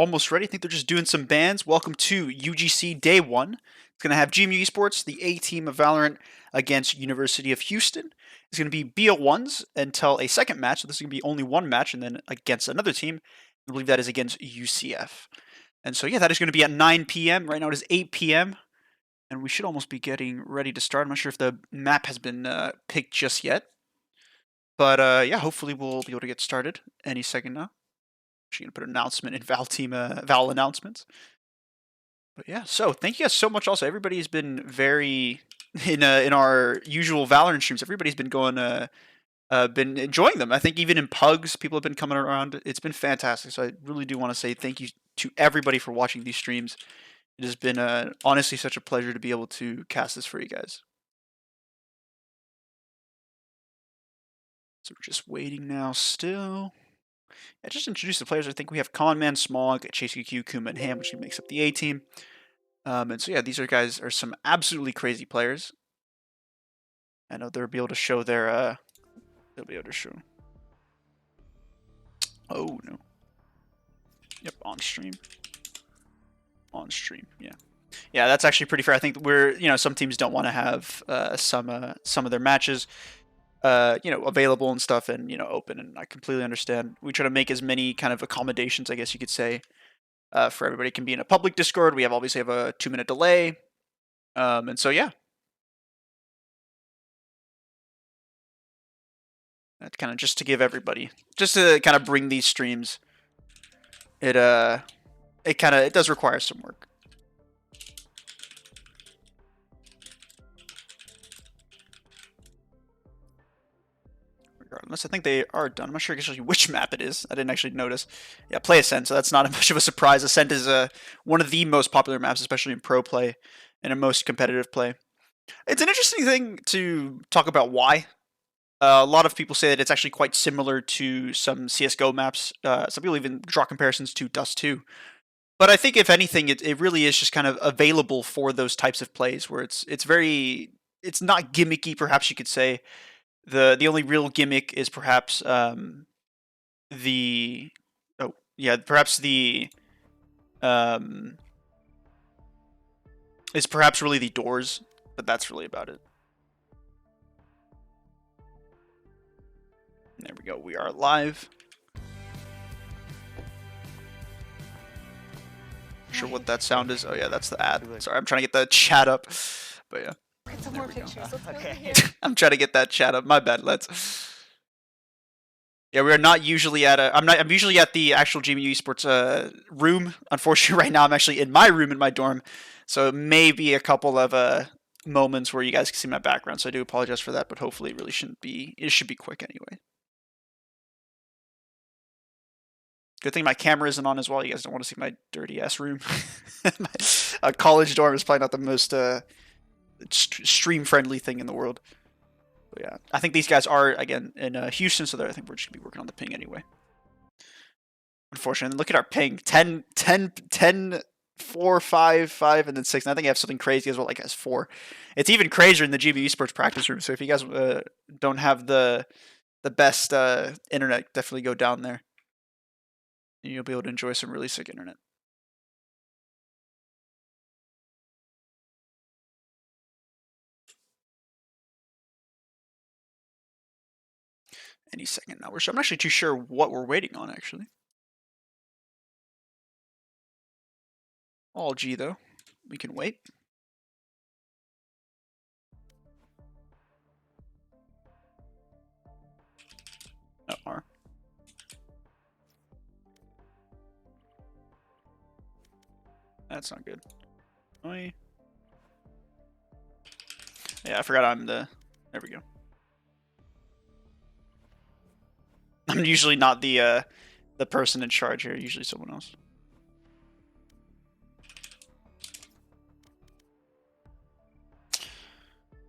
almost ready. I think they're just doing some bans. Welcome to UGC Day 1. It's going to have GMU Esports, the A team of Valorant, against University of Houston. It's going to be BO1s until a second match. So this is going to be only one match, and then against another team. I believe that is against UCF. And so, yeah, that is going to be at 9 p.m. Right now it is 8 p.m. And we should almost be getting ready to start. I'm not sure if the map has been picked just yet. But, yeah, hopefully we'll be able to get started any second now. Actually gonna put an announcement in Val announcements. But yeah, so thank you guys so much. Also, everybody's been very in our usual Valorant streams. Everybody's been been enjoying them. I think even in pugs, people have been coming around. It's been fantastic. So I really do want to say thank you to everybody for watching these streams. It has been honestly such a pleasure to be able to cast this for you guys. So we're just waiting now still. I just introduced the players. I think we have Conman, Smog, Chase QQ, Kuma, and Ham, which makes up the A team. And so yeah, these guys are some absolutely crazy players. I know they'll be able to show their they'll be able to show. Oh no. Yep, on stream. On stream, yeah. Yeah, that's actually pretty fair. I think some teams don't want to have some of their matches available and stuff and open, and I completely understand. We try to make as many kind of accommodations, I guess you could say, for everybody. It can be in a public Discord. We obviously have a 2-minute delay. And so yeah. That kind of just to give everybody, just to kind of bring these streams. It does require some work. Regardless, I think they are done. I'm not sure actually which map it is. I didn't actually notice. Yeah, play Ascent, so that's not much of a surprise. Ascent is one of the most popular maps, especially in pro play and in most competitive play. It's an interesting thing to talk about why. A lot of people say that it's actually quite similar to some CSGO maps. Some people even draw comparisons to Dust 2. But I think if anything, it really is just kind of available for those types of plays where it's not gimmicky, perhaps you could say. The only real gimmick is perhaps is perhaps really the doors, but that's really about it. There we go. We are live. Not sure what that sound is. Oh yeah, that's the ad. Sorry, I'm trying to get the chat up. But yeah. Some more pictures. Okay. I'm trying to get that chat up. My bad. Yeah, we are not usually at I'm usually at the actual GMU Esports room. Unfortunately, right now I'm actually in my room in my dorm, so it may be a couple of moments where you guys can see my background. So I do apologize for that, but hopefully it really shouldn't be. It should be quick anyway. Good thing my camera isn't on as well. You guys don't want to see my dirty ass room. A college dorm is probably not the most stream friendly thing in the world. But yeah, I think these guys are again in Houston, so I think we're just gonna be working on the ping anyway. Unfortunately, look at our ping: 10, 4, 5, 5, and then 6. And I think I have something crazy as well, like as 4. It's even crazier in the GMU Esports practice room. So if you guys don't have the best internet, definitely go down there. And you'll be able to enjoy some really sick internet. Any second now. I'm not actually too sure what we're waiting on, actually. All G, though. We can wait. Oh, R. That's not good. Oi. Yeah, I forgot I'm the... There we go. I'm usually not the person in charge here. Usually someone else.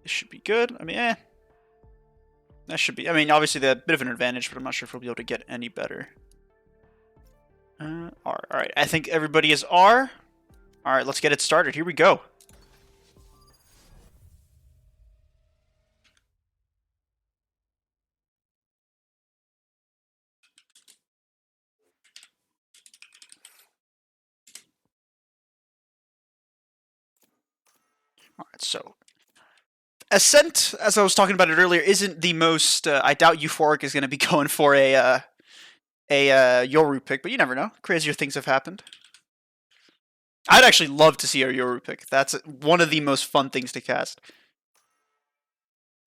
This should be good. I mean, that should be... I mean, obviously, they're a bit of an advantage, but I'm not sure if we'll be able to get any better. R. Alright, I think everybody is R. Alright, let's get it started. Here we go. Alright, so Ascent, as I was talking about it earlier, isn't the most... I doubt Euphoric is going to be going for a Yoru pick, but you never know. Crazier things have happened. I'd actually love to see a Yoru pick. That's one of the most fun things to cast.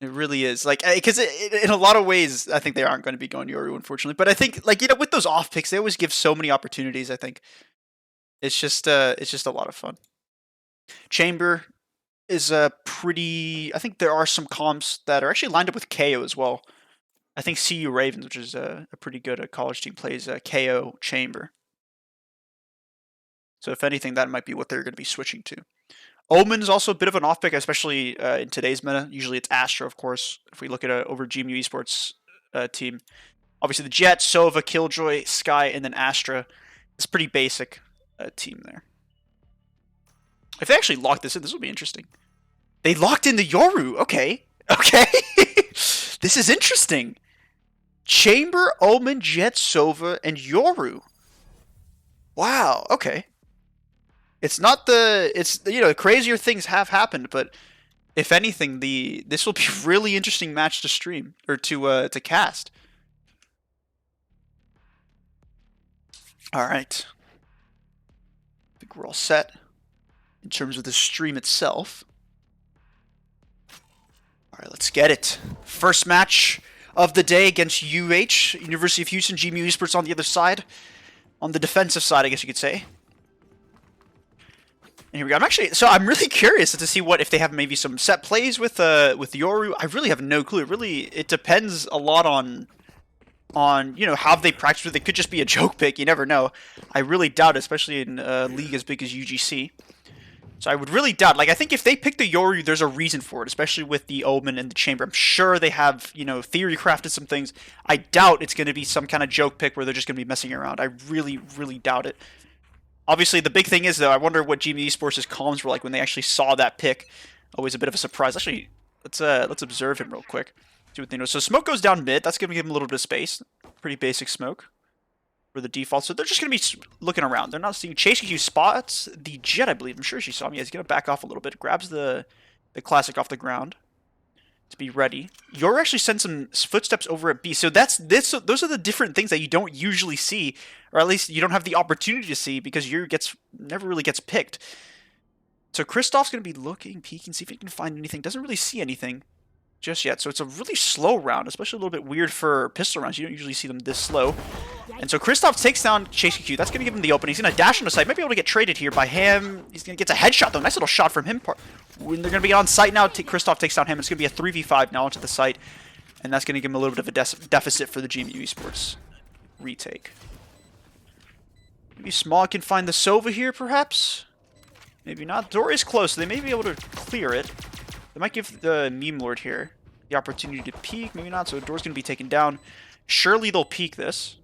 It really is. Like, because in a lot of ways, I think they aren't going to be going Yoru, unfortunately. But I think, like, you know, with those off picks, they always give so many opportunities, I think. It's just a lot of fun. Chamber is a pretty... I think there are some comps that are actually lined up with KO as well. I think CU Ravens, which is a pretty good college team, plays KO Chamber. So if anything, that might be what they're going to be switching to. Omen is also a bit of an off pick, especially in today's meta. Usually it's Astra, of course, if we look at over GMU Esports team. Obviously the Jet, Sova, Killjoy, Sky, and then Astra. It's a pretty basic team there. If they actually lock this in, this will be interesting. They locked in the Yoru. Okay. Okay. This is interesting. Chamber, Omen, Jet, Sova, and Yoru. Wow. Okay. It's not the... It's, you know, crazier things have happened, but if anything, this will be a really interesting match to stream, or to cast. Alright. I think we're all set in terms of the stream itself. Alright, let's get it. First match of the day against University of Houston, GMU Esports on the other side. On the defensive side, I guess you could say. And here we go. I'm really curious to see if they have maybe some set plays with Yoru. I really have no clue. It depends a lot on you know, how they practice with it. It could just be a joke pick. You never know. I really doubt it, especially in a league as big as UGC. So I would really doubt. Like, I think if they pick the Yoru, there's a reason for it, especially with the Omen and the Chamber. I'm sure they have, you know, theory crafted some things. I doubt it's going to be some kind of joke pick where they're just going to be messing around. I really, really doubt it. Obviously, the big thing is, though, I wonder what GMU Esports' comms were like when they actually saw that pick. Always a bit of a surprise. Actually, let's observe him real quick. See what they know. So smoke goes down mid. That's going to give him a little bit of space. Pretty basic smoke for the default. So they're just going to be looking around. They're not seeing... Chase Q spots the Jet, I believe. I'm sure she saw me. He's going to back off a little bit. Grabs the classic off the ground to be ready. Yoru actually sent some footsteps over at B. So those are the different things that you don't usually see, or at least you don't have the opportunity to see because Yoru never really gets picked. So Kristoff's going to be looking, peeking, see if he can find anything. Doesn't really see anything just yet. So it's a really slow round, especially a little bit weird for pistol rounds. You don't usually see them this slow. And so Kristoff takes down Chase Q. That's going to give him the opening. He's going to dash on the site. Might be able to get traded here by him. He's going to get a headshot, though. Nice little shot from him. When they're going to be on site now, Kristoff takes down him. It's going to be a 3v5 now onto the site. And that's going to give him a little bit of a deficit for the GMU Esports retake. Maybe Small can find the Sova here, perhaps? Maybe not. Door is close, so they may be able to clear it. They might give the Meme Lord here the opportunity to peek. Maybe not, so the door's going to be taken down. Surely they'll peek this.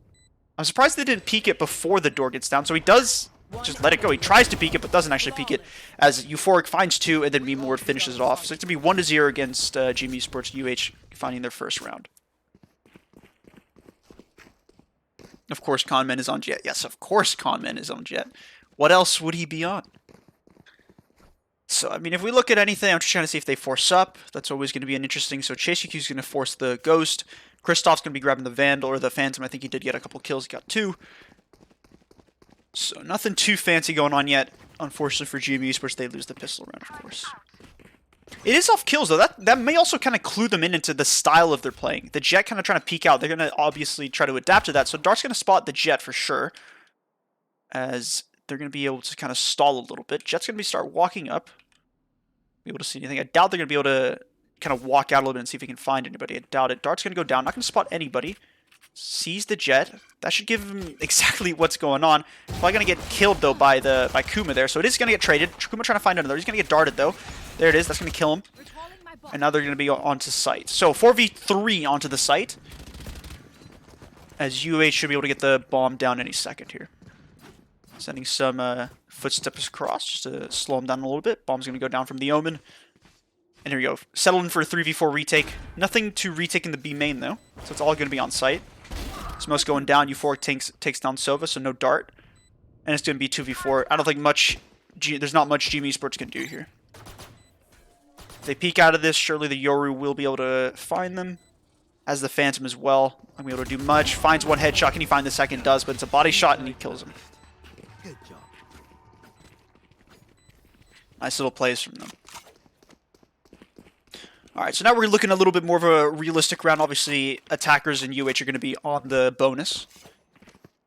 I'm surprised they didn't peek it before the door gets down. So he does just let it go. He tries to peek it, but doesn't actually peek it. As Euphoric finds two, and then Meme Lord finishes it off. So it's going to be 1-0 against GMU Esports UH finding their first round. Of course, Conman is on Jet. Yes, of course Conman is on Jet. What else would he be on? So, I mean, if we look at anything, I'm just trying to see if they force up. That's always going to be an interesting. So Chase Q is going to force the Ghost. Kristoff's going to be grabbing the Vandal or the Phantom. I think he did get a couple kills. He got 2. So nothing too fancy going on yet. Unfortunately for GMU Esports, they lose the pistol round, of course. It is off kills, though. That may also kind of clue them into the style of their playing. The Jet kind of trying to peek out. They're going to obviously try to adapt to that. So Dart's going to spot the Jet for sure. As they're going to be able to kind of stall a little bit. Jet's going to start walking up. Be able to see anything. I doubt they're going to be able to kind of walk out a little bit and see if he can find anybody. I doubt it. Dart's going to go down. Not going to spot anybody. Sees the Jet. That should give him exactly what's going on. Probably going to get killed, though, by Kuma there. So it is going to get traded. Kuma trying to find another. He's going to get darted, though. There it is. That's going to kill him. And now they're going to be onto site. So 4v3 onto the site. As UH should be able to get the bomb down any second here. Sending some footsteps across just to slow him down a little bit. Bomb's going to go down from the Omen. And here we go. Settled in for a 3v4 retake. Nothing to retake in the B main, though. So it's all going to be on site. Smoke's going down. Euphoric takes down Sova, so no dart. And it's going to be 2v4. I don't think there's not much GMU Esports can do here. If they peek out of this, surely the Yoru will be able to find them. Has the Phantom as well. Not gonna be able to do much. Finds one headshot. Can he find the second? Does, but it's a body shot and he kills him. Good job. Nice little plays from them. Alright, so now we're looking a little bit more of a realistic round. Obviously, attackers and UH are going to be on the bonus.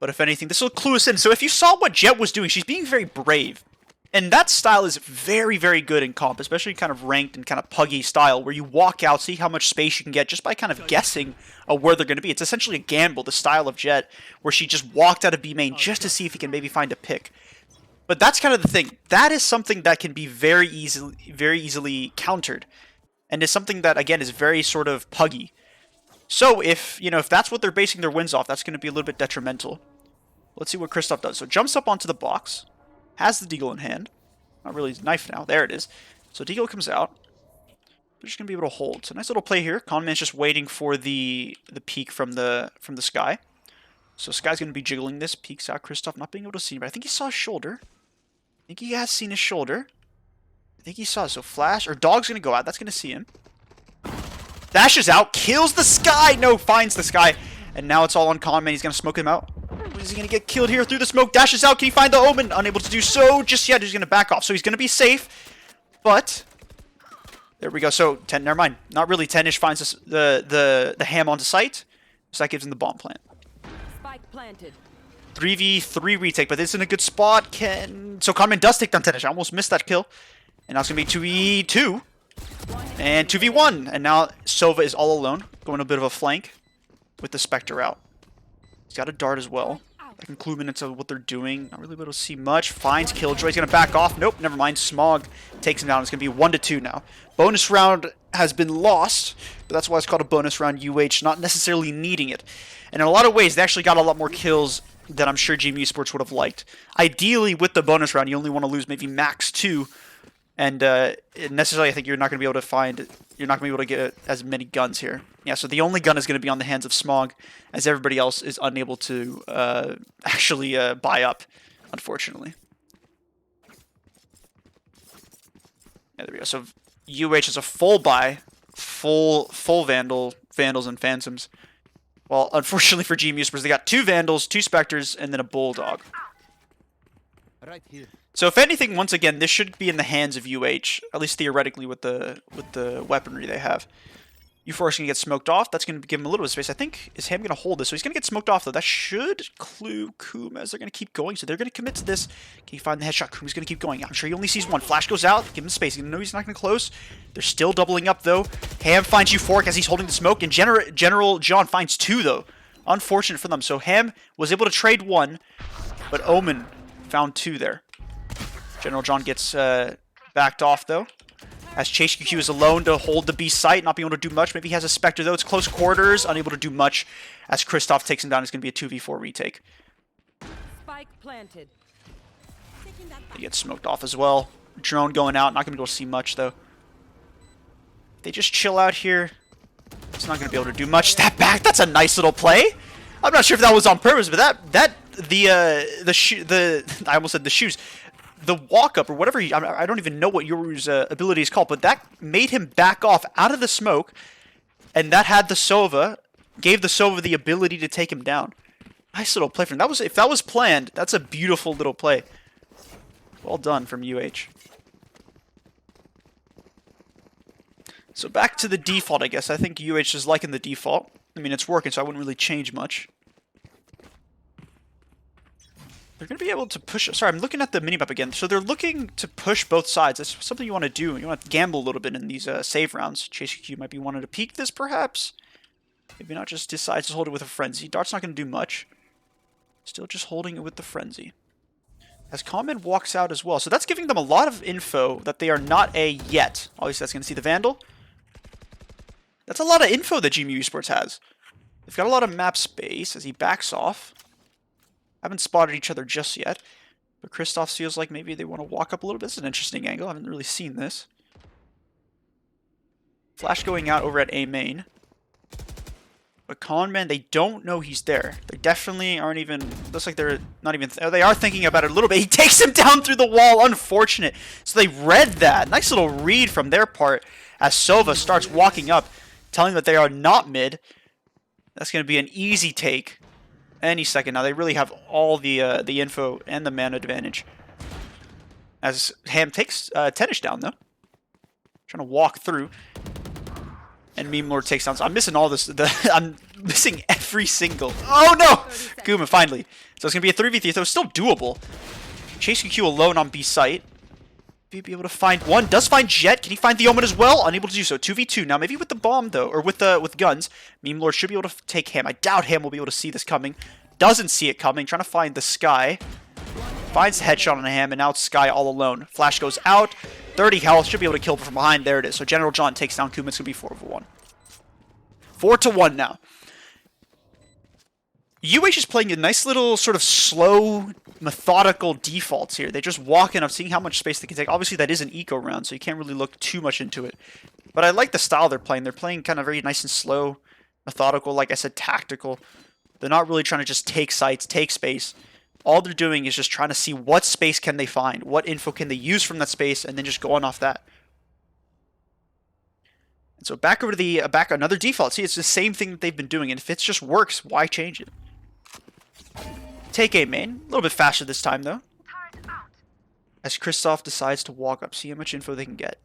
But if anything, this will clue us in. So if you saw what Jet was doing, she's being very brave. And that style is very, very good in comp, especially kind of ranked and kind of puggy style, where you walk out, see how much space you can get just by kind of guessing where they're going to be. It's essentially a gamble, the style of Jet, where she just walked out of B main just to see if he can maybe find a pick. But that's kind of the thing. That is something that can be very easily countered. And is something that, again, is very sort of puggy. So if that's what they're basing their wins off, that's going to be a little bit detrimental. Let's see what Kristoff does. So jumps up onto the box, has the deagle in hand. Not really his knife now. There it is. So deagle comes out. They're just going to be able to hold. So nice little play here. Conman's just waiting for the peek from the Sky. So Sky's going to be jiggling this. Peeks out. Kristoff not being able to see him. But I think he saw his shoulder. I think he has seen his shoulder. I think he saw it. So Flash, or Dog's going to go out. That's going to see him. Dashes out. Kills the Sky. No, finds the Sky. And now it's all on Conman. He's going to smoke him out. Is he going to get killed here through the smoke? Dashes out. Can he find the Omen? Unable to do so just yet. He's going to back off. So he's going to be safe. But there we go. So 10. Never mind. Not really. 10ish finds the ham onto site. So that gives him the bomb plant. Spike planted. 3v3 retake, but this is in a good spot. So Conman does take down 10ish. I almost missed that kill. And now it's going to be 2v2. And 2v1. And now Sova is all alone. Going a bit of a flank with the Spectre out. He's got a dart as well. I can clue him into what they're doing. Not really able to see much. Finds Killjoy. He's going to back off. Nope, never mind. Smog takes him down. It's going to be 1-2 now. Bonus round has been lost, but that's why it's called a bonus round UH, not necessarily needing it. And in a lot of ways, they actually got a lot more kills than I'm sure GMU Esports would have liked. Ideally, with the bonus round, you only want to lose maybe max 2. And necessarily, I think you're not going to be able to get as many guns here. Yeah, so the only gun is going to be on the hands of Smog, as everybody else is unable to actually buy up, unfortunately. Yeah, there we go. So UH is a full buy, full Vandals and Phantoms. Well, unfortunately for GMU Esports, they got 2 Vandals, 2 Spectres, and then a Bulldog. Right here. So if anything, once again, this should be in the hands of UH, at least theoretically with the weaponry they have. U4 is going to get smoked off. That's going to give him a little bit of space. I think, is Ham going to hold this? So he's going to get smoked off, though. That should clue Koom as they're going to keep going. So they're going to commit to this. Can he find the headshot? Koom's going to keep going. I'm sure he only sees one. Flash goes out. Give him space. Even though he's not going to close. They're still doubling up, though. Ham finds U4 as he's holding the smoke. And General John finds 2, though. Unfortunate for them. So Ham was able to trade 1, but Omen found 2 there. General John gets backed off, though. As Chase QQ is alone to hold the B site, not being able to do much. Maybe he has a Spectre, though. It's close quarters, unable to do much. As Kristoff takes him down, it's going to be a 2v4 retake. Spike planted. He gets smoked off as well. Drone going out. Not going to be able to see much, though. They just chill out here. It's not going to be able to do much. Step back. That's a nice little play. I'm not sure if that was on purpose, but I almost said the shoes. The walk-up, or whatever, I don't even know what Yoru's ability is called, but that made him back off out of the smoke, and that had the Sova, gave the Sova the ability to take him down. Nice little play from him. If that was planned, that's a beautiful little play. Well done from UH. So back to the default, I guess. I think UH is liking the default. I mean, it's working, so I wouldn't really change much. They're going to be able to push... Sorry, I'm looking at the minimap again. So they're looking to push both sides. That's something you want to do. You want to gamble a little bit in these save rounds. Chase Q might be wanting to peek this, perhaps. Maybe not just decides to hold it with a Frenzy. Dart's not going to do much. Still just holding it with the Frenzy. As Common walks out as well. So that's giving them a lot of info that they are not A yet. Obviously, that's going to see the Vandal. That's a lot of info that GMU Esports has. They've got a lot of map space as he backs off. Haven't spotted each other just yet. But Kristoff feels like maybe they want to walk up a little bit. It's an interesting angle. I haven't really seen this. Flash going out over at A main. But Conman, they don't know he's there. They definitely aren't even... Looks like they're not even... They are thinking about it a little bit. He takes him down through the wall. Unfortunate. So they read that. Nice little read from their part. as Sova starts walking up, telling that they are not mid. That's going to be an easy take any second now. They really have all the info and the mana advantage. As Ham takes Tennish down, though. Trying to walk through. And Meme Lord takes down. So I'm missing all this. I'm missing every single... Oh, no! Guma, finally. So it's going to be a 3v3, though. Still doable. Chase QQ alone on B site. Be able to find one. Does find Jet. Can he find the Omen as well? Unable to do so. 2v2. Now, maybe with the bomb, though. Or with guns. Meme Lord should be able to take Ham. I doubt Ham will be able to see this coming. Doesn't see it coming. Trying to find the Sky. Finds the headshot on Ham. And now it's Sky all alone. Flash goes out. 30 health. Should be able to kill from behind. There it is. So General John takes down Kuma. It's going to be 4-1. 4-1 now. UH is playing a nice little sort of slow, methodical defaults here. They just walk in. I'm seeing how much space they can take. Obviously, that is an eco round, so you can't really look too much into it. But I like the style they're playing. They're playing kind of very nice and slow, methodical, like I said, tactical. They're not really trying to just take sites, take space. All they're doing is just trying to see what space can they find, what info can they use from that space, and then just go on off that. And so back over to the back another default. See, it's the same thing that they've been doing, and if it just works, why change it? Take A main. A little bit faster this time, though. As Kristoff decides to walk up. See how much info they can get.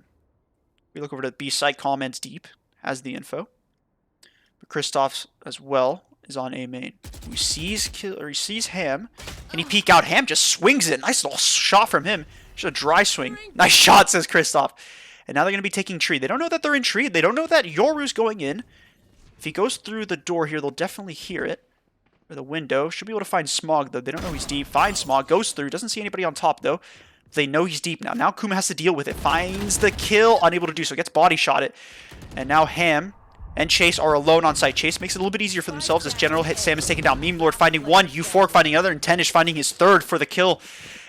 We look over to the B site. Comments deep. Has the info. But Kristoff as well is on A main. He sees Ham. Can he peek out? Ham just swings it. Nice little shot from him. Just a dry swing. Nice shot, says Kristoff. And now they're going to be taking tree. They don't know that they're in tree. They don't know that Yoru's going in. If he goes through the door here, they'll definitely hear it. Or the window. Should be able to find Smog, though. They don't know he's deep. Finds Smog. Goes through. Doesn't see anybody on top, though. They know he's deep now. Now Kuma has to deal with it. Finds the kill. Unable to do so. Gets body shot it. And now Ham and Chase are alone on site. Chase makes it a little bit easier for themselves as General hit Sam is taken down. Meme Lord finding one. Euphoric finding another. And Tennish finding his third for the kill.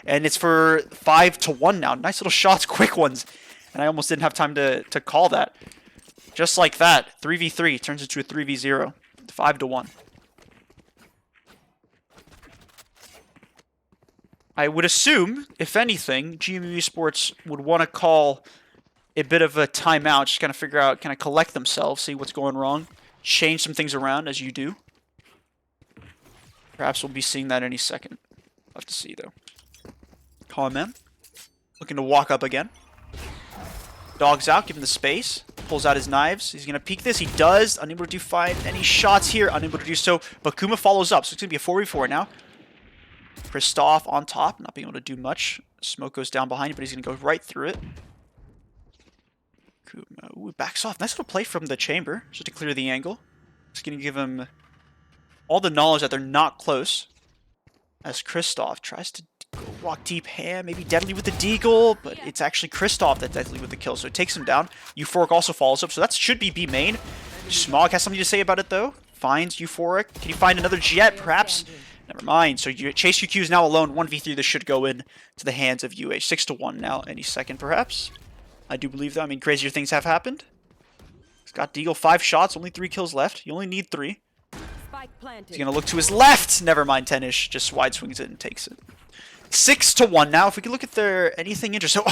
And it's for 5-1 now. Nice little shots. Quick ones. And I almost didn't have time to call that. Just like that. 3v3 turns into a 3v0. 5-1. I would assume, if anything, GMU Esports would want to call a bit of a timeout, just kind of figure out, kind of collect themselves, see what's going wrong, change some things around as you do. Perhaps we'll be seeing that any second. We'll have to see, though. Comment. Looking to walk up again. Dogs out, give him the space. Pulls out his knives. He's going to peek this. He does. Unable to find any shots here. Unable to do so. But Kuma follows up, so it's going to be a 4v4 now. Kristoff on top, not being able to do much. Smoke goes down behind him, but he's going to go right through it. Kuma, ooh, backs off. Nice little play from the chamber, just to clear the angle. Just going to give him all the knowledge that they're not close. As Kristoff tries to go walk deep Ham, maybe deadly with the deagle, but it's actually Kristoff that's deadly with the kill, so it takes him down. Euphoric also follows up, so that should be B main. Smog has something to say about it, though. Finds Euphoric. Can he find another Jet, perhaps? Never mind. So Chase QQ is now alone. 1v3. This should go in to the hands of UH. 6-1 now. Any second, perhaps. I do believe that. I mean, crazier things have happened. He's got Deagle. 5 shots. Only 3 kills left. You only need 3. He's going to look to his left. Never mind. Tennish just wide swings it and takes it. 6-1 now. If we can look at their anything interesting. So,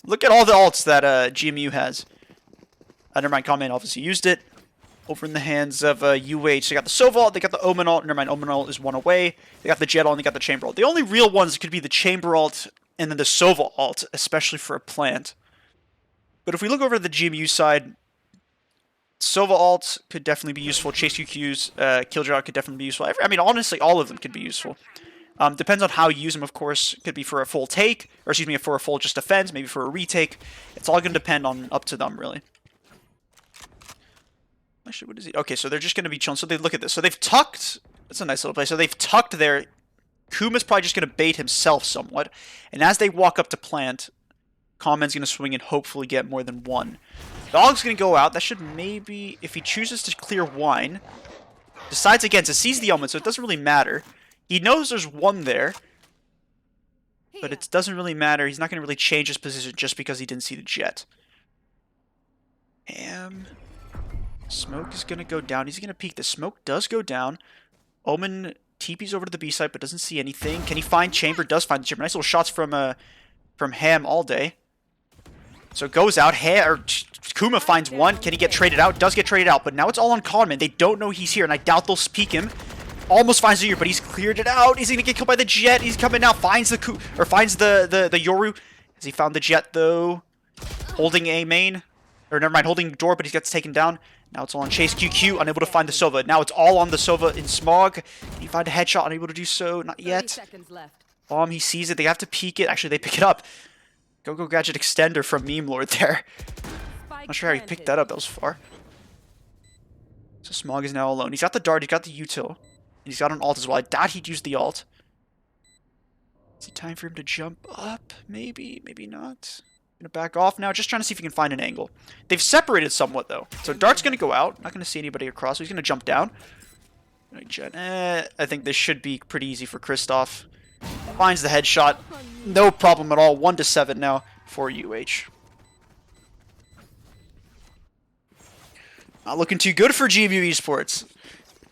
look at all the alts that GMU has. Never mind. Comment obviously used it. Over in the hands of UH. They got the Sova ult, they got the Omen ult. Never mind, Omen ult is one away. They got the Jet ult, and they got the Chamber ult. The only real ones could be the Chamber ult and then the Sova ult, especially for a plant. But if we look over to the GMU side, Sova ult could definitely be useful. Chase QQ's Killjoy could definitely be useful. I mean, honestly, all of them could be useful. Depends on how you use them, of course. Could be for a full take, or excuse me, for a full just defense, maybe for a retake. It's all going to depend on up to them, really. Actually, what is he? Okay, so they're just going to be chilling. So they look at this. So they've tucked. That's a nice little place. So they've tucked there. Kuma's probably just going to bait himself somewhat. And as they walk up to plant, Common's going to swing and hopefully get more than one. Dog's going to go out. That should maybe, if he chooses to clear wine, decides against it, sees the element, so it doesn't really matter. He knows there's one there, but it doesn't really matter. He's not going to really change his position just because he didn't see the Jet. Smoke is going to go down. He's going to peek. The smoke does go down. Omen TP's over to the B side, but doesn't see anything. Can he find Chamber? Does find the Chamber. Nice little shots from Ham all day. So goes out. Kuma finds one. Can he get traded out? Does get traded out. But now it's all on Conman. They don't know he's here, and I doubt they'll peek him. Almost finds the Yoru, but he's cleared it out. He's gonna get killed by the Jet. He's coming now. Finds the Yoru. Has he found the Jet though? Holding a main, or never mind, holding door, but he gets taken down. Now it's all on Chase QQ, unable to find the Sova. Now it's all on the Sova in Smog. Can he find a headshot? Unable to do so. Not 30 yet. seconds left. Bomb. He sees it. They have to peek it. Actually, they pick it up. Go Gadget extender from Meme Lord there. Spike Not sure how he picked that up. That was far. So Smog is now alone. He's got the dart. He's got the util. And he's got an ult as well. I doubt he'd use the ult. Is it time for him to jump up? Maybe. Maybe not. Gonna back off now. Just trying to see if he can find an angle. They've separated somewhat though. So dart's gonna go out. Not gonna see anybody across. So he's gonna jump down. I think this should be pretty easy for Kristoff. Finds the headshot. No problem at all. 1-7 now for UH. Not looking too good for GMU Esports.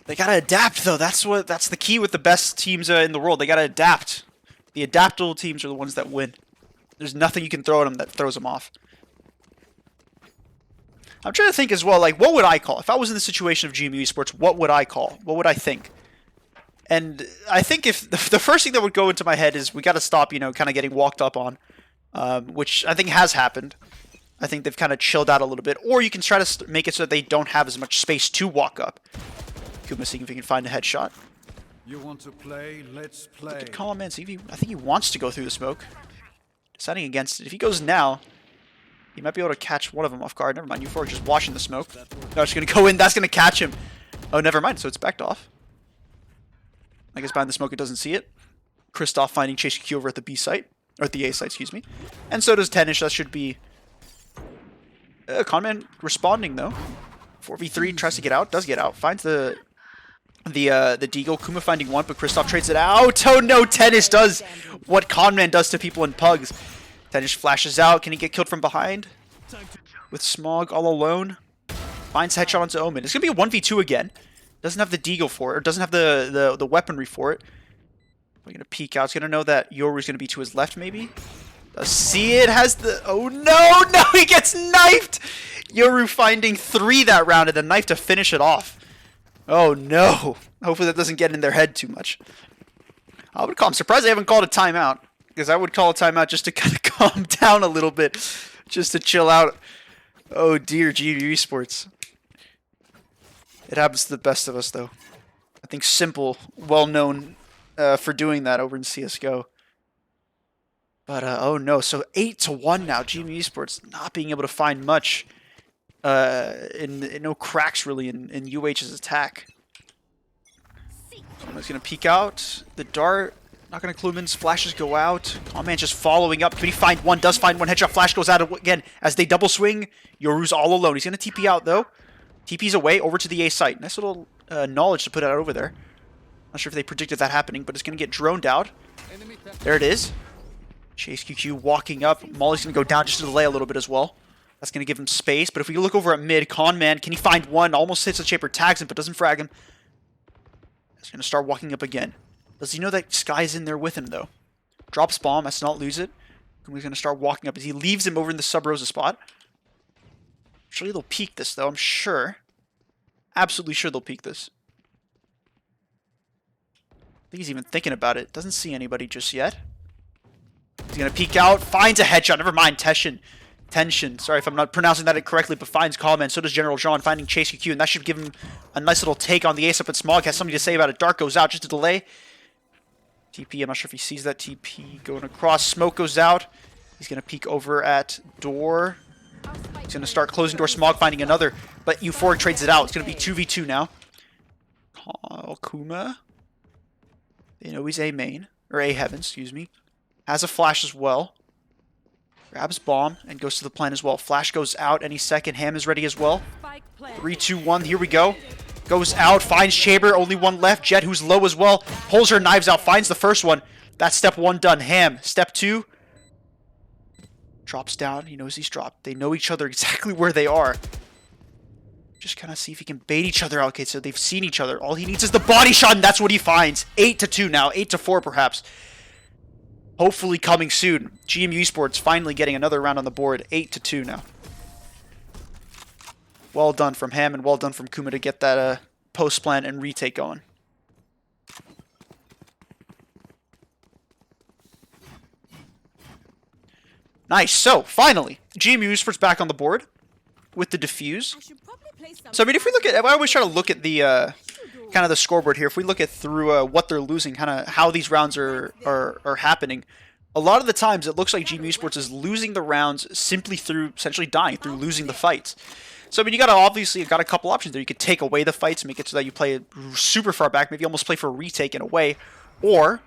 They gotta adapt though. That's the key with the best teams in the world. They gotta adapt. The adaptable teams are the ones that win. There's nothing you can throw at them that throws them off. I'm trying to think as well, like, what would I call? If I was in the situation of GMU Esports, what would I call? What would I think? And I think if the first thing that would go into my head is we got to stop, kind of getting walked up on, which I think has happened. I think they've kind of chilled out a little bit. Or you can try to make it so that they don't have as much space to walk up. Kuma seeing if he can find a headshot. You want to play? Let's play. Good call, man. See if I think he wants to go through the smoke. Deciding against it. If he goes now, he might be able to catch one of them off guard. Never mind. Euphoric just watching the smoke. No, it's going to go in. That's going to catch him. Oh, never mind. So it's backed off. I guess behind the smoke it doesn't see it. Kristoff finding Chase Q over at the B site. Or at the A site, excuse me. And so does Tennish. That should be... Conman responding, though. 4v3. Tries to get out. Does get out. Finds the Deagle. Kuma finding one, but Kristoff trades it out. Oh no, Tennish does what Conman does to people in pugs. Tennish flashes out. Can he get killed from behind? With Smog all alone. Finds headshot onto Omen. It's going to be a 1v2 again. Doesn't have the Deagle for it, or doesn't have the weaponry for it. We're going to peek out. It's going to know that Yoru's going to be to his left, maybe. Does see it. Has the... Oh no, no, he gets knifed! Yoru finding 3 that round and a knife to finish it off. Oh no! Hopefully that doesn't get in their head too much. I'm surprised they haven't called a timeout. Because I would call a timeout just to kind of calm down a little bit. Just to chill out. Oh dear, GMU Esports. It happens to the best of us though. I think Simple, well known for doing that over in CSGO. But oh no, so 8-1 now. GMU Esports not being able to find much. In no cracks really in UH's attack. Someone's gonna peek out. The dart, not gonna clue him in. Flashes go out. Conman just following up. Can he find one? Does find one. Headshot flash goes out again as they double swing. Yoru's all alone. He's gonna TP out though. TP's away over to the A site. Nice little knowledge to put out over there. Not sure if they predicted that happening, but it's gonna get droned out. There it is. Chase QQ walking up. Molly's gonna go down just to delay a little bit as well. That's going to give him space, but if we look over at mid, Conman, can he find one? Almost hits the Chamber, tags him, but doesn't frag him. He's going to start walking up again. Does he know that Sky's in there with him, though? Drops bomb, let's not lose it. He's going to start walking up as he leaves him over in the Sub-Rosa spot. Surely they'll peek this, though, I'm sure. Absolutely sure they'll peek this. I think he's even thinking about it. Doesn't see anybody just yet. He's going to peek out, finds a headshot, never mind, Tension. Sorry if I'm not pronouncing that correctly, but finds Conman. So does General John, finding Chase QQ, and that should give him a nice little take on the ace up. But Smog has something to say about it. Dark goes out just to delay. TP, I'm not sure if he sees that TP going across. Smoke goes out. He's going to peek over at door. He's going to start closing door. Smog finding another, but Euphoric trades it out. It's going to be 2v2 now. Kuma. They know he's A main, or A heaven, excuse me. Has a flash as well. Grabs bomb and goes to the plant as well. Flash goes out any second. Ham is ready as well. 3, 2, 1. Here we go. Goes out. Finds Chamber. Only one left. Jet, who's low as well. Pulls her knives out. Finds the first one. That's step 1 done. Ham. Step 2. Drops down. He knows he's dropped. They know each other exactly where they are. Just kind of see if he can bait each other out. Okay, so they've seen each other. All he needs is the body shot, and that's what he finds. 8-2 now. 8-4 perhaps. hopefully coming soon. GMU Esports finally getting another round on the board. 8-2 now. Well done from Ham and well done from Kuma to get that post plan and retake going. Nice. So, finally, GMU Esports back on the board with the defuse. So, I mean, if we look at... I always try to look at the kind of the scoreboard here. If we look at through what they're losing, kind of how these rounds are happening, a lot of the times it looks like GMU Esports is losing the rounds simply through essentially dying, through losing the fights. So, I mean, you got to obviously got a couple options there. You could take away the fights, make it so that you play super far back, maybe almost play for a retake in a way, or...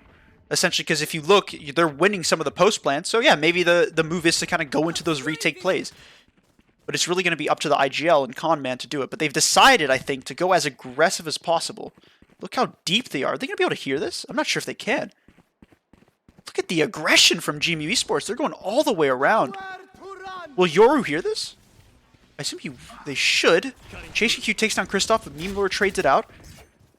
essentially, because if you look, they're winning some of the post plans. So yeah, maybe the move is to kind of go into those retake plays. But it's really going to be up to the IGL and Conman to do it. But they've decided, I think, to go as aggressive as possible. Look how deep they are. Are they going to be able to hear this? I'm not sure if they can. Look at the aggression from GMU Esports. They're going all the way around. Will Yoru hear this? I assume they should. JCQ takes down Kristoff, but Meme Lord trades it out.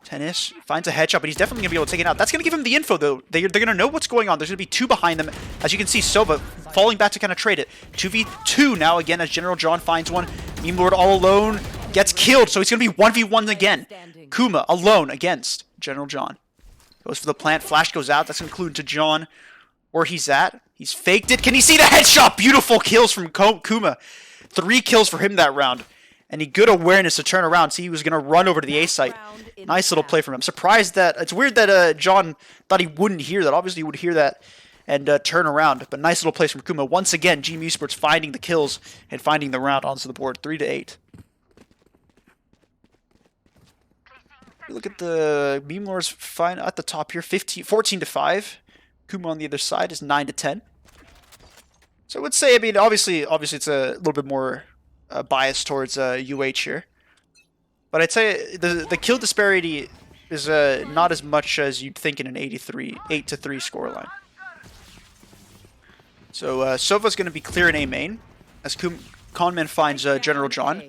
Tennis finds a headshot, but he's definitely going to be able to take it out. That's going to give him the info, though. They're going to know what's going on. There's going to be two behind them. As you can see, Sova falling back to kind of trade it. 2v2 now again as General John finds one. Meme Lord all alone gets killed, so he's going to be 1v1 again. Kuma alone against General John. Goes for the plant. Flash goes out. That's going to include to John where he's at. He's faked it. Can he see the headshot? Beautiful kills from Kuma. 3 kills for him that round. And he good awareness to turn around. See, he was going to run over to the A site. Nice little play from him. Surprised that... It's weird that John thought he wouldn't hear that. Obviously, he would hear that and turn around. But nice little place from Kuma. Once again, GMU Esports finding the kills and finding the round onto the board. 3-8. Look at the Meme Lords fine at the top here. 14-5. Kuma on the other side is 9-10. So I would say, I mean, obviously it's a little bit more... bias towards UH here, but I'd say the kill disparity is not as much as you'd think in an 8-3 scoreline. So Sova's going to be clear in A main as Conman finds General John,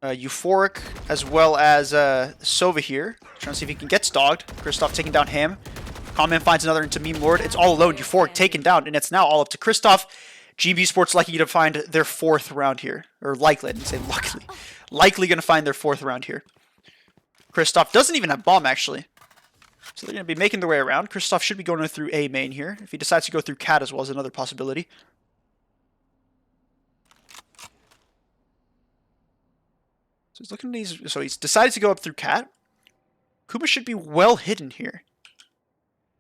Euphoric as well as Sova here, trying to see if he can get dogged. Kristoff taking down Ham. Conman finds another into Meme Lord. It's all alone. Euphoric taken down, and it's now all up to Kristoff. GMU Sports lucky to find their 4th round here. Or likely, I didn't say luckily. Likely going to find their 4th round here. Kristoff doesn't even have bomb, actually. So they're going to be making their way around. Kristoff should be going through A main here. If he decides to go through Cat as well, is another possibility. So he's looking at these. So he's decided to go up through Cat. Kuma should be well hidden here.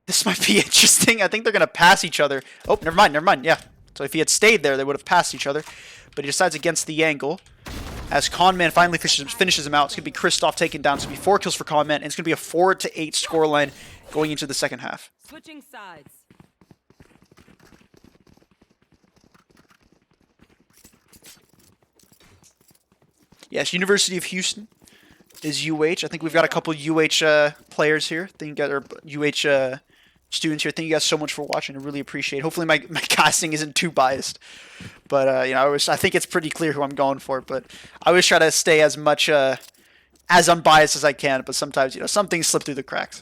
This might be interesting. I think they're going to pass each other. Oh, never mind. Yeah. So if he had stayed there, they would have passed each other. But he decides against the angle. As Conman finally finishes him out, it's going to be Kristoff taken down. It's going to be 4 kills for Conman. And it's going to be a 4-8 scoreline going into the second half. Switching sides. Yes, University of Houston is UH. I think we've got a couple UH players here. Or UH students here. Thank you guys so much for watching. I really appreciate it. Hopefully my casting isn't too biased. But, you know, I think it's pretty clear who I'm going for. But I always try to stay as much as unbiased as I can. But sometimes, you know, some things slip through the cracks.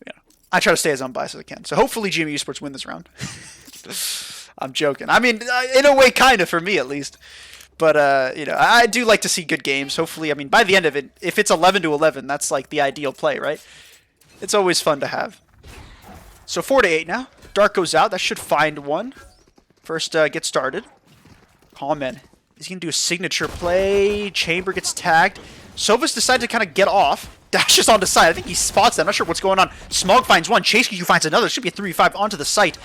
You know, I try to stay as unbiased as I can. So hopefully GMU Esports win this round. I'm joking. I mean, in a way, kind of, for me at least. But, you know, I do like to see good games. Hopefully, I mean, by the end of it, if it's 11-11, that's like the ideal play, right? It's always fun to have. So 4-8 now. Dark goes out. That should find one. First, get started. Conman. He's going to do a signature play. Chamber gets tagged. Sova's decided to kind of get off. Dashes on the side. I think he spots that. I'm not sure what's going on. Smog finds one. Chase-Q finds another. Should be a 3v5 onto the site.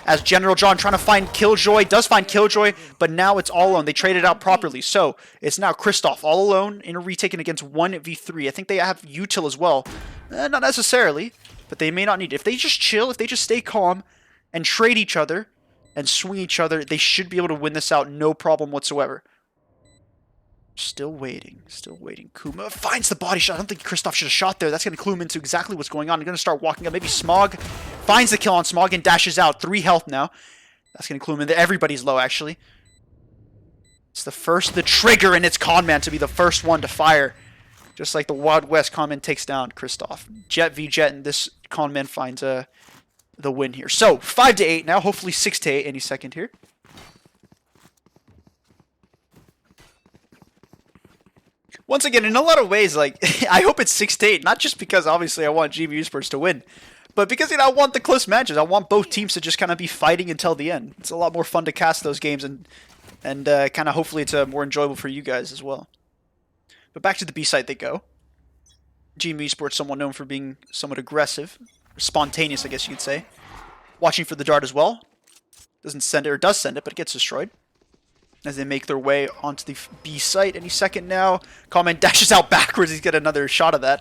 As General John trying to find Killjoy. Does find Killjoy, but now it's all alone. They traded out properly. So it's now Kristoff all alone in a retaken against 1v3. I think they have util as well. Not necessarily, but they may not need it. If they just chill, if they just stay calm and trade each other and swing each other, they should be able to win this out no problem whatsoever. Still waiting. Still waiting. Kuma finds the body shot. I don't think Kristoff should have shot there. That's going to clue him into exactly what's going on. He's going to start walking up. Maybe Smog finds the kill on Smog and dashes out. 3 health now. That's going to clue him into everybody's low, actually. It's the trigger, and it's Conman to be the first one to fire. Just like the Wild West, Conman takes down Kristoff. Jet v Jet, and this Conman finds the win here. So 5-8 now, hopefully 6-8 any second here. Once again, in a lot of ways, like, I hope it's 6-8, not just because obviously I want GMU Esports to win, but because, you know, I want the close matches. I want both teams to just kind of be fighting until the end. It's a lot more fun to cast those games, and kind of hopefully it's more enjoyable for you guys as well. But back to the B site they go. GMU Esports, someone known for being somewhat aggressive, or spontaneous, I guess you could say. Watching for the dart as well. Doesn't send it, or does send it, but it gets destroyed. As they make their way onto the B site any second now. Comment dashes out backwards. He's got another shot of that.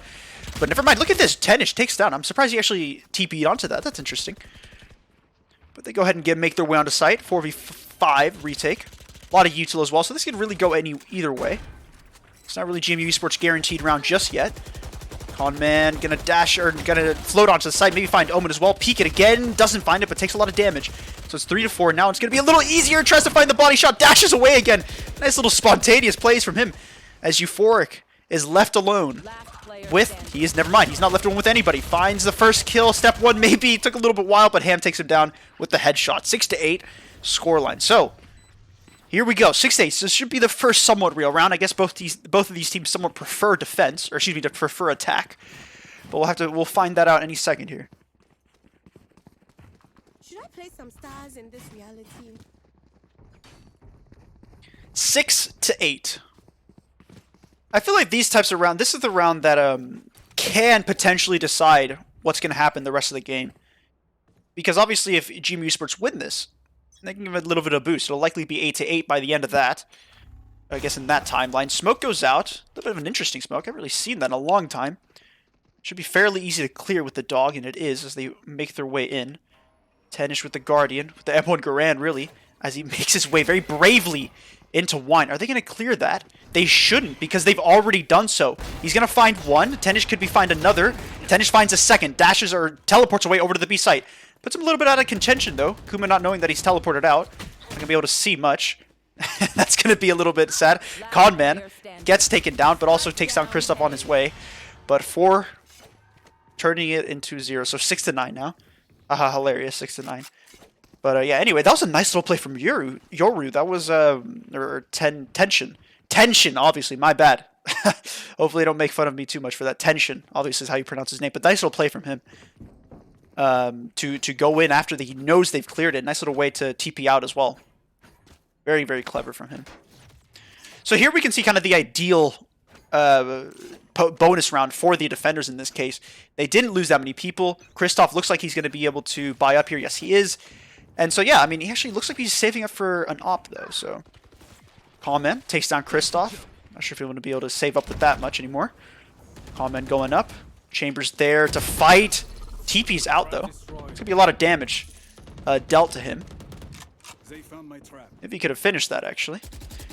But never mind. Look at this. Tennish takes down. I'm surprised he actually TP'd onto that. That's interesting. But they go ahead and make their way onto site. 4v5 retake. A lot of util as well. So this could really go either way. It's not really GMU Esports guaranteed round just yet. Conman gonna dash, or gonna float onto the site, maybe find Omen as well. Peek it again, doesn't find it, but takes a lot of damage. So it's 3-4. Now it's gonna be a little easier. Tries to find the body shot, dashes away again. Nice little spontaneous plays from him. As Euphoric is left alone with, never mind, he's not left alone with anybody. Finds the first kill, step one maybe. Took a little bit while, but Ham takes him down with the headshot. 6-8 scoreline. So here we go, 6-8. So this should be the first somewhat real round. I guess both of these teams somewhat prefer defense, or excuse me, prefer attack. But we'll find that out any second here. Should I play some stars in this reality? 6-8. I feel like these types of round, this is the round that can potentially decide what's going to happen the rest of the game. Because obviously if GMU Esports win this, they can give it a little bit of a boost. It'll likely be 8-8 by the end of that. I guess in that timeline. Smoke goes out. A little bit of an interesting smoke. I haven't really seen that in a long time. Should be fairly easy to clear with the dog, and it is as they make their way in. Tennish with the Guardian, with the M1 Garan, really, as he makes his way very bravely into Wine. Are they going to clear that? They shouldn't, because they've already done so. He's going to find one. Tennish could find another. Tennish finds a second. Dashes or teleports away over to the B site. Puts him a little bit out of contention, though. Kuma not knowing that he's teleported out. Not going to be able to see much. That's going to be a little bit sad. Conman gets taken down, but also takes down Kristoff on his way. But 4, turning it into 0. So 6-9 now. Aha, hilarious. 6-9. But yeah, anyway, that was a nice little play from Yoru. That was, Tension. Tension, obviously. My bad. Hopefully they don't make fun of me too much for that. Tension, obviously, is how you pronounce his name. But nice little play from him. To go in after he knows they've cleared it. Nice little way to TP out as well. Very, very clever from him. So here we can see kind of the ideal bonus round for the defenders in this case. They didn't lose that many people. Kristoff looks like he's going to be able to buy up here. Yes, he is. And so, yeah, I mean, he actually looks like he's saving up for an op, though. So, Calman takes down Kristoff. Not sure if he'll be able to save up with that much anymore. Calman going up. Chambers there to fight. TP's out, though. It's going to be a lot of damage dealt to him. If he could have finished that, actually.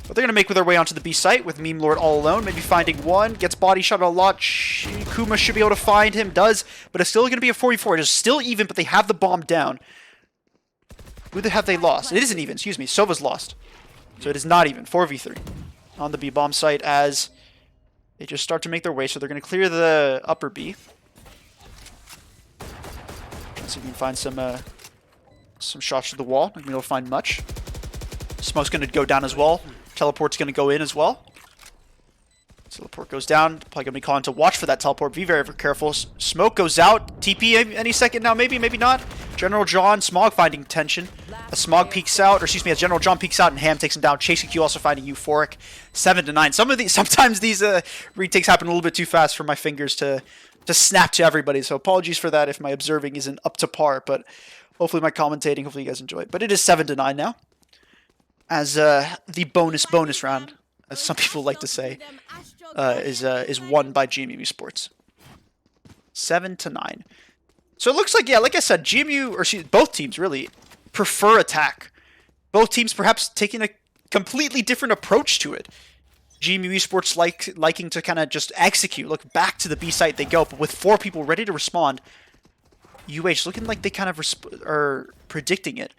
But they're going to make their way onto the B site with Meme Lord all alone. Maybe finding one. Gets body shot a lot. Kuma should be able to find him. Does. But it's still going to be a 4v4. It is still even, but they have the bomb down. Who have they lost? It isn't even. Excuse me. Sova's lost. So it is not even. 4v3 on the B bomb site as they just start to make their way. So they're going to clear the upper B. See if we can find some shots to the wall. Not going to be able to find much. Smoke's going to go down as well. Teleport's going to go in as well. Teleport goes down. Probably going to be calling to watch for that teleport. Be very, very careful. Smoke goes out. TP any second now. Maybe, maybe not. General John, Smog finding tension. A Smog peeks out, or excuse me, as General John peeks out and Ham takes him down. Chasing Q also finding Euphoric. 7-9. Sometimes these retakes happen a little bit too fast for my fingers to snap to everybody. So apologies for that if my observing isn't up to par, but hopefully my commentating, hopefully you guys enjoy it. But it is 7-9 now. As the bonus round, as some people like to say, is won by GMU Esports. 7-9. So it looks like, yeah, like I said, GMU, or both teams really, prefer attack. Both teams perhaps taking a completely different approach to it. GMU Esports liking to kind of just execute. Look, back to the B site they go, but with 4 people ready to respond. UH looking like they kind of are predicting it.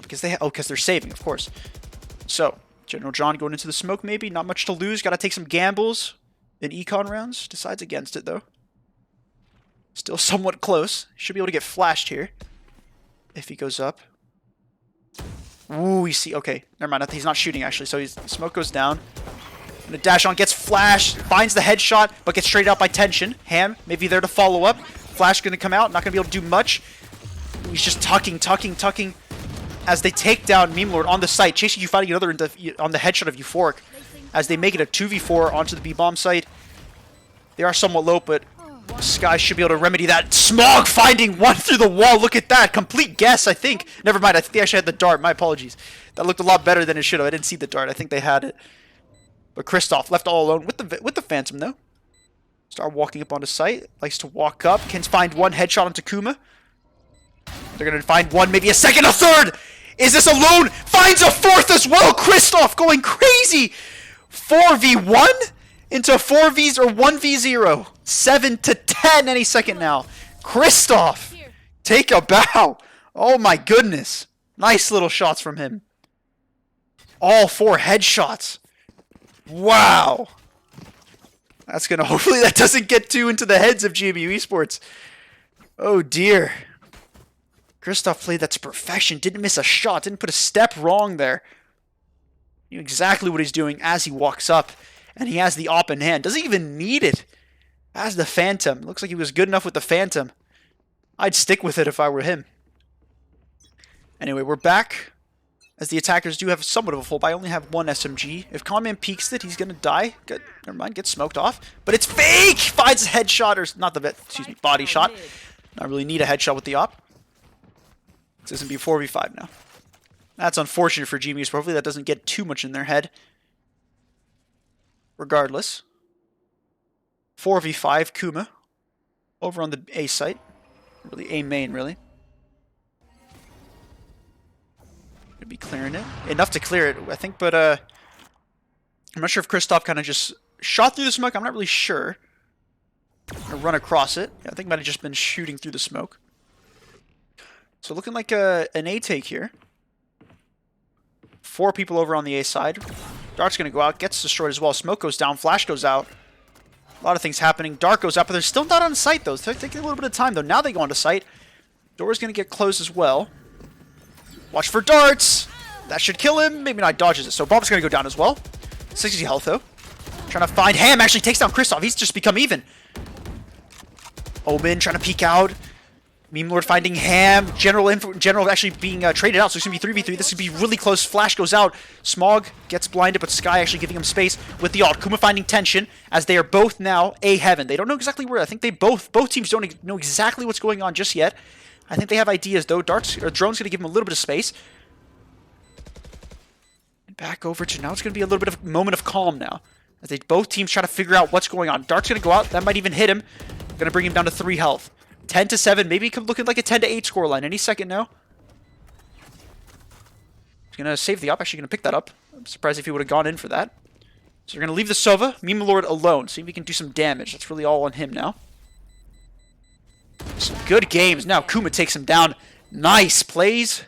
Because they're saving, of course. So, General John going into the smoke maybe. Not much to lose. Got to take some gambles in econ rounds. Decides against it, though. Still somewhat close. Should be able to get flashed here. If he goes up. Ooh, we see. Okay, never mind. He's not shooting, actually. So smoke goes down. And a dash on, gets flash, finds the headshot, but gets traded out by Tension. Ham, maybe there to follow up. Flash going to come out, not going to be able to do much. He's just tucking as they take down Meme Lord on the site. Chasing you, fighting another on the headshot of Euphoric as they make it a 2v4 onto the B-bomb site. They are somewhat low, but Sky should be able to remedy that. Smog finding one through the wall. Look at that. Complete guess, I think. Never mind. I think they actually had the dart. My apologies. That looked a lot better than it should have. I didn't see the dart. I think they had it. But Kristoff left all alone with the Phantom, though. Start walking up onto site. Likes to walk up. Can find one headshot onto Kuma. They're going to find one, maybe a second, a third! Is this alone? Finds a fourth as well! Kristoff going crazy! 4v1 into 4vs or 1v0. 7-10 any second now. Kristoff, take a bow. Oh my goodness. Nice little shots from him. All 4 headshots. Wow. That's going to, hopefully that doesn't get too into the heads of GMU Esports. Oh dear. Kristoff played that to perfection. Didn't miss a shot. Didn't put a step wrong there. Knew exactly what he's doing as he walks up. And he has the op in hand. Doesn't even need it. Has the Phantom. Looks like he was good enough with the Phantom. I'd stick with it if I were him. Anyway, we're back. As the attackers do have somewhat of a full buy. I only have one SMG. If Conman peeks it, he's going to die. Good. Never mind. Gets smoked off. But it's fake! Finds a headshot. Or not the body shot. Not really need a headshot with the op. This isn't be 4v5 now. That's unfortunate for GMU. Hopefully that doesn't get too much in their head. Regardless. 4v5 Kuma. Over on the A site. Really A main, really. Gonna be clearing it. Enough to clear it, I think, but I'm not sure if Kristoff kind of just shot through the smoke. I'm not really sure. I'm gonna run across it. Yeah, I think might have just been shooting through the smoke. So looking like an A take here. 4 people over on the A side. Dart's going to go out, gets destroyed as well. Smoke goes down, Flash goes out. A lot of things happening. Dart goes up, but they're still not on site, though. It's taking a little bit of time, though. Now they go onto site. Door's going to get closed as well. Watch for darts. That should kill him. Maybe not, dodges it. So Bob's going to go down as well. 60 health, though. Trying to find Ham. Actually takes down Kristoff. He's just become even. Omen trying to peek out. Meme Lord finding Ham. General actually being traded out, so it's going to be 3v3. This could be really close. Flash goes out. Smog gets blinded, but Sky actually giving him space with the ult. Kuma finding Tension, as they are both now A heaven. They don't know exactly where. I think they both teams don't know exactly what's going on just yet. I think they have ideas, though. Drone's going to give him a little bit of space. And back over to now. It's going to be a little bit of a moment of calm now, as they both teams try to figure out what's going on. Dart's going to go out. That might even hit him. Going to bring him down to 3 health. 10-7, maybe looking like a 10-8 scoreline any second now. He's going to save the op, actually going to pick that up. I'm surprised if he would have gone in for that. So we're going to leave the Sova, Meme Lord alone, see if he can do some damage. That's really all on him now. Some good games. Now Kuma takes him down. Nice plays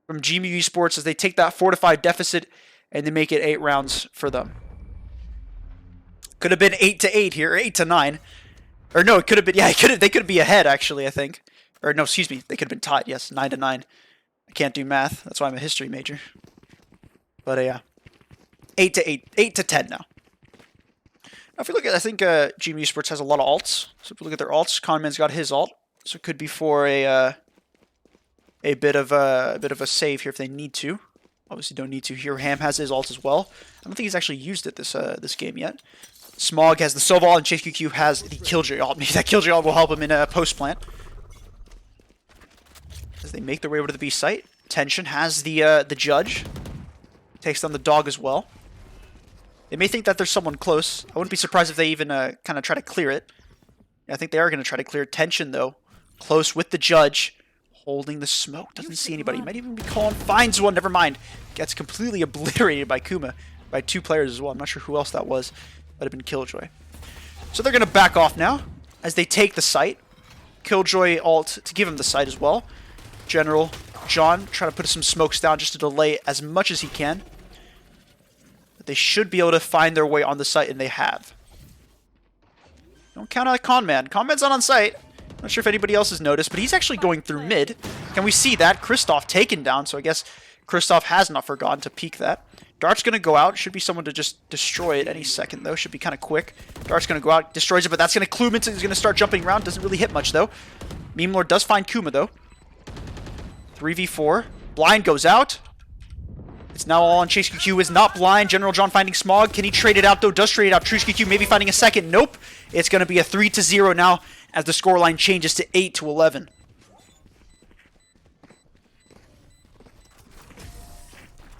from GMU Esports as they take that 4-5 deficit and they make it 8 rounds for them. Could have been 8-8 here, or 8-9. Or no, it could have been, yeah, they could be ahead, actually, I think. Or no, excuse me, they could have been tied, yes, 9-9. I can't do math, that's why I'm a history major. But yeah, 8-8, 8-10 now. Now if you look at, I think GMU Esports has a lot of alts. So if you look at their alts, Conman's got his alt. So it could be for a bit of a save here if they need to. Obviously don't need to here. Ham has his alt as well. I don't think he's actually used it this game yet. Smog has the Sova and Chase QQ has the Killjoy ult. Maybe that Killjoy ult will help him in a post-plant. As they make their way over to the B site. Tension has the Judge. Takes down the Dog as well. They may think that there's someone close. I wouldn't be surprised if they even kind of try to clear it. Yeah, I think they are going to try to clear Tension, though. Close with the Judge. Holding the smoke. Doesn't see anybody. Might even be calling. Finds one. Never mind. Gets completely obliterated by Kuma. By 2 players as well. I'm not sure who else that was. Might have been Killjoy. So they're going to back off now as they take the site. Killjoy ult to give him the site as well. General John trying to put some smokes down just to delay as much as he can. But they should be able to find their way on the site, and they have. Don't count out Conman. Conman's not on site. Not sure if anybody else has noticed, but he's actually going through mid. Can we see that? Kristoff taken down, so I guess Kristoff has not forgotten to peek that. Dart's going to go out. Should be someone to just destroy it any second, though. Should be kind of quick. Dart's going to go out, destroys it, but that's going to clue him into. He's going to start jumping around. Doesn't really hit much, though. Meme Lord does find Kuma, though. 3v4. Blind goes out. It's now all on Chase QQ. Is not blind. General John finding Smog. Can he trade it out, though? Does trade it out. Truce QQ maybe finding a second. Nope. It's going to be a 3-0 now as the scoreline changes to 8-11.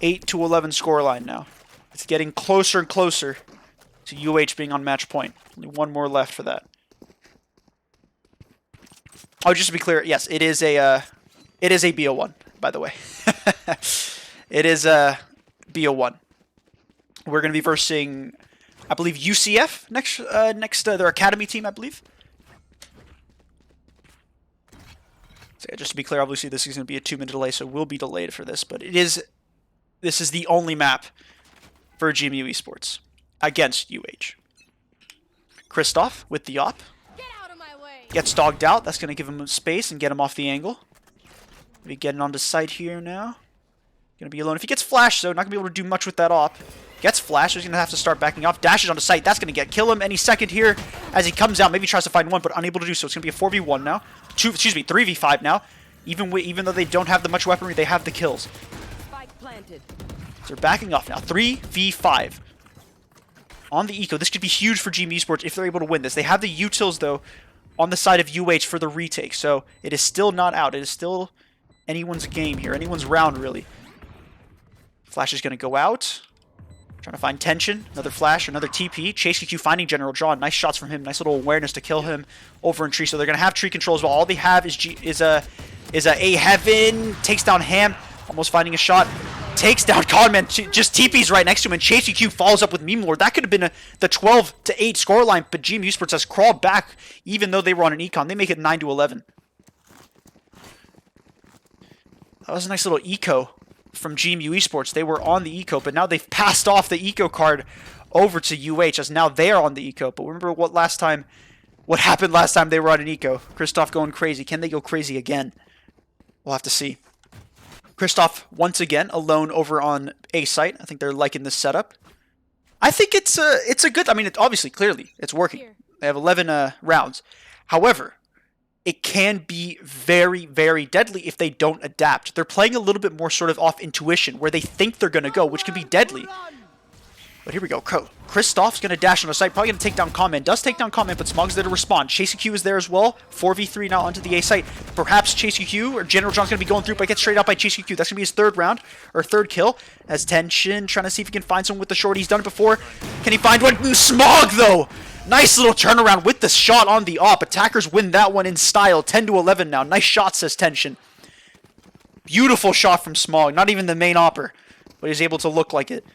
Eight to 11 scoreline now. It's getting closer and closer to UH being on match point. Only one more left for that. Oh, just to be clear, yes, it is a BO1, by the way. It is a BO1. We're going to be versing, I believe, UCF next their academy team, I believe. So yeah, just to be clear, obviously this is going to be a 2-minute delay, so we'll be delayed for this, but this is the only map for GMU Esports against UH. Kristoff with the op. Get out of my way. Gets dogged out. That's going to give him space and get him off the angle. Maybe getting onto site here now. Going to be alone. If he gets flashed, though, not going to be able to do much with that op. Gets flashed. He's going to have to start backing off. Dashes onto site. That's going to kill him any second here as he comes out. Maybe tries to find one, but unable to do so. It's going to be a 4v1 now. 3v5 now. Even though they don't have the much weaponry, they have the kills. Spike planted. So they're backing off now. 3v5 on the eco. This could be huge for GMU Esports if they're able to win this. They have the utils, though, on the side of UH for the retake. So it is still not out. It is still anyone's game here. Anyone's round, really. Flash is going to go out. Trying to find tension. Another flash, another TP. Chase QQ finding General John. Nice shots from him. Nice little awareness to kill him over in tree. So they're going to have tree control as well. All they have is a Heaven. Takes down Ham. Almost finding a shot. Takes down Conman. Just TP's right next to him. And Chase QQ follows up with Meme Lord. That could have been the 12-8 scoreline. But GMU Esports has crawled back even though they were on an econ. They make it 9-11. That was a nice little eco from GMU Esports. They were on the eco, but now they've passed off the eco card over to UH as now they are on the eco. But remember what happened last time they were on an eco. Kristoff going crazy. Can they go crazy again? We'll have to see. Kristoff once again alone over on A site. I think they're liking this setup. I think it's a good. I mean, obviously, clearly, it's working. They have 11 rounds. However, it can be very, very deadly if they don't adapt. They're playing a little bit more sort of off intuition, where they think they're going to go, which can be deadly. But here we go. Kristoff's going to dash on the site. Probably going to take down Comment. Does take down Comment, but Smog's there to respond. Chase Q is there as well. 4v3 now onto the A site. Perhaps Chase Q or General John's going to be going through, but gets straight out by Chase Q. That's going to be his third round, or third kill. As Tension, trying to see if he can find someone with the short. He's done it before. Can he find one? Smog, though! Nice little turnaround with the shot on the op. Attackers win that one in style. 10-11 now. Nice shot, says Tension. Beautiful shot from Smog. Not even the main opper, but he's able to look like it.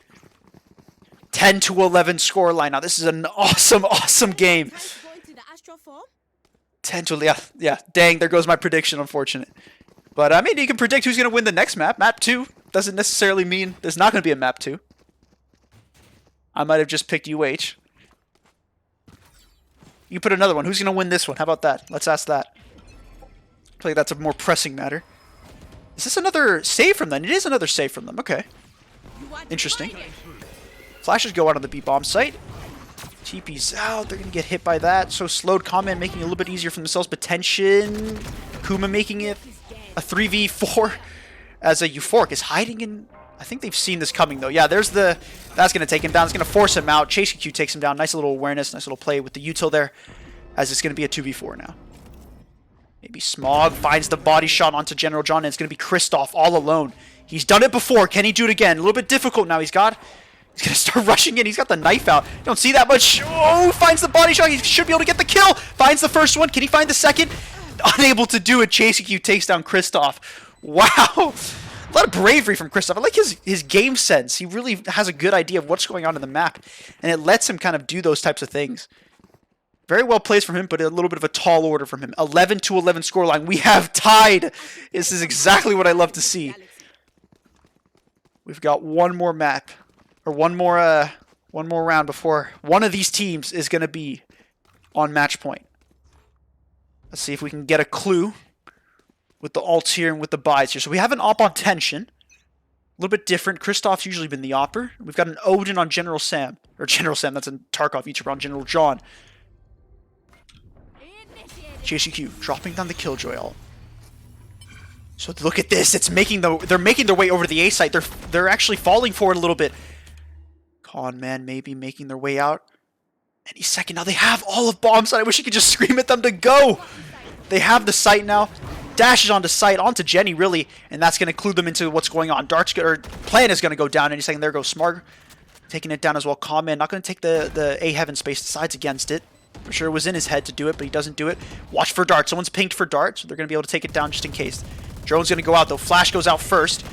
10-11 scoreline. Now, this is an awesome, awesome game. 10 to, yeah. Dang, there goes my prediction, unfortunate. But, I mean, you can predict who's going to win the next map. Map 2 doesn't necessarily mean there's not going to be a map 2. I might have just picked UH. You put another one. Who's going to win this one? How about that? Let's ask that. I feel like that's a more pressing matter. Is this another save from them? It is another save from them. Okay. Interesting. Flashes go out on the B-bomb site. TP's out. They're going to get hit by that. So slowed Comment making it a little bit easier for themselves. But Tension. Kuma making it a 3v4 as a Euphoric is hiding in... I think they've seen this coming, though. Yeah, there's the... That's going to take him down. It's going to force him out. Chase Q takes him down. Nice little awareness. Nice little play with the util there. As it's going to be a 2v4 now. Maybe Smog finds the body shot onto General John. And it's going to be Kristoff all alone. He's done it before. Can he do it again? A little bit difficult now. He's going to start rushing in. He's got the knife out. Don't see that much. Oh, finds the body shot. He should be able to get the kill. Finds the first one. Can he find the second? Unable to do it. Chase Q takes down Kristoff. Wow. A lot of bravery from Kristoff. I like his game sense. He really has a good idea of what's going on in the map. And it lets him kind of do those types of things. Very well placed from him, but a little bit of a tall order from him. 11-11 scoreline. We have tied. This is exactly what I love to see. We've got one more map. Or one more round before one of these teams is going to be on match point. Let's see if we can get a clue with the alts here and with the buys here. So we have an op on Tension. A little bit different. Kristoff's usually been the opper. We've got an Odin on General Sam. Or General Sam, that's a Tarkov YouTuber on General John. JCQ dropping down the Killjoy ult. So look at this. It's making they're making their way over to the A site. They're actually falling forward a little bit. Con Man maybe making their way out. Any second now. They have all of bomb site. I wish you could just scream at them to go. They have the site now. Dashes onto site, onto Jenny, really, and that's going to clue them into what's going on. Plan is going to go down any second. There goes Smart, taking it down as well. Comment, not going to take the A heaven space, decides against it. I'm sure it was in his head to do it, but he doesn't do it. Watch for Dart. Someone's pinged for Dart, so they're going to be able to take it down just in case. Drone's going to go out, though. Flash goes out first.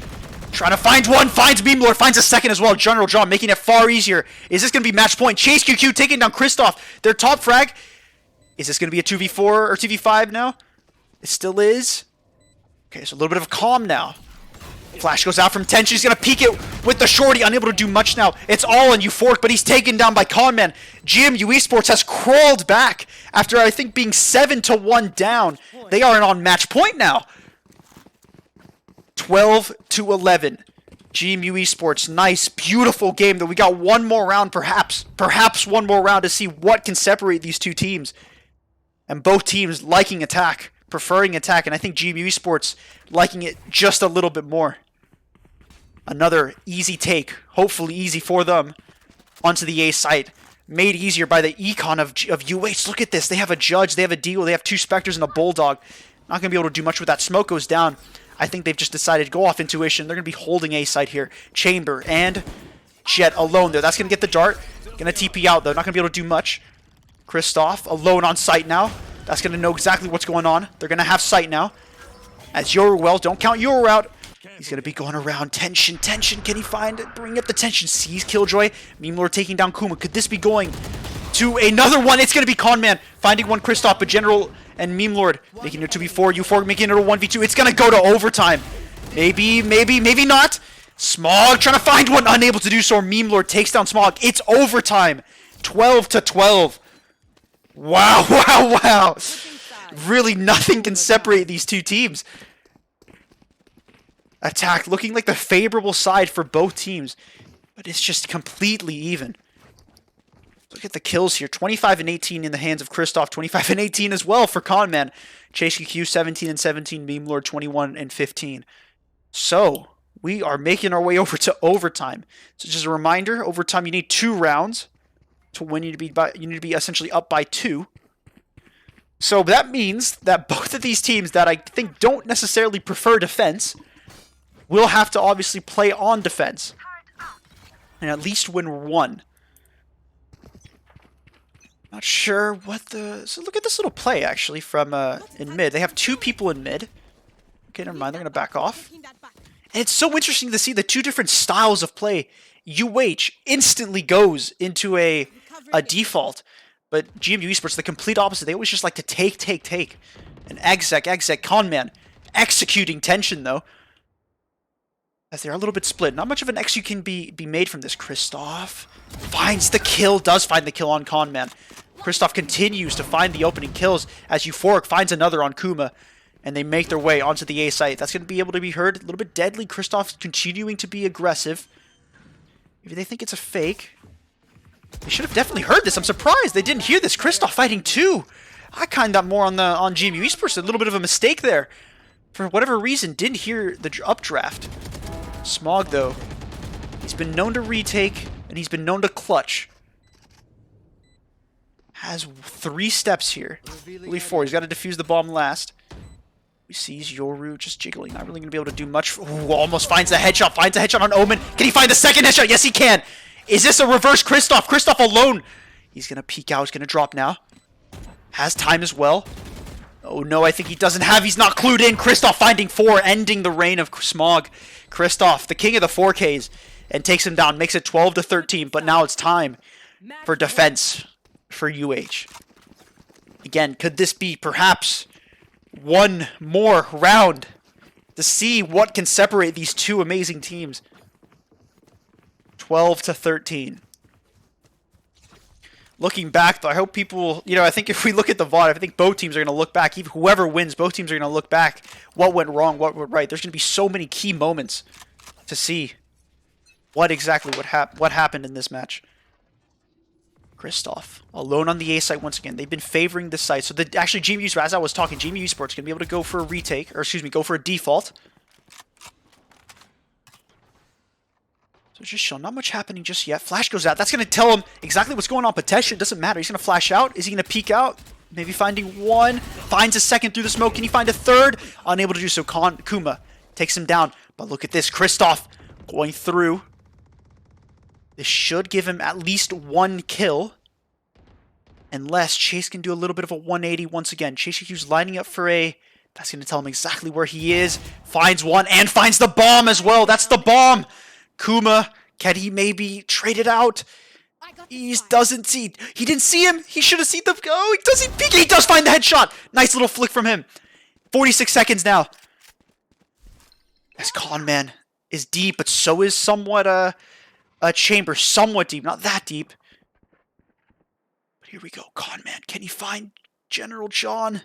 Trying to find one, finds Beamlord, finds a second as well. General John making it far easier. Is this going to be match point? Chase QQ taking down Kristoff. Their top frag. Is this going to be a 2v4 or 2v5 now? It still is. Okay, so a little bit of a calm now. Flash goes out from Tension. He's going to peek it with the shorty. Unable to do much now. It's all on Euphoric, but he's taken down by Conman. GMU Esports has crawled back after, I think, being 7-1 down. They are on match point now. 12-11. GMU Esports, nice, beautiful game. Though we got one more round, perhaps one more round to see what can separate these two teams. And both teams liking attack, preferring attack, and I think GMU Esports liking it just a little bit more. Another easy take, hopefully easy for them, onto the A site. Made easier by the econ of UH. Look at this. They have a Judge, they have a Deagle, they have two Spectres and a Bulldog. Not going to be able to do much with that. Smoke goes down. I think they've just decided to go off intuition. They're going to be holding A site here. Chamber and Jet alone there. That's going to get the dart. Going to TP out, though. Not going to be able to do much. Kristoff alone on site now. That's going to know exactly what's going on. They're going to have sight now. As Yoru, well, don't count Yoru out. He's going to be going around. Tension. Can he find it? Bring up the Tension. Sees Killjoy. Meme Lord taking down Kuma. Could this be going to another one? It's going to be Conman finding one Kristoff, but General and Meme Lord making it a 2v4. Euphoric making it a 1v2. It's going to go to overtime. Maybe not. Smog trying to find one. Unable to do so. Meme Lord takes down Smog. It's overtime. 12-12. Wow. Really nothing can separate these two teams. Attack looking like the favorable side for both teams, but it's just completely even. Look at the kills here. 25 and 18 in the hands of Kristoff. 25 and 18 as well for Conman. Chase QQ 17 and 17. Meme Lord 21 and 15. So we are making our way over to overtime. So just a reminder, overtime you need 2 rounds to win. You need to be essentially up by 2. So that means that both of these teams that I think don't necessarily prefer defense will have to obviously play on defense and at least win 1. Not sure what the... So look at this little play, actually, from in mid. They have 2 people in mid. Okay, never mind. They're going to back off. And it's so interesting to see the 2 different styles of play. UH instantly goes into a default. But GMU Esports, the complete opposite. They always just like to take. And exec, Conman executing Tension, though. As they're a little bit split. Not much of an execute can be made from this. Kristoff finds the kill. Does find the kill on Conman. Kristoff continues to find the opening kills as Euphoric finds another on Kuma. And they make their way onto the A site. That's going to be able to be heard. A little bit deadly. Kristoff continuing to be aggressive. Maybe they think it's a fake. They should have definitely heard this. I'm surprised they didn't hear this. Kristoff fighting 2. I kind of more on GMU Esports. A little bit of a mistake there. For whatever reason, didn't hear the updraft. Smog, though, he's been known to retake, and he's been known to clutch. Has 3 steps here. Really 4. He's got to defuse the bomb last. He sees Yoru just jiggling. Not really going to be able to do much. Ooh, almost finds the headshot. Finds the headshot on Omen. Can he find the second headshot? Yes, he can. Is this a reverse Kristoff? Kristoff alone. He's going to peek out. He's going to drop now. Has time as well. Oh no, I think he doesn't have. He's not clued in. Kristoff finding 4, ending the reign of Smog. Kristoff, the king of the 4Ks, and takes him down. Makes it 12-13, but now it's time for defense for UH. Again, could this be perhaps one more round to see what can separate these 2 amazing teams? 12-13. Looking back, though, I hope people, I think if we look at the VOD, I think both teams are going to look back. Even whoever wins, both teams are going to look back. What went wrong, what went right. There's going to be so many key moments to see what exactly what happened in this match. Kristoff, alone on the A site once again. They've been favoring this site. So actually, GMU, as I was talking, GMU Esports going to be able to go for a retake, or excuse me, go for a default. So just show, not much happening just yet. Flash goes out. That's going to tell him exactly what's going on. Potentially, it doesn't matter. He's going to flash out. Is he going to peek out? Maybe finding one. Finds a second through the smoke. Can he find a third? Unable to do so. Kuma takes him down. But look at this. Kristoff going through. This should give him at least one kill. Unless Chase can do a little bit of a 180 once again. Chase Hughes lining up for a... That's going to tell him exactly where he is. Finds one and finds the bomb as well. That's the bomb. Kuma, can he maybe trade it out? He doesn't see. He didn't see him. He should have seen the... Oh, he doesn't peek. He does find the headshot. Nice little flick from him. 46 seconds now. As Conman is deep, but so is somewhat a Chamber. Somewhat deep. Not that deep. But here we go. Conman. Can he find General John?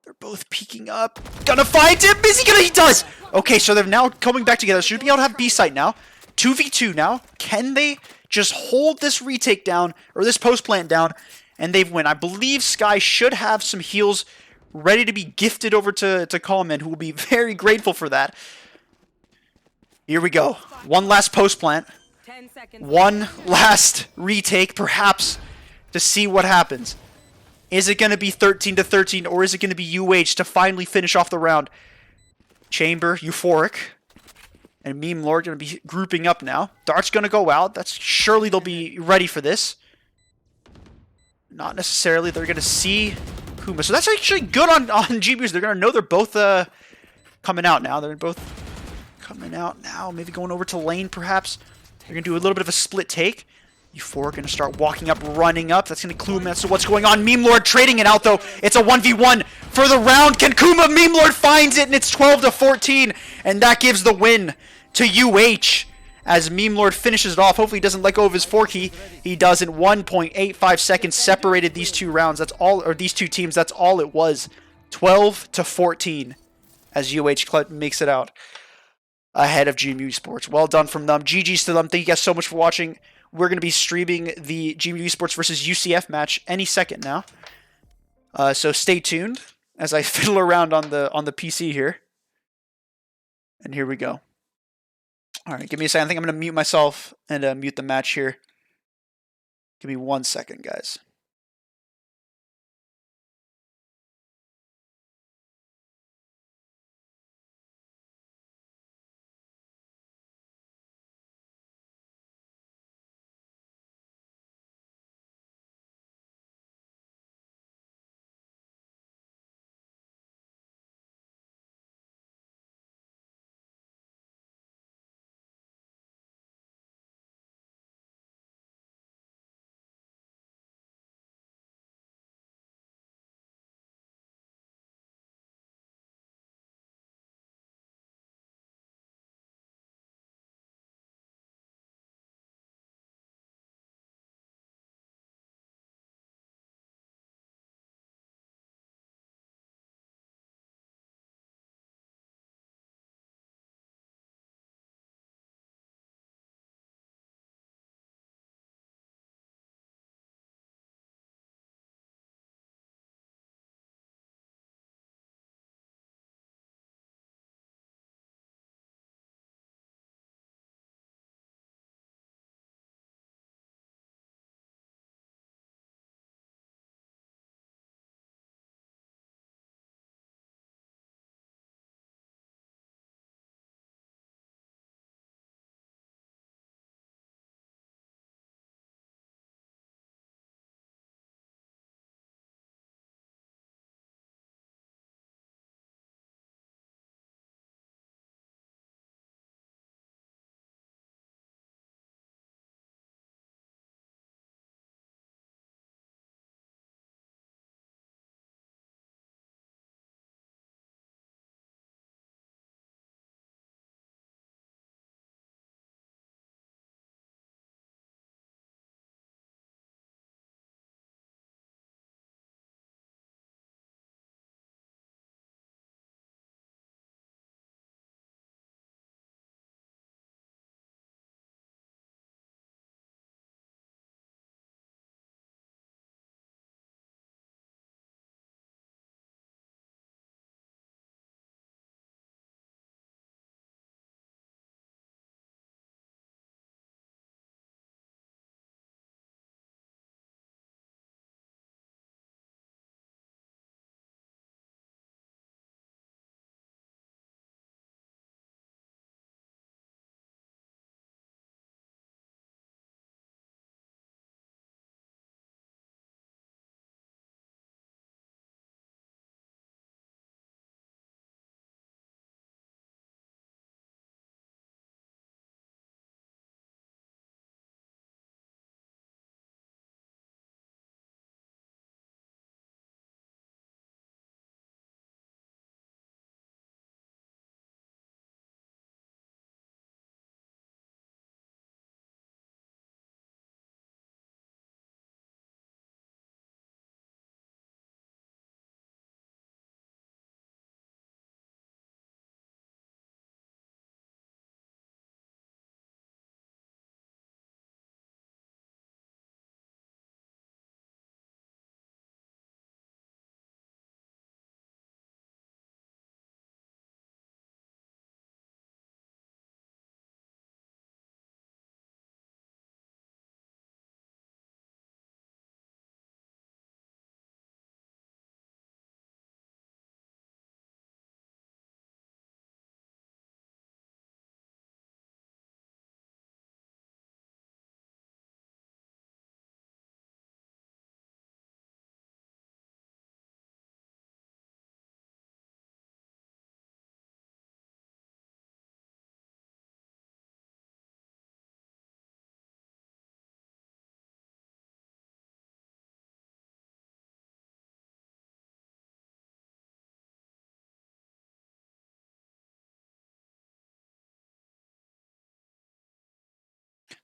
They're both peeking up. Gonna find him! Is he gonna? He does! Okay, so they're now coming back together. Should be able to have B site now. 2v2 now. Can they just hold this retake down, or this post plant down, and they've win? I believe Sky should have some heals ready to be gifted over to Coleman, who will be very grateful for that. Here we go. One last post plant. 10 seconds. One last retake, perhaps, to see what happens. Is it going to be 13-13, or is it going to be UH to finally finish off the round? Chamber, Euphoric, and Meme Lord going to be grouping up now. Dart's going to go out. That's surely they'll be ready for this. Not necessarily. They're going to see Kuma. So that's actually good on GBUs. They're going to know they're both coming out now. They're both coming out now. Maybe going over to lane, perhaps. They're going to do a little bit of a split take. Euphoric going to start walking up, running up. That's going to clue him as to what's going on. Meme Lord trading it out, though. It's a 1v1 for the round. Can Kuma? Meme Lord finds it, and it's 12-14. And that gives the win to UH as Meme Lord finishes it off. Hopefully he doesn't let go of his 4 key. He does in 1.85 seconds. Separated these two rounds. That's all, or these two teams. That's all it was. 12-14 as UH makes it out ahead of GMU Esports. Well done from them. GG's to them. Thank you guys so much for watching. We're going to be streaming the GMU Esports versus UCF match any second now. So stay tuned as I fiddle around on the PC here. And here we go. All right, give me a second. I think I'm going to mute myself and mute the match here. Give me 1 second, guys.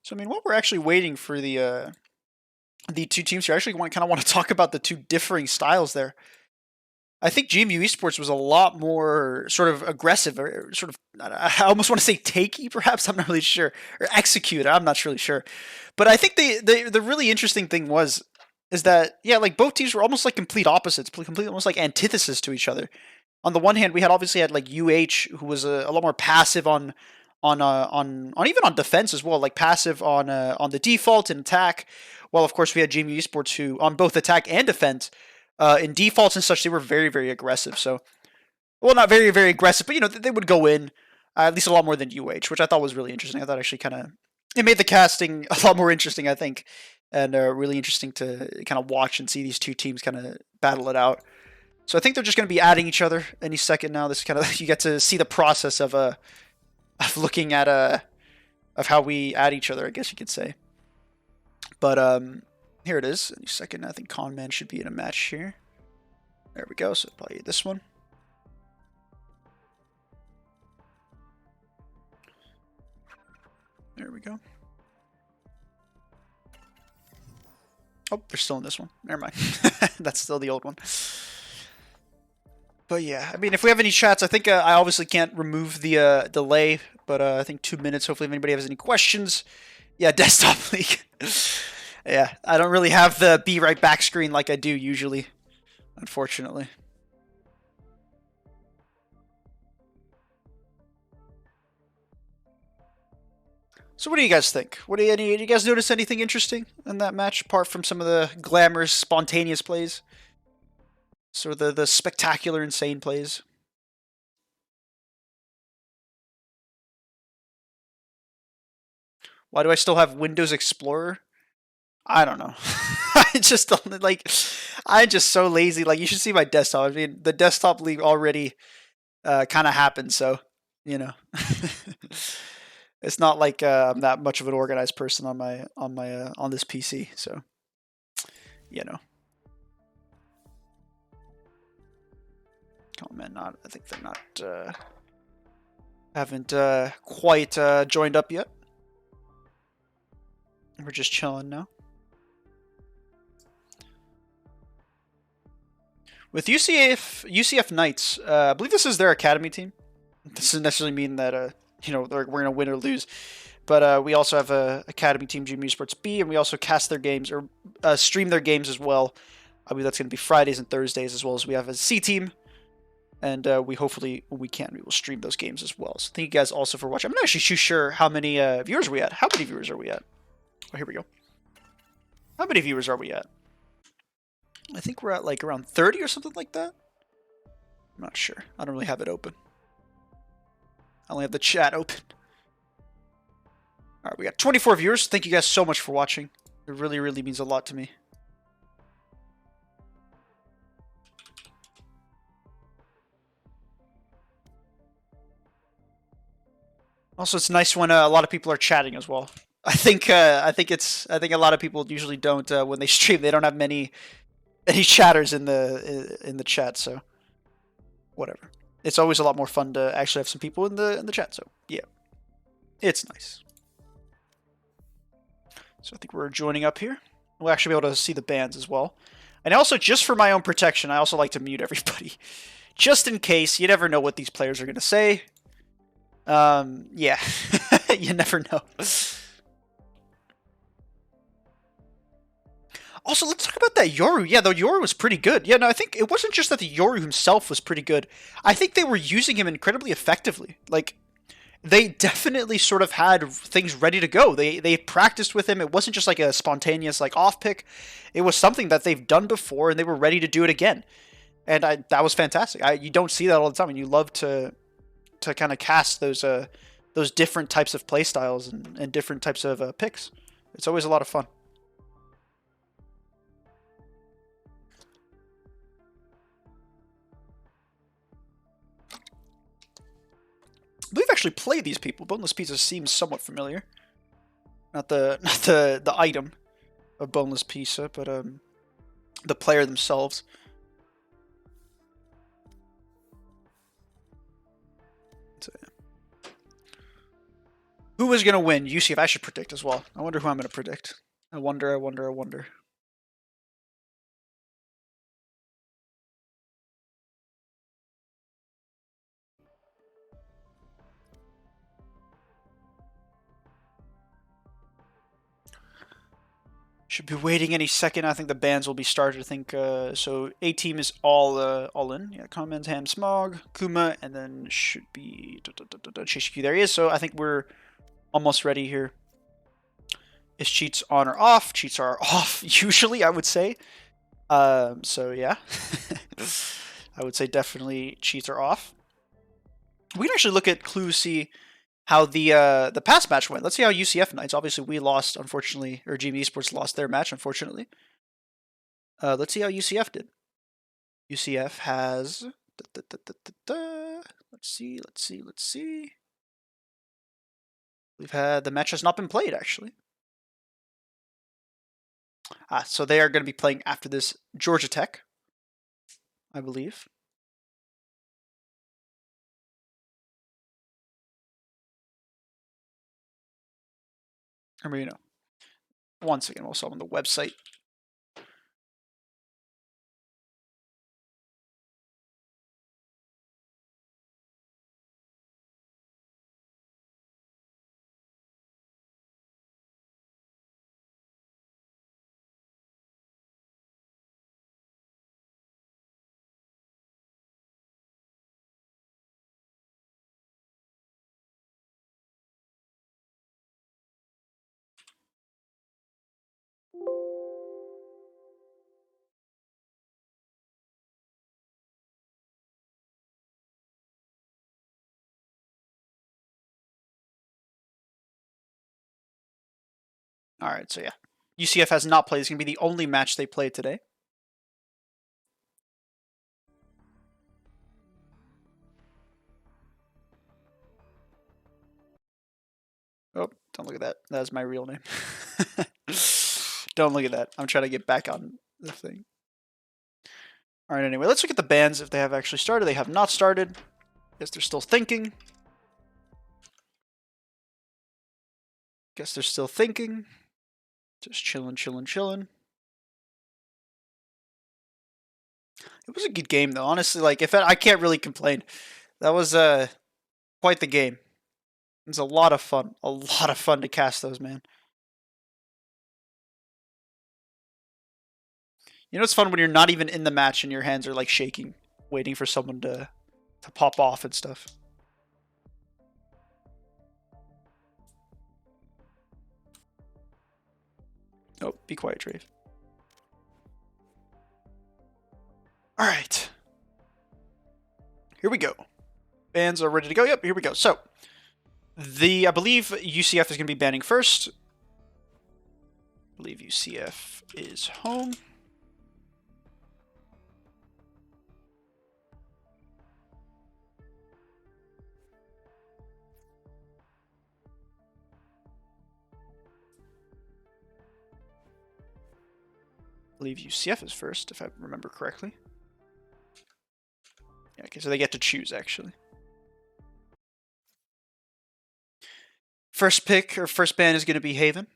So I mean, while we're actually waiting for the two teams here, I actually kind of want to talk about the two differing styles there. I think GMU Esports was a lot more sort of aggressive, or sort of, I almost want to say takey, perhaps. I'm not really sure, or execute. I'm not really sure, but I think the really interesting thing is that, yeah, like both teams were almost like complete opposites, complete almost like antithesis to each other. On the one hand, we obviously had like who was a lot more passive on even on defense as well, like passive on the default and attack. While of course we had GMU Esports who on both attack and defense, in defaults and such, they were very very aggressive. So, well, not very very aggressive, but they would go in at least a lot more than which I thought was really interesting. I thought actually kind of it made the casting a lot more interesting, I think, and really interesting to kind of watch and see these two teams kind of battle it out. So I think they're just going to be adding each other any second now. This kind of you get to see the process of looking at of how we add each other, I guess you could say. But here it is. Any second, I think Conman should be in a match here. There we go. So probably this one. There we go. Oh, they're still in this one. Never mind. That's still the old one. But yeah, I mean, if we have any chats, I think I obviously can't remove the delay, but I think 2 minutes. Hopefully, if anybody has any questions. Yeah, desktop league. Yeah, I don't really have the be right back screen like I do usually, unfortunately. So what do you guys think? Do you guys notice anything interesting in that match, apart from some of the glamorous, spontaneous plays? Sort of the spectacular, insane plays? Why do I still have Windows Explorer? I don't know. I just don't, like, I'm just so lazy. Like, you should see my desktop. I mean, the desktop league already kind of happened, so, you know. It's not like I'm that much of an organized person on on this PC, so, you know. Oh man, I think they're not haven't quite joined up yet. We're just chilling now. With UCF Knights, I believe this is their academy team. This doesn't necessarily mean that we're gonna win or lose, but we also have a academy team, GMU Esports B, and we also cast their games or stream their games as well. I believe that's gonna be Fridays and Thursdays, as well as we have a C team, and we hopefully when we will stream those games as well. So thank you guys also for watching. I'm not actually too sure how many viewers we at. How many viewers are we at? Oh, here we go. How many viewers are we at? I think we're at like around 30 or something like that. I'm not sure. I don't really have it open. I only have the chat open. Alright, we got 24 viewers. Thank you guys so much for watching. It really, really means a lot to me. Also, it's nice when a lot of people are chatting as well. I think a lot of people usually don't when they stream. They don't have many chatters in the chat, so whatever. It's always a lot more fun to actually have some people in the chat. So yeah, it's nice. So I think we're joining up here. We'll actually be able to see the bands as well. And also, just for my own protection, I also like to mute everybody, just in case. You never know what these players are gonna say. Yeah, you never know. Also, let's talk about that Yoru. Yeah, the Yoru was pretty good. Yeah, no, I think it wasn't just that the Yoru himself was pretty good. I think they were using him incredibly effectively. Like, they definitely sort of had things ready to go. They practiced with him. It wasn't just like a spontaneous like off pick. It was something that they've done before, and they were ready to do it again. And that was fantastic. You don't see that all the time, and you love to kind of cast those different types of play styles and different types of picks. It's always a lot of fun. We've actually played these people. Boneless Pizza seems somewhat familiar. Not the item of Boneless Pizza, but the player themselves. So, yeah. Who is going to win? UCF. I should predict as well. I wonder who I'm going to predict. I wonder. Should be waiting any second. I think the bans will be started. I think so. A team is all in. Yeah, Comments, Ham, Smog, Kuma, and then should be Chishiki. There he is. So I think we're almost ready here. Is cheats on or off? Cheats are off usually, I would say. So yeah, I would say definitely cheats are off. We can actually look at clues, see how the past match went. Let's see how UCF Knights. Obviously, we lost, unfortunately, or GMU Esports lost their match, unfortunately. Let's see how UCF did. UCF has. Let's see. We've had the match has not been played actually. So they are going to be playing after this Georgia Tech, I believe. Or maybe no. Once again, also on the website. All right, so yeah. UCF has not played. It's going to be the only match they played today. Oh, don't look at that. That is my real name. Don't look at that. I'm trying to get back on the thing. All right, anyway, let's look at the bans if they have actually started. They have not started. Guess they're still thinking. Just chilling. It was a good game though. Honestly, like I can't really complain. That was quite the game. It was a lot of fun. A lot of fun to cast those, man. You know it's fun when you're not even in the match and your hands are like shaking, waiting for someone to pop off and stuff. Oh, be quiet, Drave. All right. Here we go. Bans are ready to go. Yep, here we go. So, I believe UCF is going to be banning first. I believe UCF is home. I believe UCF is first, if I remember correctly. Yeah, okay, so they get to choose, actually. First pick, or first ban is going to be Haven.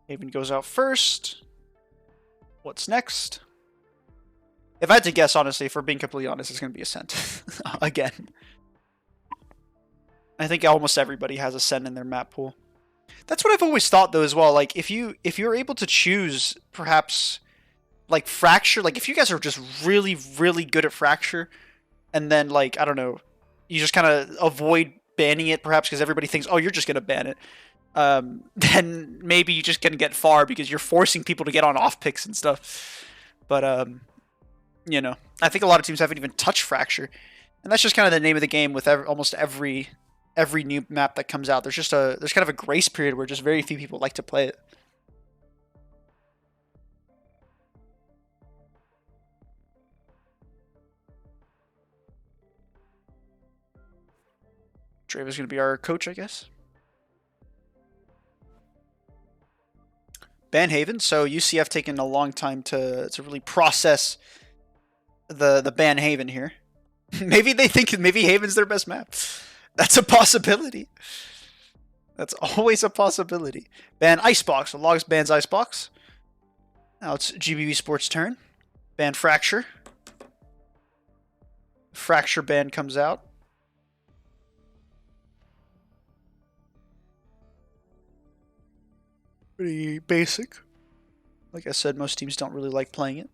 Haven goes out first. What's next? If I had to guess, honestly, if we're being completely honest, it's going to be Ascent. Again. I think almost everybody has Ascent in their map pool. That's what I've always thought, though, as well. Like, if you're able to choose, perhaps, like, Fracture, like, if you guys are just really, really good at Fracture, and then, like, I don't know, you just kind of avoid banning it, perhaps, because everybody thinks, oh, you're just going to ban it, then maybe you just can get far, because you're forcing people to get on off picks and stuff. But, you know, I think a lot of teams haven't even touched Fracture, and that's just kind of the name of the game with almost every new map that comes out. There's kind of a grace period where just very few people like to play it. Draven's going to be our coach, I guess. Ban Haven. So UCF taking a long time to really process the ban Haven here. Maybe they think maybe Haven's their best map. That's a possibility. That's always a possibility. Ban Icebox. So Logs bans Icebox. Now it's GMU Esports' turn. Ban Fracture. Fracture ban comes out. Pretty basic. Like I said, most teams don't really like playing it.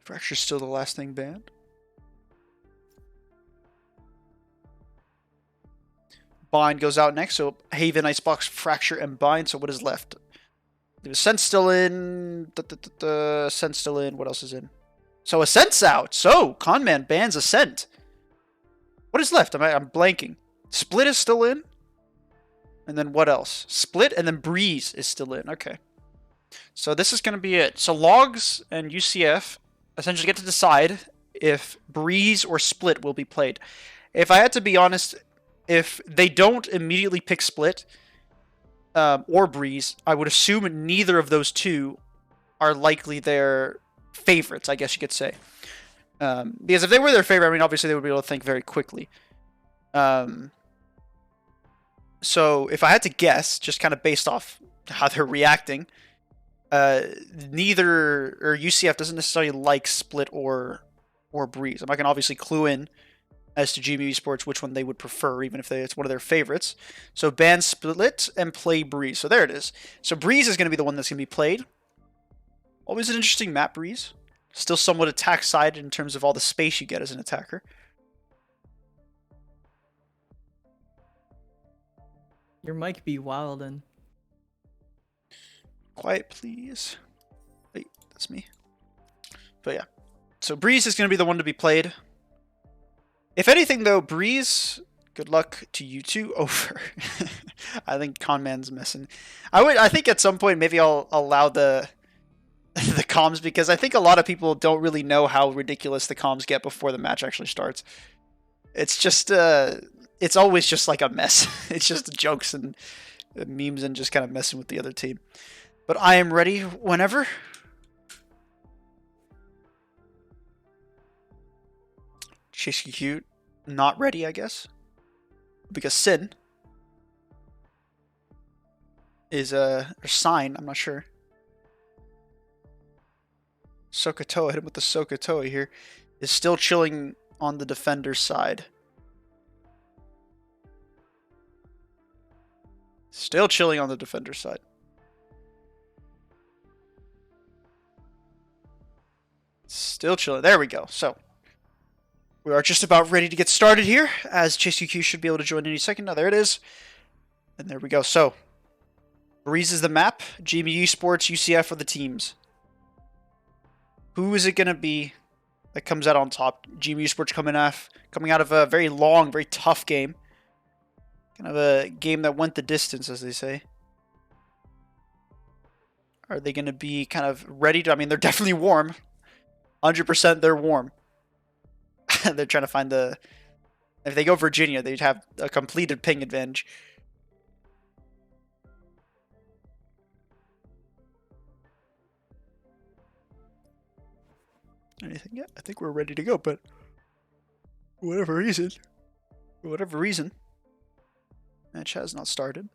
Fracture's still the last thing banned. Bind goes out next, so Haven, Icebox, Fracture, and Bind. So what is left? The Ascent's still in. Ascent's still in. What else is in? So Ascent's out. So Conman bans Ascent. What is left? I'm blanking. Split is still in. And then what else? Split and then Breeze is still in. Okay. So this is going to be it. So Logs and UCF essentially get to decide if Breeze or Split will be played. If I had to be honest, if they don't immediately pick Split or Breeze, I would assume neither of those two are likely their favorites, I guess you could say. Because if they were their favorite, I mean, obviously they would be able to think very quickly. So if I had to guess, just kind of based off how they're reacting, neither or UCF doesn't necessarily like Split or Breeze. I'm not gonna obviously clue in as to GMU Esports which one they would prefer, even if it's one of their favorites. So ban Split and play Breeze. So there it is. So Breeze is gonna be the one that's gonna be played. Always an interesting map, Breeze. Still somewhat attack-sided in terms of all the space you get as an attacker. Your mic be wildin'. Quiet, please. Wait, that's me. But yeah. So Breeze is going to be the one to be played. If anything, though, Breeze, good luck to you two. Over. I think Conman's messing. I think at some point maybe I'll allow the comms, because I think a lot of people don't really know how ridiculous the comms get before the match actually starts. It's just it's always just like a mess. It's just jokes and memes and just kind of messing with the other team. But I am ready whenever. Chasey Cute, not ready, I guess. Because Sin is or Sign, I'm not sure. Sokotoa, hit him with the Sokotoa here, is still chilling on the defender's side. Still chilling on the defender's side. Still chilling. There we go. So, we are just about ready to get started here, as ChaseQQ should be able to join any second. Now, there it is. And there we go. So, Breeze is the map. GMU Esports, UCF are the teams. Who is it going to be that comes out on top? GMU Esports coming out of a very long, very tough game. Kind of a game that went the distance, as they say. Are they going to be kind of ready to... I mean, they're definitely warm. 100% they're warm. They're trying to find the... If they go Virginia, they'd have a completed ping advantage. Anything yet? I think we're ready to go, but... For whatever reason, match has not started.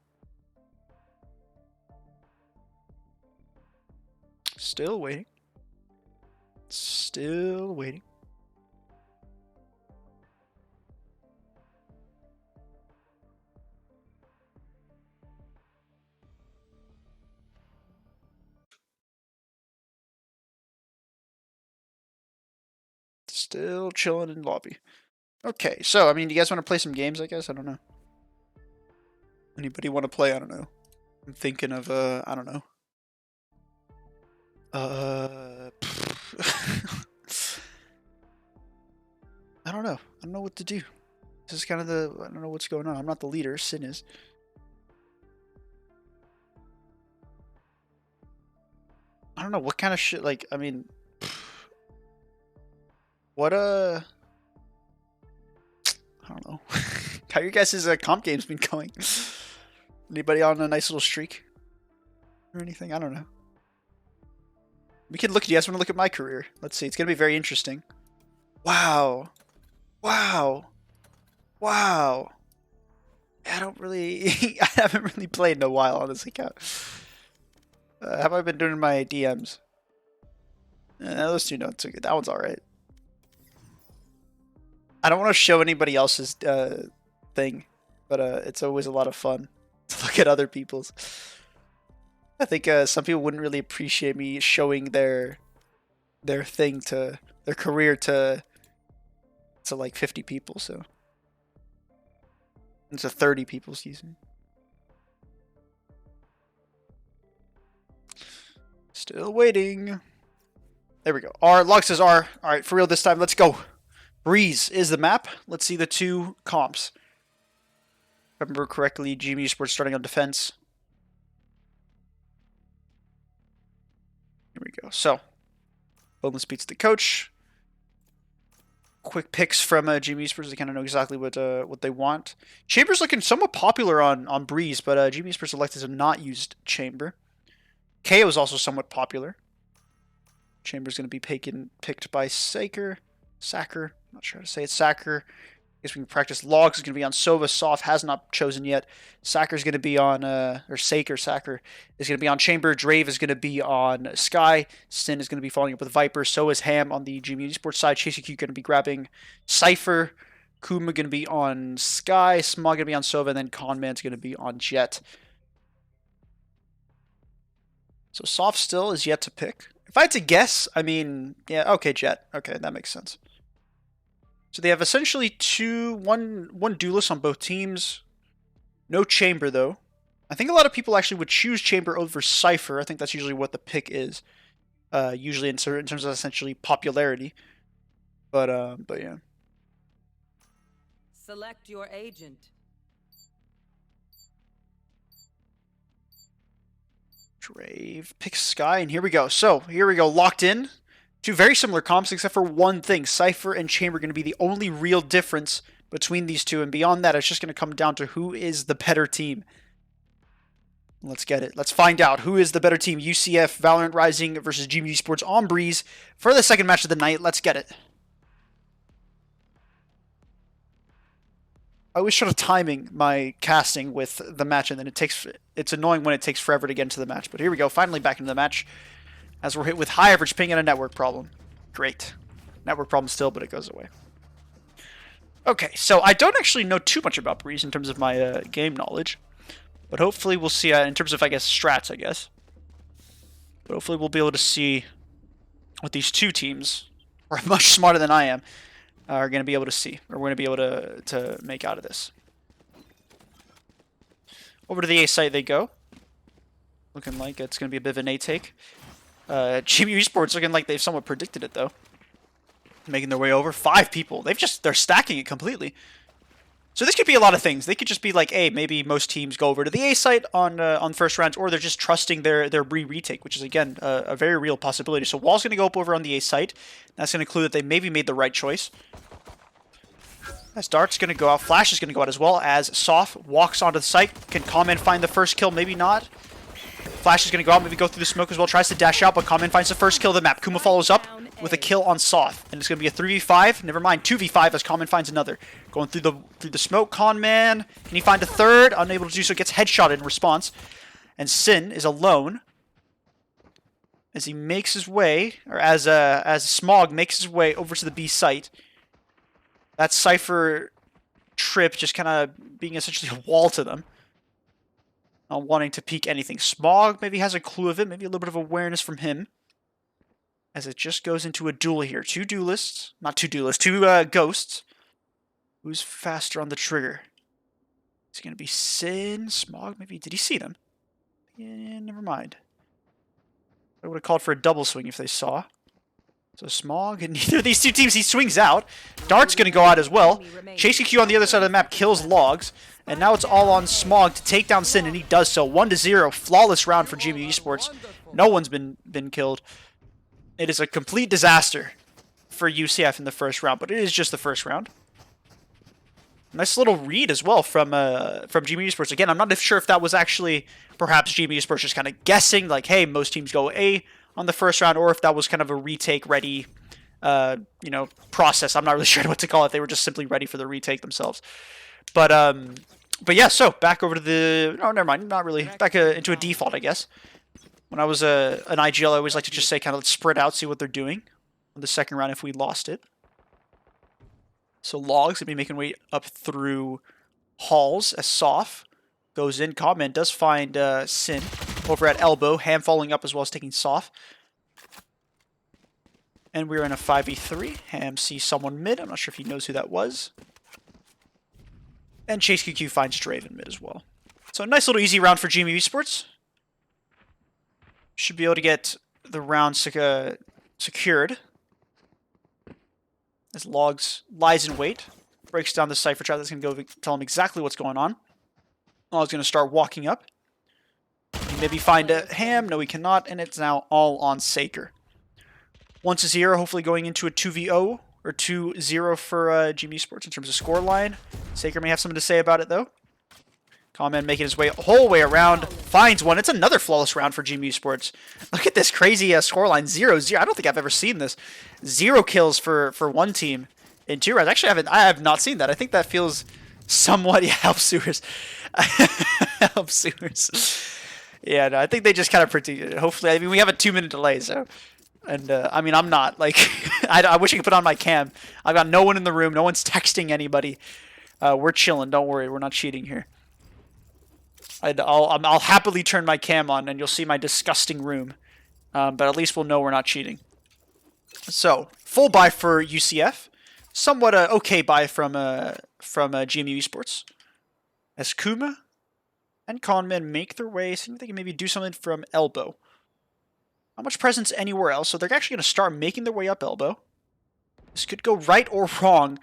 Still waiting. Still waiting. Still chilling in lobby. Okay, so, I mean, you guys want to play some games, I guess? I don't know. Anybody want to play? I don't know. I'm thinking of, I don't know. I don't know. I don't know what to do. This is kind of the... I don't know what's going on. I'm not the leader. Sin is. I don't know what kind of shit... Like, I mean... What I don't know. How your guys' comp games been going? Anybody on a nice little streak or anything? I don't know. We can look. You guys want to look at my career? Let's see. It's gonna be very interesting. Wow. Wow. Wow. I don't really. I haven't really played in a while on this account. Have I been doing my DMs? Those two notes are good. That one's alright. I don't want to show anybody else's thing, but it's always a lot of fun to look at other people's. I think some people wouldn't really appreciate me showing their thing to their career to like 50 people, so it's a 30 people, excuse me. Still waiting. There we go. Our log says R. All right, for real this time. Let's go. Breeze is the map. Let's see the two comps. If I remember correctly, GMU Esports starting on defense. Here we go. So, boneless beats the coach. Quick picks from GMU Esports. They kind of know exactly what they want. Chamber's looking somewhat popular on Breeze, but GMU Esports elected to not use Chamber. KO is also somewhat popular. Chamber's going to be picked by Sacker. I'm not sure how to say it. Sacker. I guess we can practice. Logs is going to be on Sova. Soft has not chosen yet. Sacker's going to be on, or Sacker is going to be on Chamber. Drave is going to be on Sky. Sin is going to be following up with Viper. So is Ham on the GMU Esports side. CCQ going to be grabbing Cypher. Kuma going to be on Sky. Smog going to be on Sova. And then Conman's going to be on Jet. So Soft still is yet to pick. If I had to guess, I mean, yeah, okay, Jet. Okay, that makes sense. So they have essentially one duelist on both teams. No Chamber, though. I think a lot of people actually would choose Chamber over Cypher. I think that's usually what the pick is. Usually in terms of essentially popularity. But yeah. Select your agent. Drave picks Sky, and here we go. So, here we go, locked in. Two very similar comps, except for one thing. Cypher and Chamber are going to be the only real difference between these two, and beyond that, it's just going to come down to who is the better team. Let's get it. Let's find out who is the better team. UCF, Valorant Rising versus GMU Esports on Breeze for the second match of the night. Let's get it. I always try to timing my casting with the match, and then it's annoying when it takes forever to get into the match. But here we go, finally back into the match, as we're hit with high average ping and a network problem. Great. Network problem still, but it goes away. Okay, so I don't actually know too much about Breeze in terms of my game knowledge. But hopefully we'll see, in terms of, I guess, strats, I guess. But hopefully we'll be able to see what these two teams, who are much smarter than I am, are going to be able to see, or we're going to be able to make out of this. Over to the A site they go. Looking like it's going to be a bit of an A take. GMU Esports looking like they've somewhat predicted it, though. Making their way over. 5 people. They're stacking it completely. So this could be a lot of things. They could just be like, hey, maybe most teams go over to the A site on first rounds, or they're just trusting their retake, which is, again, a very real possibility. So Wall's going to go up over on the A site. That's going to clue that they maybe made the right choice. As Dart's going to go out. Flash is going to go out as well, as Soft walks onto the site. Can Comment find the first kill? Maybe not. Flash is going to go out, maybe go through the smoke as well. Tries to dash out, but Comment finds the first kill of the map. Kuma follows up with a kill on Soth. And it's going to be a 3v5. Never mind, 2v5 as Comment finds another. Going through the smoke, Conman. Can he find a third? Unable to do so, gets headshotted in response. And Sin is alone as he makes his way, or as Smog makes his way over to the B site. That Cypher trip just kind of being essentially a wall to them. Not wanting to peek anything. Smog maybe has a clue of it, maybe a little bit of awareness from him. As it just goes into a duel here. Two duelists. Not two duelists, two ghosts. Who's faster on the trigger? It's going to be Sin, Smog, maybe. Did he see them? Yeah, never mind. I would have called for a double swing if they saw. So Smog, and neither of these two teams, he swings out. Dart's going to go out as well. Chasing Q on the other side of the map kills Logs. And now it's all on Smog to take down Sin, and he does so. 1-0, flawless round for GMU Esports. No one's been killed. It is a complete disaster for UCF in the first round, but it is just the first round. Nice little read as well from GMU Esports. Again, I'm not sure if that was actually perhaps GMU Esports just kind of guessing, like, hey, most teams go A on the first round, or if that was kind of a retake ready, process. I'm not really sure what to call it. They were just simply ready for the retake themselves. But yeah, so back over to the... Oh, never mind. Not really. Back into a default, I guess. When I was an IGL, I always like to just say kind of let's spread out, see what they're doing on the second round if we lost it. So Logs going to be making way up through halls as Soph goes in. Comment does find Sin over at elbow. Ham following up as well as taking Soph. And we're in a 5v3. Ham sees someone mid. I'm not sure if he knows who that was. And Chase QQ finds Draven mid as well. So a nice little easy round for GMU Esports. Should be able to get the round secured. As Logs lies in wait. Breaks down the Cypher trap. That's going to go tell him exactly what's going on. Logs going to start walking up. He maybe find a Ham. No, he cannot. And it's now all on Saker. 1-0, hopefully going into a 2v0 or 2-0 for GMU Esports in terms of scoreline. Saker may have something to say about it, though. Comment making his way whole way around. Finds one. It's another flawless round for GMU Esports. Look at this crazy scoreline. 0-0. I don't think I've ever seen this. 0 kills for one team in 2 rounds. Actually, I have not seen that. I think that feels somewhat... Yeah, help sewers. Help sewers. Yeah, no, I think they just kind of predicted it. Hopefully, I mean, we have a 2-minute delay, so... And, I mean, I'm not, like... I wish I could put on my cam. I've got no one in the room. No one's texting anybody. We're chilling. Don't worry. We're not cheating here. I'll happily turn my cam on, and you'll see my disgusting room. But at least we'll know we're not cheating. So, full buy for UCF. Somewhat okay buy from GMU Esports. As Kuma and Conman make their way, seem they can maybe do something from elbow. Not much presence anywhere else, so they're actually going to start making their way up elbow. This could go right or wrong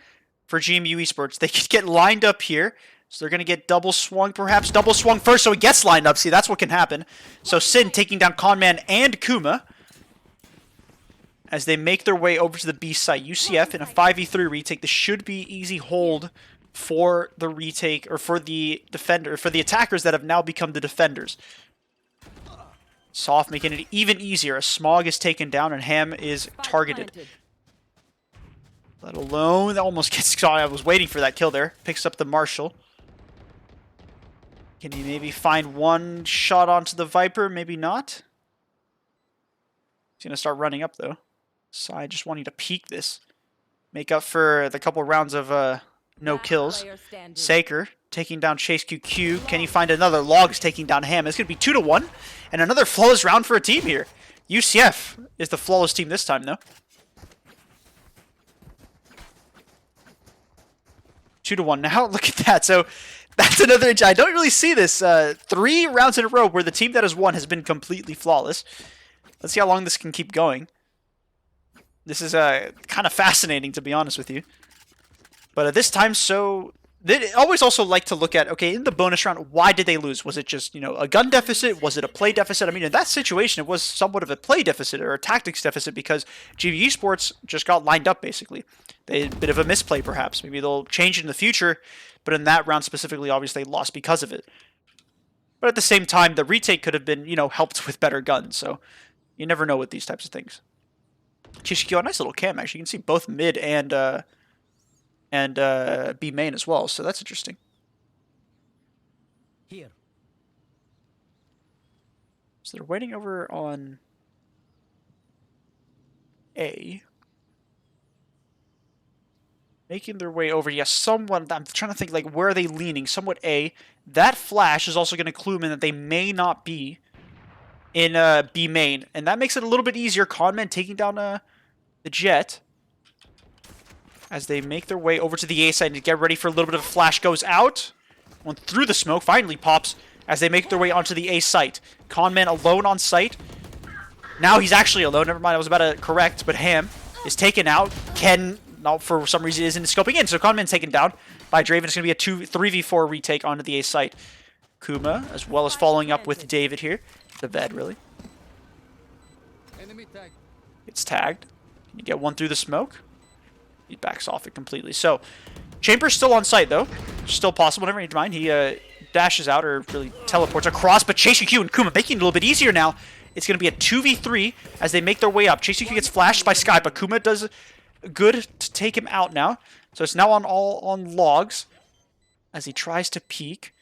for GMU Esports. They could get lined up here. So they're going to get double swung, perhaps. Double swung first, so he gets lined up. See, that's what can happen. So Sin taking down Conman and Kuma as they make their way over to the B site. UCF in a 5v3 retake. This should be easy hold for the retake, or for the defender, for the attackers that have now become the defenders. Soft making it even easier. A Smog is taken down and Ham is targeted. Let alone, that almost gets... I was waiting for that kill there. Picks up the Marshall. Can he maybe find one shot onto the Viper? Maybe not. He's going to start running up, though. Side just wanting to peek this. Make up for the couple rounds of no kills. Saker taking down Chase QQ. Can he find another? Logs taking down Ham. It's going to be 2-1. And another flawless round for a team here. UCF is the flawless team this time, though. 2-1 now. Look at that. So that's another... I don't really see this. 3 rounds in a row where the team that has won has been completely flawless. Let's see how long this can keep going. This is kind of fascinating, to be honest with you. But at this time, so... They always also like to look at, okay, in the bonus round, why did they lose? Was it just, a gun deficit? Was it a play deficit? I mean, in that situation, it was somewhat of a play deficit or a tactics deficit because GMU Esports just got lined up, basically. They had a bit of a misplay, perhaps. Maybe they'll change it in the future, but in that round specifically, obviously, they lost because of it. But at the same time, the retake could have been, helped with better guns, so you never know with these types of things. Kishikyo, a nice little cam, actually. You can see both mid and B main as well, so that's interesting. Here. So they're waiting over on A. Making their way over. Yes, someone... I'm trying to think, like, where are they leaning? Somewhat A. That flash is also going to clue them in that they may not be in B main. And that makes it a little bit easier. Conman taking down the Jet. As they make their way over to the A side to get ready for a little bit of a flash. Goes out. One through the smoke. Finally pops as they make their way onto the A site. Conman alone on site. Now he's actually alone. Never mind, I was about to correct. But Ham is taken out. Ken, no, for some reason, isn't scoping in. So Conman's taken down by Draven. It's going to be a 3v4 retake onto the A site. Kuma, as well as following up with David here. The Ved, really. Enemy tag. Gets tagged. Can you get one through the smoke? He backs off it completely. So, Chamber's still on site, though. Still possible, never mind. He dashes out, or really teleports across, but ChaseQ and Kuma making it a little bit easier now. It's going to be a 2v3 as they make their way up. ChaseQ gets flashed by Sky, but Kuma does good to take him out now. So it's now on logs as he tries to peek.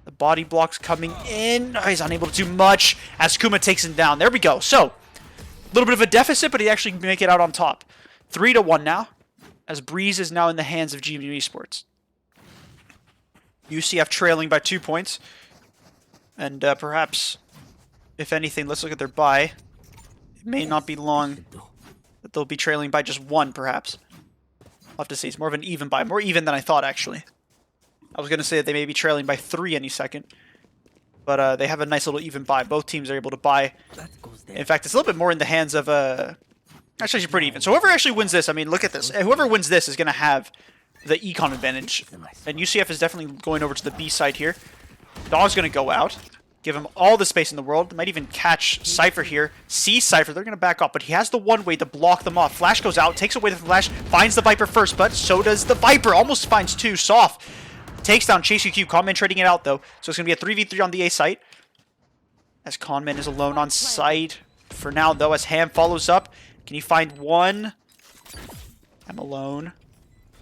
The body block's coming in. Oh, he's unable to do much as Kuma takes him down. There we go. So, a little bit of a deficit, but he actually can make it out on top. 3-1 now, as Breeze is now in the hands of GMU Esports. UCF trailing by 2 points. And perhaps, if anything, let's look at their bye. It may not be long that they'll be trailing by just 1, perhaps. I'll have to see. It's more of an even bye. More even than I thought, actually. I was going to say that they may be trailing by 3 any second. But they have a nice little even bye. Both teams are able to bye. In fact, it's a little bit more in the hands of... Actually, it's pretty even. So whoever actually wins this, I mean, look at this. Whoever wins this is going to have the econ advantage. And UCF is definitely going over to the B side here. Dog's going to go out. Give him all the space in the world. Might even catch Cypher here. See Cypher. They're going to back off. But he has the one way to block them off. Flash goes out. Takes away the Flash. Finds the Viper first. But so does the Viper. Almost finds 2. Soft. Takes down ChaseQ. Conman trading it out, though. So it's going to be a 3v3 on the A site. As Conman is alone on site. For now, though, as Ham follows up. Can he find one? I'm alone.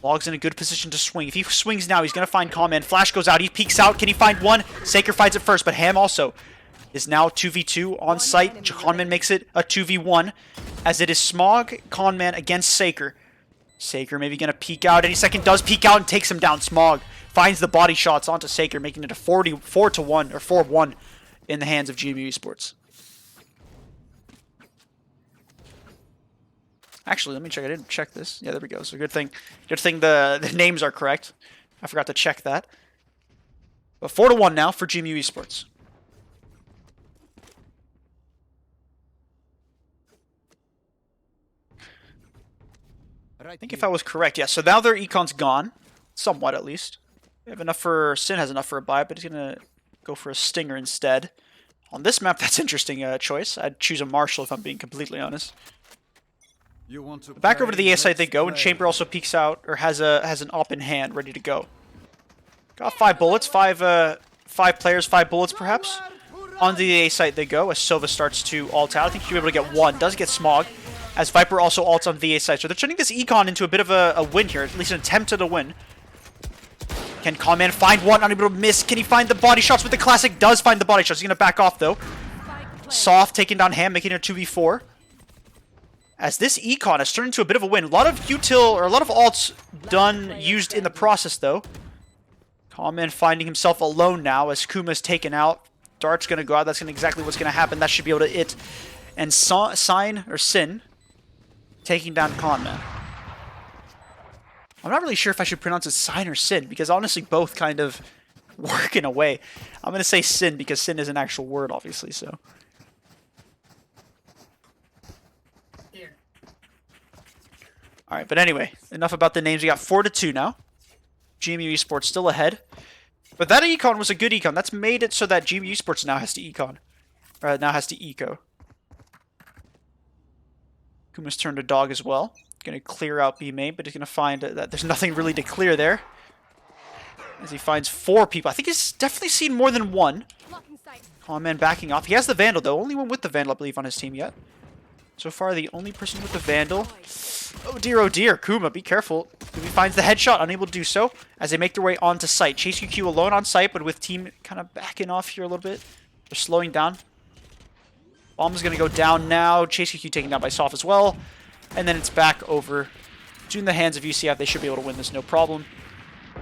Log's in a good position to swing. If he swings now, he's going to find Conman. Flash goes out. He peeks out. Can he find one? Saker finds it first, but Ham also is now 2v2 on site. Conman makes it a 2v1, as it is Smog, Conman against Saker. Saker maybe going to peek out any second. Does peek out and takes him down. Smog finds the body shots onto Saker, making it a 4-1 or 4-1 in the hands of GMU Esports. Actually, let me check. I didn't check this. Yeah, there we go. So good thing the names are correct. I forgot to check that. But 4-1 now for GMU Esports. I think if I was correct, yeah. So now their econ's gone, somewhat at least. We have enough for Sin has enough for a buy, but he's gonna go for a Stinger instead. On this map, that's interesting choice. I'd choose a Marshall if I'm being completely honest. Back over to the A site they go, and Chamber also peeks out, or has an op in hand, ready to go. Got 5 bullets, 5 players, 5 bullets perhaps. On the A site they go, as Silva starts to ult out. I think he'll be able to get 1. Does get Smog, as Viper also ults on the A site. So they're turning this econ into a bit of a win here, at least an attempt at a win. Can Conman find one? Unable to miss. Can he find the body shots with the classic? Does find the body shots. He's going to back off though. Soft taking down Ham, making it a 2v4. As this econ has turned into a bit of a win. A lot of util, or a lot of ults used in the process though. Conman finding himself alone now as Kuma's taken out. Dart's going to go out. That's exactly what's going to happen. That should be able to hit. And Sin taking down Conman. I'm not really sure if I should pronounce it Sign or Sin, because honestly both kind of work in a way. I'm going to say Sin because Sin is an actual word, obviously, so. Alright, but anyway, enough about the names. We got 4-2 now. GMU Esports still ahead. But that econ was a good econ. That's made it so that GMU Esports now has to econ. Or now has to eco. Kuma's turned to dog as well. Going to clear out B main, but he's going to find that there's nothing really to clear there. As he finds 4 people. I think he's definitely seen more than 1. Conman backing off. He has the Vandal though. Only one with the Vandal, I believe, on his team yet. So far, the only person with the Vandal. Oh dear, Kuma, be careful. If he finds the headshot, unable to do so, as they make their way onto site. ChaseQ alone on site, but with team kind of backing off here a little bit. They're slowing down. Bomb's going to go down now. ChaseQ taken down by Soft as well. And then it's back over to in the hands of UCF. They should be able to win this, no problem.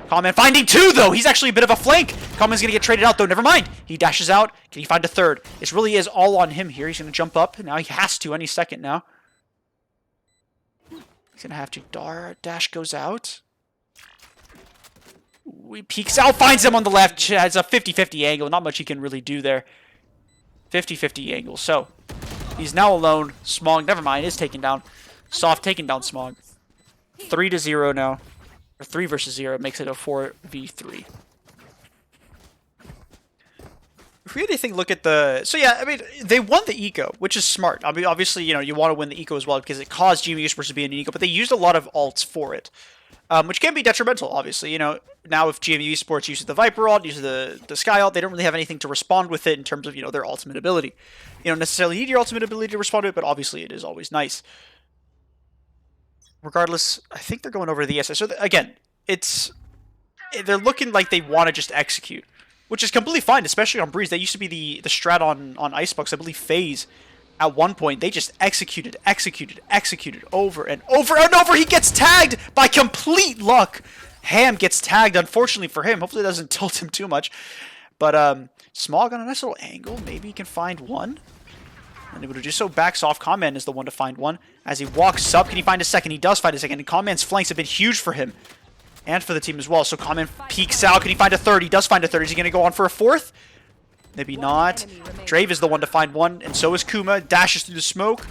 Conman finding 2, though. He's actually a bit of a flank. Conman's going to get traded out, though. Never mind. He dashes out. Can he find a 3rd? It really is all on him here. He's going to jump up. Now he has to any second now. He's going to have to. Dash goes out. He peeks out. Finds him on the left. Has a 50-50 angle. Not much he can really do there. 50-50 angle. So, he's now alone. Smog, never mind, is taken down. Soft taking down Smog. 3-0 now. Or 3 versus 0 makes it a 4v3. we had anything look at the... So yeah, I mean, they won the eco, which is smart. I mean, obviously, you know, you want to win the eco as well because it caused GMU Esports to be in an eco, but they used a lot of ults for it, which can be detrimental, obviously. You know, now if GMU Esports uses the Viper ult, uses the Sky ult, they don't really have anything to respond with it in terms of, you know, their ultimate ability. You don't necessarily need your ultimate ability to respond to it, but obviously it is always nice. Regardless, I think they're going over the ESS. So again, they're looking like they want to just execute, which is completely fine, especially on Breeze. They used to be the strat on Icebox. I believe FaZe, at one point, they just executed over and over and over. He gets tagged by complete luck. Ham gets tagged, unfortunately for him. Hopefully it doesn't tilt him too much. But Smog on a nice little angle. Maybe he can find one. And able to do so. Backs off. Comman is the one to find one. As he walks up, can he find a second? He does find a second. And Comman's flanks have been huge for him. And for the team as well. So Comman peeks out. Can he find a third? He does find a third. Is he going to go on for a fourth? Maybe not. Drave is the one to find one. And so is Kuma. Dashes through the smoke.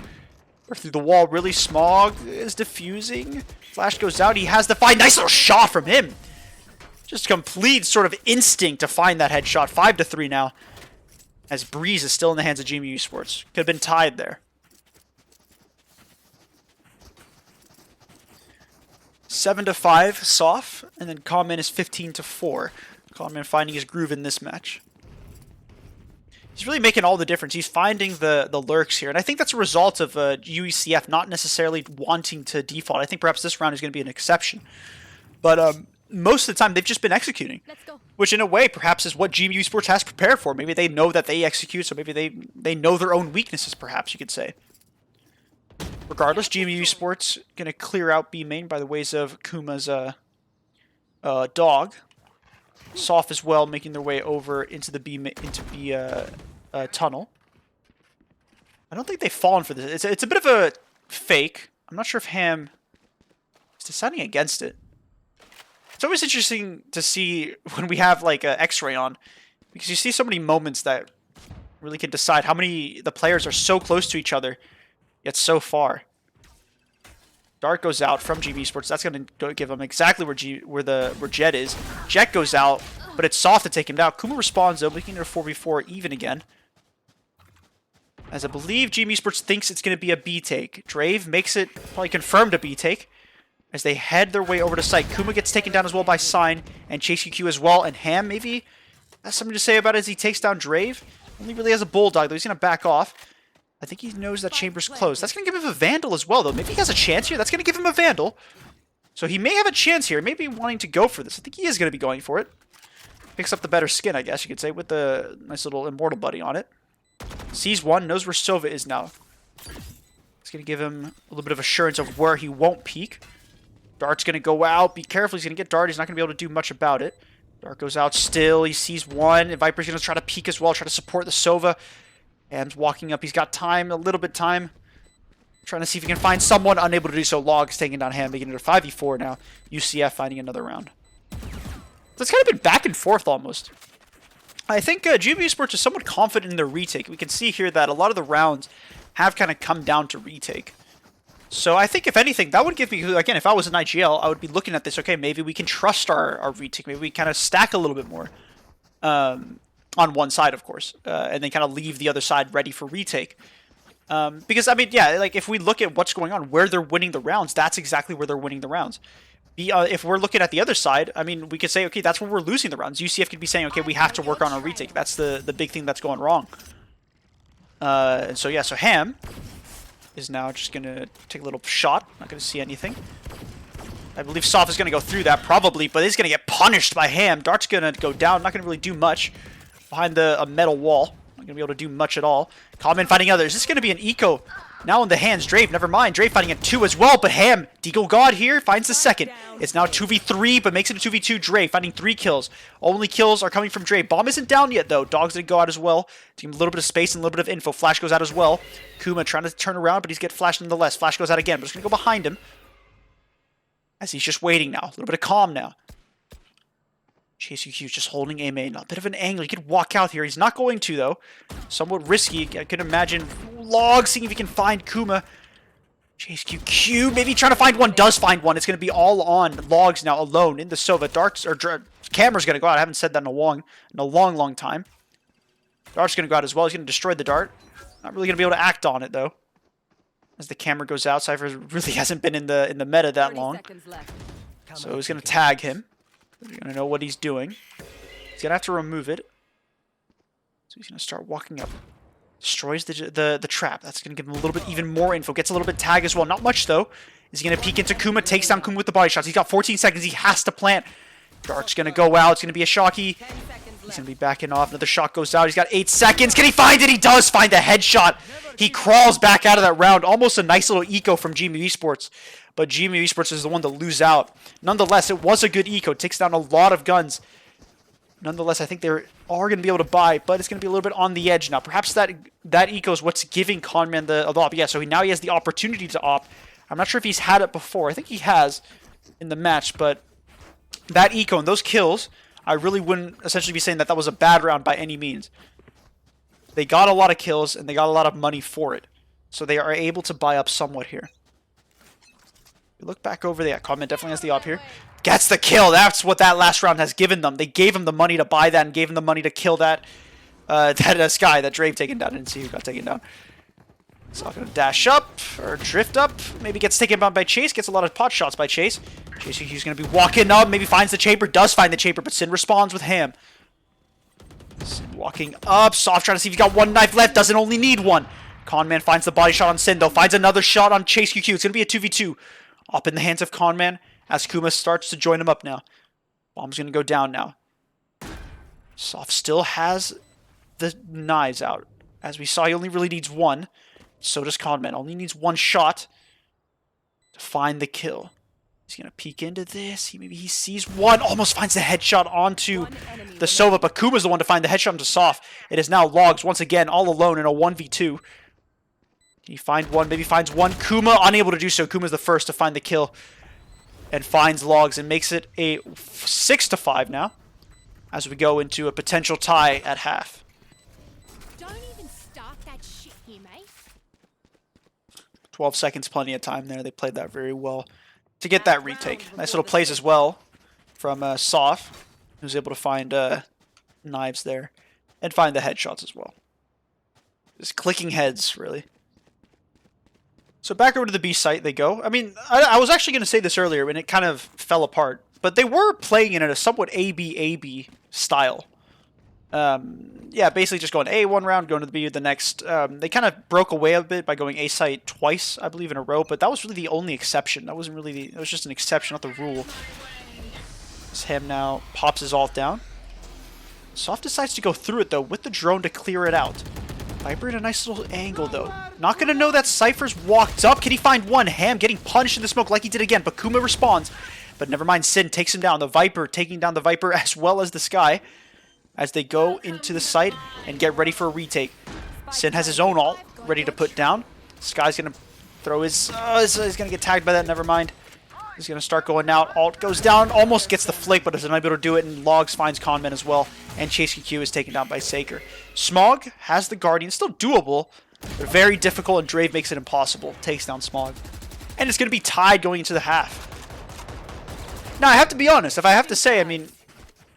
Or through the wall. Really, Smog is diffusing. Flash goes out. He has the find. Nice little shot from him. Just complete sort of instinct to find that headshot. 5-3 now. As Breeze is still in the hands of GMU Esports. Could have been tied there. 7-5, Soft, and then Comman is 15-4. Comman finding his groove in this match. He's really making all the difference. He's finding the lurks here, and I think that's a result of UECF not necessarily wanting to default. I think perhaps this round is going to be an exception. But most of the time, they've just been executing. Which, in a way, perhaps is what GMU Esports has prepared for. Maybe they know that they execute, so maybe they know their own weaknesses, perhaps, you could say. Regardless, GMU Esports going to clear out B main by the ways of Kuma's dog. Soft as well, making their way over into the B tunnel. I don't think they've fallen for this. It's a bit of a fake. I'm not sure if Ham is deciding against it. It's always interesting to see when we have like an X-ray on, because you see so many moments that really can decide how many the players are so close to each other, yet so far. Dart goes out from GMU Esports. That's going to give him exactly where Jet is. Jet goes out, but it's Soft to take him down. Kuma responds though, making it a 4v4 even again. As I believe GMU Esports thinks it's going to be a B take. Drave makes it probably confirmed a B take. As they head their way over to site. Kuma gets taken down as well by Sign and Chase QQ as well. And Ham maybe has something to say about it as he takes down Drave. Only really has a Bulldog though. He's going to back off. I think he knows that Chamber's closed. That's going to give him a Vandal as well though. Maybe he has a chance here. That's going to give him a Vandal. So he may have a chance here. Maybe wanting to go for this. I think he is going to be going for it. Picks up the better skin, I guess you could say, with the nice little Immortal Buddy on it. Sees one. Knows where Sova is now. It's going to give him a little bit of assurance of where he won't peek. Dart's going to go out. Be careful. He's going to get Dart. He's not going to be able to do much about it. Dart goes out still. He sees one. And Viper's going to try to peek as well. Try to support the Sova. Ham's walking up. He's got time. A little bit time. Trying to see if he can find someone. Unable to do so. Logs taking down Ham. Making it a 5v4 now. UCF finding another round. So it's kind of been back and forth almost. I think GMU Esports is somewhat confident in their retake. We can see here that a lot of the rounds have kind of come down to retake. So I think, if anything, that would give me, again, if I was an IGL, I would be looking at this, okay, maybe we can trust our retake. Maybe we kind of stack a little bit more on one side, of course, and then kind of leave the other side ready for retake. Because, I mean, yeah, like, if we look at what's going on, where they're winning the rounds, that's exactly where they're winning the rounds. If we're looking at the other side, I mean, we could say, okay, that's where we're losing the rounds. UCF could be saying, okay, we have to work on our retake. That's the big thing that's going wrong. And so, yeah, so Ham is now just going to take a little shot. Not going to see anything. I believe Soft is going to go through that, probably, but he's going to get punished by Ham. Dart's going to go down. Not going to really do much behind a metal wall. Not going to be able to do much at all. Common fighting others. This is going to be an eco now in the hands. Drave, never mind. Drave fighting at 2 as well, but Ham, Deagle God here, finds the second. It's now 2v3, but makes it a 2v2. Drave finding 3 kills. Only kills are coming from Drave. Bomb isn't down yet, though. Dog's going to go out as well. Team a little bit of space and a little bit of info. Flash goes out as well. Kuma trying to turn around, but he's getting flashed nonetheless. Flash goes out again, but it's going to go behind him. As he's just waiting now. A little bit of calm now. Chase UQ just holding A main. A bit of an angle. He could walk out here. He's not going to, though. Somewhat risky. I could imagine Log seeing if he can find Kuma. Chase QQ maybe trying to find one. Does find one. It's going to be all on Logs now alone in the Sova. Dark's or Camera's going to go out. I haven't said that in a long time. Dart's going to go out as well. He's going to destroy the dart. Not really going to be able to act on it, though. As the camera goes out, Cypher really hasn't been in the meta that 30 long. seconds left. So he's going to tag him. He's going to know what he's doing. He's going to have to remove it. So he's going to start walking up. Destroys the trap. That's going to give him a little bit even more info. Gets a little bit tag as well. Not much, though. Is he going to peek into Kuma? Takes down Kuma with the body shots. He's got 14 seconds. He has to plant. Dart's going to go out. It's going to be a shocky. 10 seconds He's left. going to be backing off. Another shot goes out. He's got 8 seconds. Can he find it? He does find a headshot. He crawls back out of that round. Almost a nice little eco from GMU Esports. But GMU Esports is the one to lose out. Nonetheless, it was a good eco. Takes down a lot of guns. Nonetheless, I think they are going to be able to buy, but it's going to be a little bit on the edge now. Perhaps that eco is what's giving Conman the op. Yeah, so now he has the opportunity to op. I'm not sure if he's had it before. I think he has in the match, but that eco and those kills, I really wouldn't essentially be saying that that was a bad round by any means. They got a lot of kills, and they got a lot of money for it. So they are able to buy up somewhat here. You look back over there. Conman definitely has the op here. Gets the kill. That's what that last round has given them. They gave him the money to buy that and gave him the money to kill that Sky, that Drave taken down. I didn't see who got taken down. So I'm going to dash up or drift up. Maybe gets taken down by Chase. Gets a lot of pot shots by Chase. Chase He's going to be walking up. Maybe finds the chamber. Does find the chamber, but Sin responds with Ham. Sin walking up. Soft trying to see if he's got one knife left. Doesn't only need one. Conman finds the body shot on Sin, though. Finds another shot on Chase QQ. It's going to be a 2v2. Up in the hands of Conman as Kuma starts to join him up now. Bomb's going to go down now. Soft still has the knives out. As we saw, he only really needs one. So does Conman. Only needs one shot to find the kill. He's going to peek into this. Maybe he sees one. Almost finds the headshot onto the Sova. But Kuma's the one to find the headshot onto Soft. It is now Logs once again all alone in a 1v2. Can he find one? Maybe finds one. Kuma unable to do so. Kuma's the first to find the kill. And finds Logs and makes it a 6-5 now. As we go into a potential tie at half. Don't even start that shit here, mate. 12 seconds, plenty of time there. They played that very well to get that retake. Nice little plays as well from Soft, who's able to find knives there and find the headshots as well. Just clicking heads, really. So back over to the B site they go. I mean, I was actually going to say this earlier and it kind of fell apart, but they were playing it in a somewhat A-B style. Yeah, basically just going A one round, going to the B the next. They kind of broke away a bit by going A site twice, I believe, in a row, but that was really the only exception. That wasn't really it was just an exception, not the rule. This Ham now pops his ult down. Soft decides to go through it, though, with the drone to clear it out. Viper in a nice little angle, though. Not going to know that Cypher's walked up. Can he find one? Ham getting punched in the smoke like he did again, but Kuma responds. But never mind, Sin takes him down. The Viper taking down the Viper as well as the Sky as they go into the site and get ready for a retake. Sin has his own ult ready to put down. Sky's going to throw his... he's going to get tagged by that. Never mind. He's going to start going out. Ult goes down. Almost gets the flick, but is unable to do it. And Logs finds Conman as well. And Chase QQ is taken down by Saker. Smog has the Guardian. Still doable, but very difficult. And Drave makes it impossible. Takes down Smog. And it's going to be tied going into the half. Now, I have to be honest. If I have to say, I mean,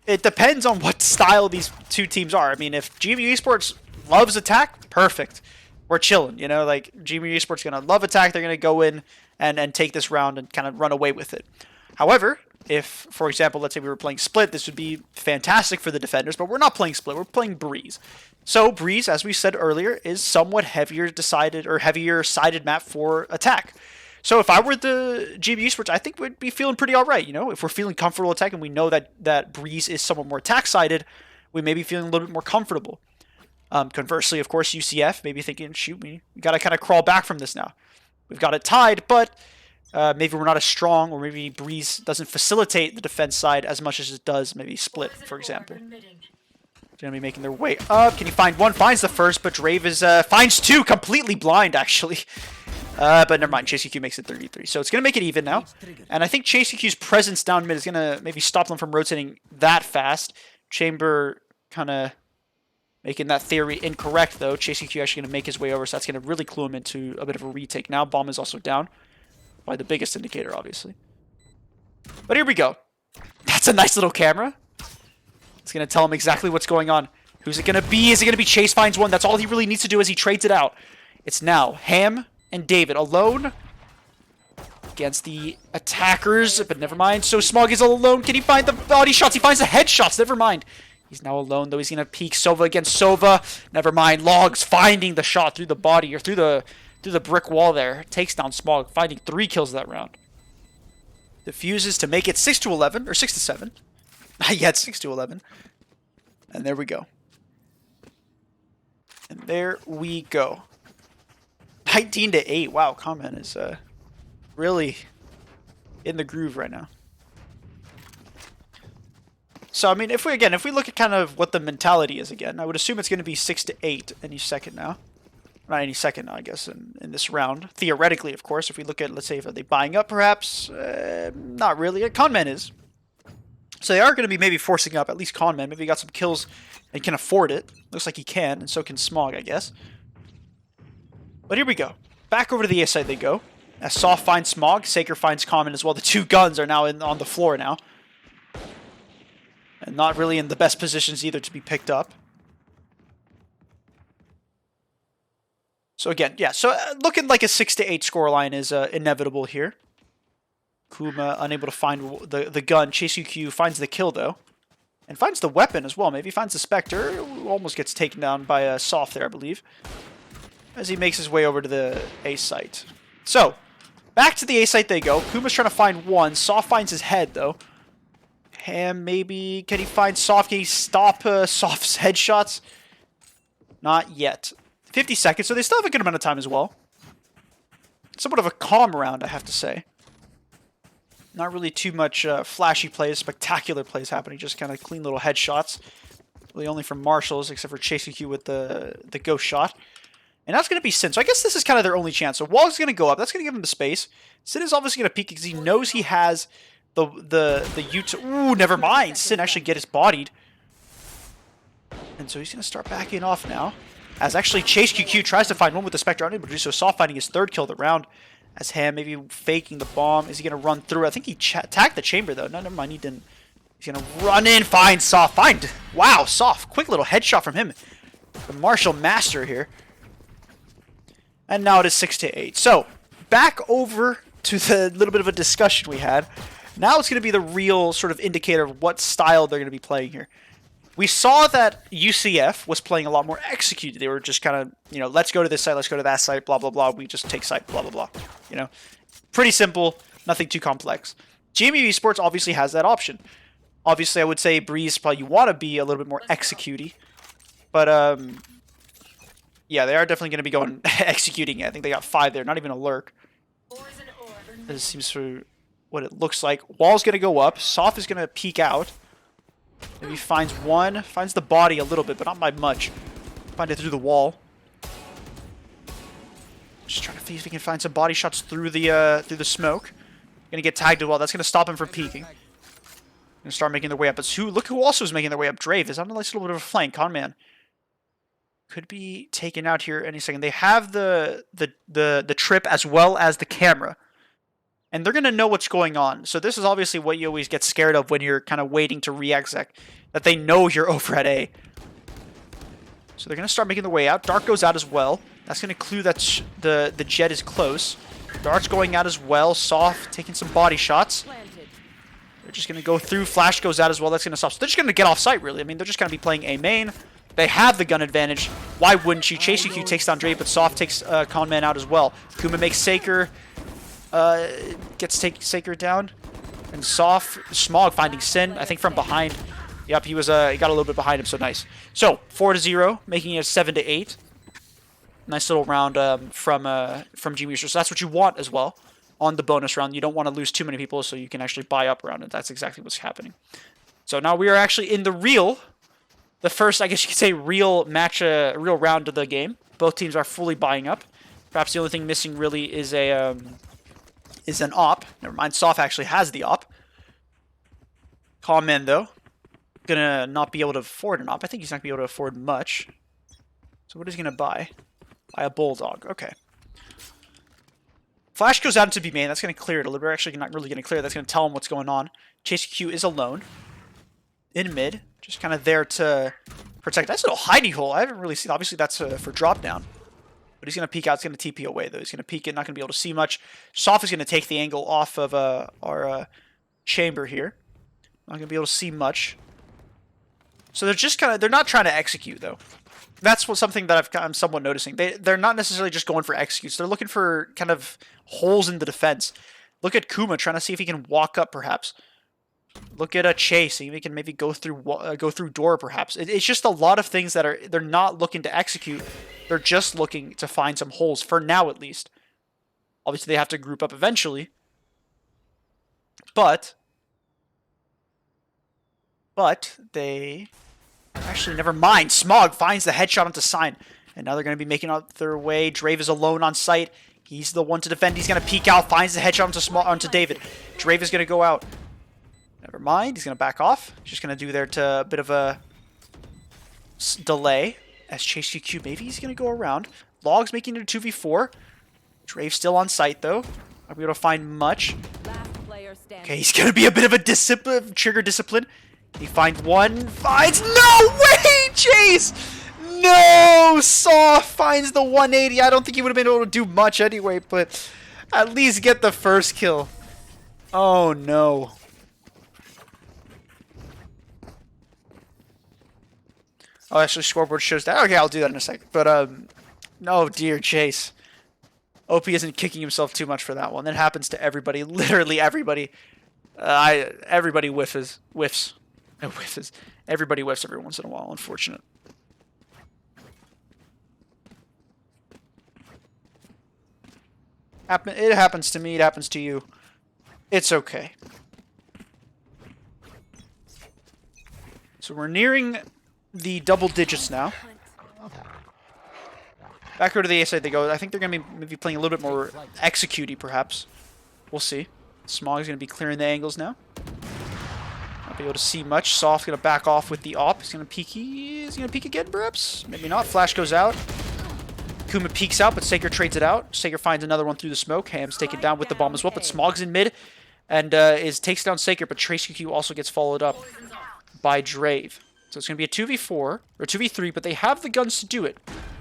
it depends on what style these two teams are. I mean, if GMU Esports loves attack, perfect. We're chilling, you know? Like, GMU Esports going to love attack. They're going to go in and take this round and kind of run away with it. However, if, for example, let's say we were playing Split, this would be fantastic for the defenders, but we're not playing Split. We're playing Breeze. So, Breeze, as we said earlier, is somewhat heavier sided map for attack. So if I were the GMU Esports, I think we'd be feeling pretty all right. You know, if we're feeling comfortable attacking, we know that Breeze is somewhat more attack-sided, we may be feeling a little bit more comfortable. Conversely, of course, UCF may be thinking, shoot, we got to kind of crawl back from this now. We've got it tied, but maybe we're not as strong, or maybe Breeze doesn't facilitate the defense side as much as it does maybe Split, for example. Going to be making their way up. Can he find one? Finds the first, but Drave is finds two. Completely blind, actually. But never mind. Chase QQ makes it 33. So it's going to make it even now. And I think Chase QQ's presence down mid is going to maybe stop them from rotating that fast. Chamber kind of making that theory incorrect, though. Chase QQ actually going to make his way over, so that's going to really clue him into a bit of a retake. Now Bomb is also down. By the biggest indicator, obviously. But here we go. That's a nice little camera. It's going to tell him exactly what's going on. Who's it going to be? Is it going to be Chase finds one? That's all he really needs to do as he trades it out. It's now Ham and David alone against the attackers, but never mind. So Smog is alone. Can he find the body shots? He finds the headshots. Never mind. He's now alone, though. He's going to peek Sova against Sova. Never mind. Logs finding the shot through the body or through the brick wall there. Takes down Smog, finding 3 kills that round. Defuses to make it 6-11 or 6-7. Not yet, 6-11. And there we go. And there we go. 19-8. Wow, Comment is really in the groove right now. So I mean, if we look at kind of what the mentality is again, I would assume it's going to be 6-8 any second now. Not any second now, I guess, in this round. Theoretically, of course, if we look at, let's say, are they buying up perhaps? Not really. Conman is. So they are going to be maybe forcing up, at least Conman. Maybe he got some kills and can afford it. Looks like he can, and so can Smog, I guess. But here we go. Back over to the A side they go. As Soft finds Smog, Saker finds Conman as well. The 2 guns are now on the floor now. And not really in the best positions either to be picked up. So again, yeah, so looking like a 6-8 scoreline is inevitable here. Kuma unable to find the gun. Chase UQ finds the kill, though. And finds the weapon as well. Maybe he finds the Spectre, who almost gets taken down by a Soft there, I believe. As he makes his way over to the A site. So, back to the A site they go. Kuma's trying to find one. Soft finds his head, though. Ham, maybe. Can he find Soft? Can he stop Soft's headshots? Not yet. 50 seconds, so they still have a good amount of time as well. Somewhat of a calm round, I have to say. Not really too much flashy plays, spectacular plays happening. Just kind of clean little headshots. Really only from Marshals, except for Chase Q with the ghost shot. And that's going to be Sin. So I guess this is kind of their only chance. So Wall's going to go up. That's going to give him the space. Sin is obviously going to peek because he knows he has the ult. Ooh, never mind. Sin actually gets bodied. And so he's going to start backing off now. As actually Chase QQ tries to find one with the Spectre, unable to do so. Soft finding his 3rd kill of the round. As Ham maybe faking the bomb. Is he going to run through? I think he tagged the chamber though. No, never mind. He didn't. He's going to run in, find Soft. Wow, Soft. Quick little headshot from him. The Marshall master here. And now it is 6-8. So, back over to the little bit of a discussion we had. Now it's going to be the real sort of indicator of what style they're going to be playing here. We saw that UCF was playing a lot more executed. They were just kind of, you know, let's go to this site, let's go to that site, blah, blah, blah. We just take site, blah, blah, blah. You know, pretty simple, nothing too complex. GMU Esports obviously has that option. Obviously, I would say Breeze probably you want to be a little bit more executey. But, yeah, they are definitely going to be going executing. I think they got 5 there, not even a lurk. This seems to what it looks like. Wall's going to go up. Soft is going to peek out. Maybe finds one. Finds the body a little bit, but not by much. Find it through the wall. Just trying to see if he can find some body shots through the smoke. Gonna get tagged as well. That's gonna stop him from peeking. Gonna start making their way up. But look who also is making their way up. Drave is on a nice little bit of a flank. Conman could be taken out here any second. They have the trip as well as the camera. And they're going to know what's going on. So this is obviously what you always get scared of when you're kind of waiting to re-exec. That they know you're over at A. So they're going to start making their way out. Dark goes out as well. That's going to clue that the jet is close. Dark's going out as well. Soft taking some body shots. They're just going to go through. Flash goes out as well. That's going to stop. So they're just going to get off site, really. I mean, they're just going to be playing A main. They have the gun advantage. Why wouldn't you? Chase EQ takes down Dre, but Soft takes Conman out as well. Kuma makes Saker. Gets Saker down. And Soft, Smog finding Sin, I think from behind. Yep, he got a little bit behind him, so nice. So, 4-0, making it 7-8. Nice little round from GMU Esports. So that's what you want as well on the bonus round. You don't want to lose too many people, so you can actually buy up around it. That's exactly what's happening. So now we are actually in the first, I guess you could say, real round of the game. Both teams are fully buying up. Perhaps the only thing missing really is an op. Never mind, Soft actually has the op. Conman, though, gonna not be able to afford an op. I think he's not gonna be able to afford much. So what is he gonna buy? Buy a Bulldog. Okay. Flash goes out into B main. That's gonna clear it a little bit. Actually, not really gonna clear. That's gonna tell him what's going on. Chase Q is alone in mid, just kind of there to protect. Nice little hidey hole. I haven't really seen. Obviously, that's for drop down. But he's going to peek out. He's going to TP away, though. He's going to peek it. Not going to be able to see much. Soft is going to take the angle off of our chamber here. Not going to be able to see much. So they're just kind of... They're not trying to execute, though. That's something that I'm somewhat noticing. They're not necessarily just going for executes. They're looking for kind of holes in the defense. Look at Kuma trying to see if he can walk up, perhaps. Look at Chase. See if he can maybe go through door, perhaps. It's just a lot of things that they're not looking to execute. They're just looking to find some holes, for now at least. Obviously, they have to group up eventually. But they... Actually, never mind. Smog finds the headshot onto Sign. And now they're going to be making out their way. Drave is alone on site. He's the one to defend. He's going to peek out. Finds the headshot onto David. Drave is going to go out. Never mind. He's going to back off. Just going to do there to a bit of a delay. As Chase QQ, maybe he's going to go around. Logs making it a 2v4. Drave still on site, though. Not be able to find much. Okay, he's going to be a bit of a trigger discipline. He finds one. Finds... No way, Chase! No! Soft finds the 180. I don't think he would have been able to do much anyway, but at least get the first kill. Oh, no. Oh, actually, scoreboard shows that. Okay, I'll do that in a second. But, oh dear, Chase. OP isn't kicking himself too much for that one. That happens to everybody. Literally everybody. Everybody whiffs. No, whiffs. Everybody whiffs every once in a while. Unfortunate. It happens to me. It happens to you. It's okay. So we're nearing the double digits now. Back over to the A side they go. I think they're going to be maybe playing a little bit more execute-y, perhaps. We'll see. Smog is going to be clearing the angles now. Not be able to see much. Soft going to back off with the op. He's going to peek. Is he going to peek again, perhaps? Maybe not. Flash goes out. Kuma peeks out, but Saker trades it out. Saker finds another one through the smoke. Ham's taken down with the bomb as well, but Smog's in mid and takes down Saker, but Trace QQ also gets followed up by Drave. So it's going to be a 2v4, or 2v3, but they have the guns to do it.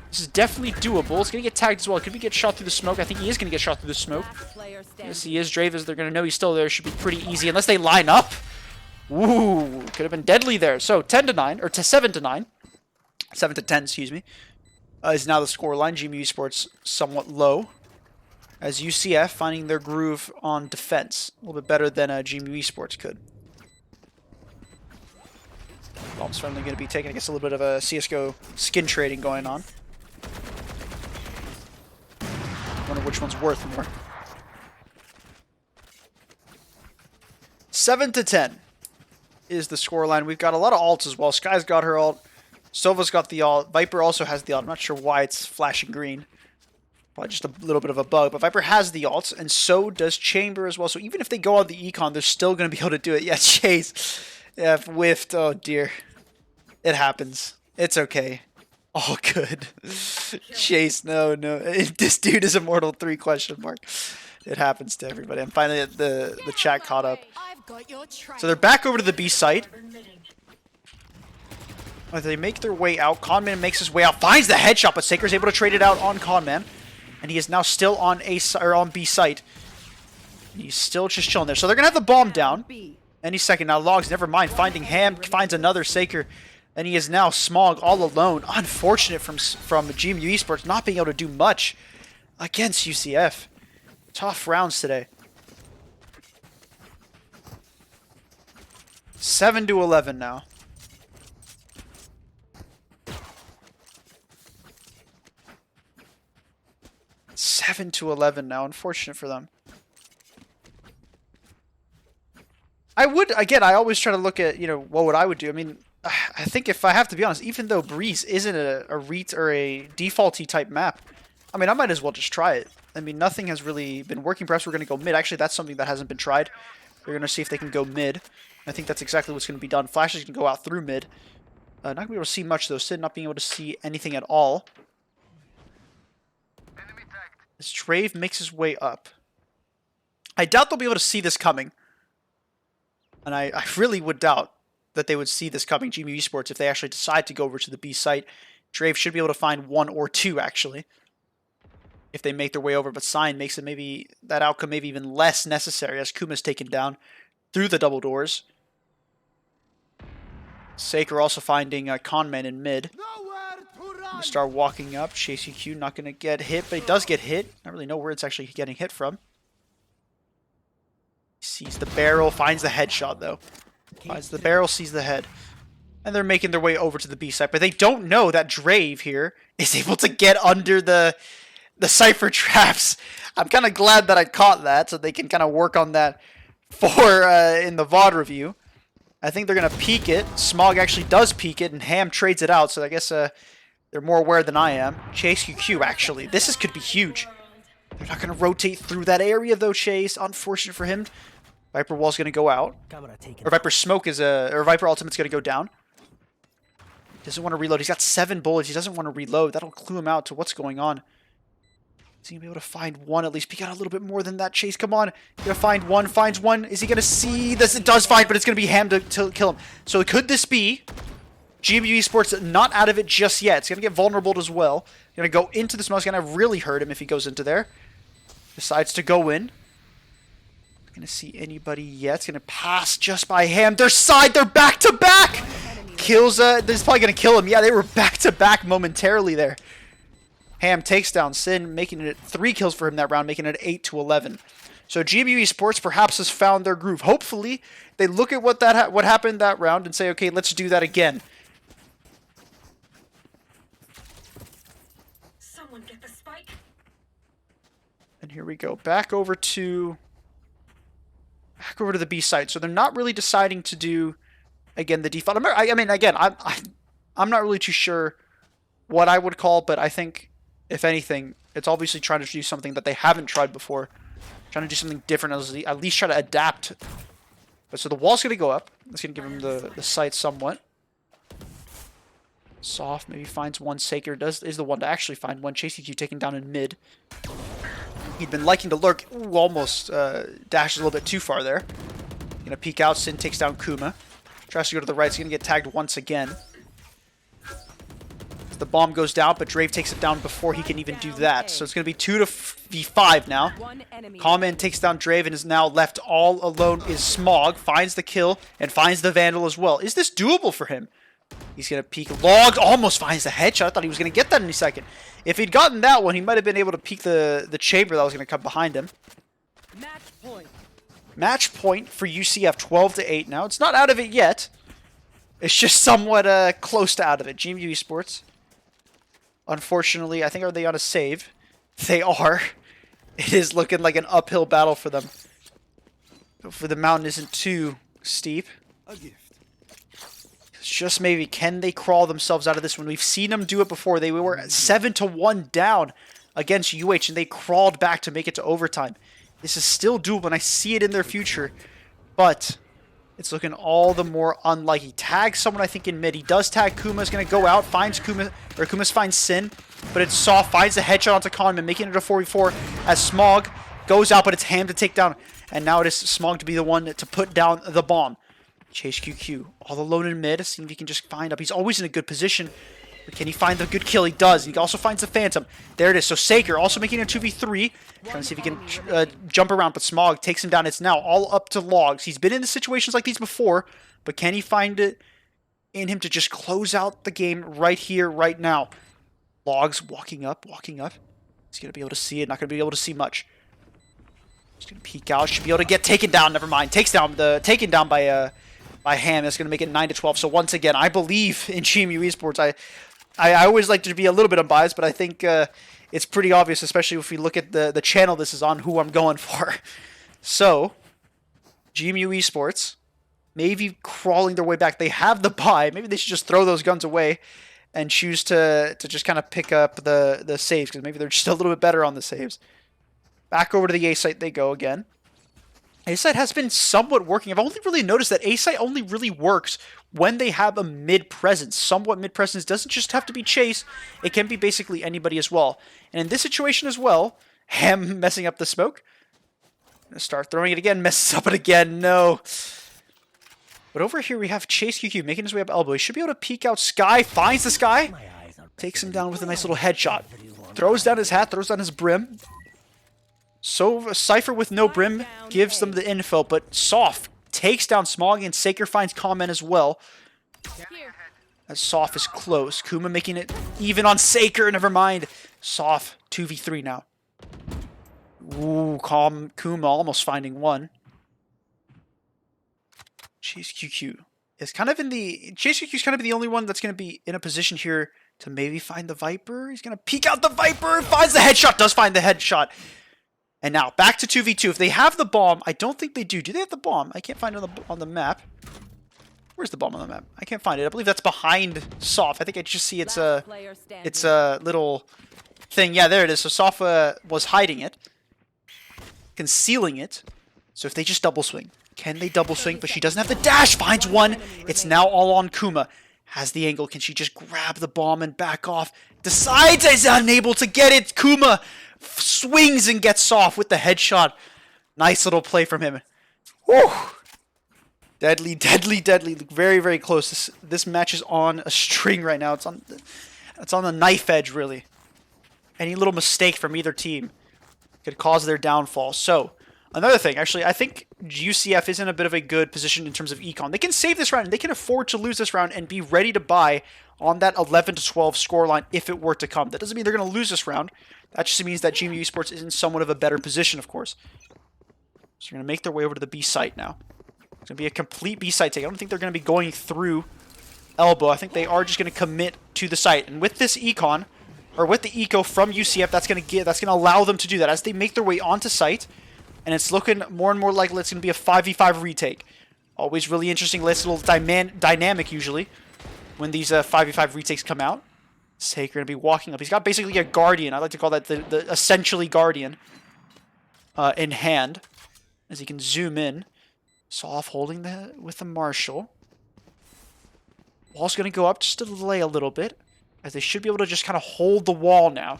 This is definitely doable. It's going to get tagged as well. Could we get shot through the smoke? I think he is going to get shot through the smoke. Yes, he is. Drave is. They're going to know he's still there. Should be pretty easy, unless they line up. Ooh, could have been deadly there. So 10-9, or 7-9. 7-10, excuse me. Is now the scoreline. GMU Esports somewhat low. As UCF finding their groove on defense. A little bit better than GMU Esports could. Bomb's finally going to be taking, I guess, a little bit of a CSGO skin trading going on. Wonder which one's worth more. 7-10 is the scoreline. We've got a lot of alts as well. Sky's got her ult. Sova's got the ult. Viper also has the ult. I'm not sure why it's flashing green. Probably just a little bit of a bug. But Viper has the ults, and so does Chamber as well. So even if they go on the econ, they're still going to be able to do it. Yeah, Chase. Yeah, whiffed. Oh, dear. It happens. It's okay. All good. Chase, no. This dude is Immortal 3 question mark. It happens to everybody. And finally, the chat caught up. So they're back over to the B site. They make their way out. Conman makes his way out. Finds the headshot, but Saker's able to trade it out on Conman. And he is now still on on B site. He's still just chilling there. So they're going to have the bomb down. Any second now. Logs, never mind. Finding Ham, finds another Saker. And he is now Smog all alone. Unfortunate from GMU Esports not being able to do much against UCF. Tough rounds today. 7-11 now. 7-11 now. Unfortunate for them. I always try to look at, what I would do. I mean, I think if I have to be honest, even though Breeze isn't a REIT or a defaulty type map, I mean, I might as well just try it. I mean, nothing has really been working. Perhaps we're going to go mid. Actually, that's something that hasn't been tried. We're going to see if they can go mid. I think that's exactly what's going to be done. Flash is going to go out through mid. Not going to be able to see much, though. Sid not being able to see anything at all. As Drave makes his way up. I doubt they'll be able to see this coming. And I really would doubt that they would see this coming, GMU Esports, if they actually decide to go over to the B site. Drave should be able to find 1 or 2, actually, if they make their way over. But Sign makes it maybe that outcome maybe even less necessary as Kuma's taken down through the double doors. Saker also finding Conman in mid. Start walking up. Chase UQ not going to get hit, but he does get hit. I don't really know where it's actually getting hit from. Sees the barrel, finds the headshot though. Finds the barrel, sees the head. And they're making their way over to the B site, but they don't know that Drave here is able to get under the Cypher traps. I'm kind of glad that I caught that, so they can kind of work on that for in the VOD review. I think they're going to peek it. Smog actually does peek it, and Ham trades it out, so I guess they're more aware than I am. Chase QQ, actually. This could be huge. They're not going to rotate through that area, though, Chase. Unfortunate for him. Viper Wall's going to go out. Or Viper Smoke is or Viper Ultimate's going to go down. He doesn't want to reload. He's got 7 bullets. He doesn't want to reload. That'll clue him out to what's going on. Is he going to be able to find 1 at least? He got a little bit more than that, Chase. Come on. He's going to find 1. Finds 1. Is he going to see this? It does find, but it's going to be Ham to kill him. So could this be GMU Esports not out of it just yet? It's going to get vulnerable as well. Going to go into the smoke. It's going to really hurt him if he goes into there. Decides to go in. Not going to see anybody yet. It's going to pass just by Ham. Their side. They're back to back. Kills. This is probably going to kill him. Yeah, they were back to back momentarily there. Ham takes down Sin, making it 3 kills for him that round, making it 8-11. So GMU Esports perhaps has found their groove. Hopefully, they look at what happened that round and say, okay, let's do that again. Someone get the spike. And here we go. Back over to the B site. So they're not really deciding to do, again, the default. I mean, again, I'm not really too sure what I would call, but I think, if anything, it's obviously trying to do something that they haven't tried before. Trying to do something different, at least try to adapt. But so the wall's going to go up. That's going to give him the sight somewhat. Soft maybe finds 1. Saker is the one to actually find 1. Chase EQ taken down in mid. He'd been liking to lurk. Ooh, almost dashes a little bit too far there. Going to peek out. Sin takes down Kuma. Tries to go to the right. He's going to get tagged once again. The bomb goes down, but Drave takes it down before he can even do that. So it's going to be 2-5 now. Common takes down Drave and is now left all alone is Smog. Finds the kill and finds the Vandal as well. Is this doable for him? He's going to peek. Log almost finds the headshot. I thought he was going to get that in a second. If he'd gotten that one, he might have been able to peek the chamber that was going to come behind him. Match point. Match point for UCF, 12-8 now. It's not out of it yet. It's just somewhat close to out of it. GMU Esports. Unfortunately, I think, are they on a save? They are. It is looking like an uphill battle for them. Hopefully the mountain isn't too steep. A gift. It's just maybe, can they crawl themselves out of this one? We've seen them do it before. They were 7-1 down against UH, and they crawled back to make it to overtime. This is still doable, and I see it in their future. But it's looking all the more unlikely. Tags someone, I think, in mid. He does tag Kuma. Is going to go out. Finds Kuma, or Kuma's finds Sin. But it's Soft. Finds the headshot onto Kahneman, making it a 4v4 as Smog goes out, but it's Ham to take down. And now it is Smog to be the one to put down the bomb. Chase QQ. All alone in mid. See if he can just find up. He's always in a good position. But can he find the good kill? He does. He also finds the Phantom. There it is. So Saker also making a 2v3. Trying to see if he can jump around, but Smog takes him down. It's now all up to Logs. He's been in situations like these before, but can he find it in him to just close out the game right here, right now? Logs walking up. He's going to be able to see it. Not going to be able to see much. He's going to peek out. Should be able to get taken down. Never mind. Taken down by Ham. That's going to make it 9-12. So once again, I believe in GMU Esports. I always like to be a little bit unbiased, but I think it's pretty obvious, especially if we look at the channel this is on, who I'm going for. So, GMU Esports, maybe crawling their way back. They have the buy. Maybe they should just throw those guns away and choose to just kind of pick up the saves, because maybe they're just a little bit better on the saves. Back over to the A site they go again. A site has been somewhat working. I've only really noticed that A site only really works when they have a mid presence. Somewhat mid presence doesn't just have to be Chase. It can be basically anybody as well. And in this situation as well, Ham messing up the smoke. Gonna start throwing it again. Messes up it again. No. But over here we have Chase QQ making his way up elbow. He should be able to peek out Sky. Finds the Sky. Takes him down with a nice little headshot. Throws down his hat. Throws down his brim. So Cypher with no brim gives them the info. But Soft takes down Smog and Saker finds comment as well. Here. As Soft is close. Kuma making it even on Saker. Never mind. Soft 2v3 now. Ooh, calm Kuma almost finding one. Chase QQ is kind of in the... Chase QQ is kind of the only one that's going to be in a position here to maybe find the Viper. He's going to peek out the Viper. Finds the headshot. Does find the headshot. And now back to 2v2. If they have the bomb, I don't think they do. Do they have the bomb? I can't find it on the map. Where's the bomb on the map? I can't find it. I believe that's behind Soft. I think I just see it's a little thing. Yeah, there it is. So Soft was hiding it, concealing it. So if they just double swing, can they double swing? But she doesn't have the dash. Finds one. It's now all on Kuma. Has the angle. Can she just grab the bomb and back off? Decides is unable to get it. Kuma swings and gets Soft with the headshot. Nice little play from him. Woo! Deadly, deadly, deadly. Very, very close. This match is on a string right now. It's on the knife edge, really. Any little mistake from either team could cause their downfall. So, another thing, actually, I think UCF is in a bit of a good position in terms of econ. They can save this round, and they can afford to lose this round and be ready to buy on that 11-12 scoreline if it were to come. That doesn't mean they're going to lose this round. That just means that GMU Esports is in somewhat of a better position, of course. So they're going to make their way over to the B site now. It's going to be a complete B site take. I don't think they're going to be going through elbow. I think they are just going to commit to the site. And with this econ, or with the eco from UCF, that's going to allow them to do that as they make their way onto site. And it's looking more and more likely it's going to be a 5v5 retake. Always really interesting, nice little dynamic usually when these 5v5 retakes come out. Saker going to be walking up. He's got basically a guardian. I like to call that the essentially guardian in hand, as he can zoom in. Soft holding with the Marshall. Wall's going to go up just to delay a little bit, as they should be able to just kind of hold the wall now.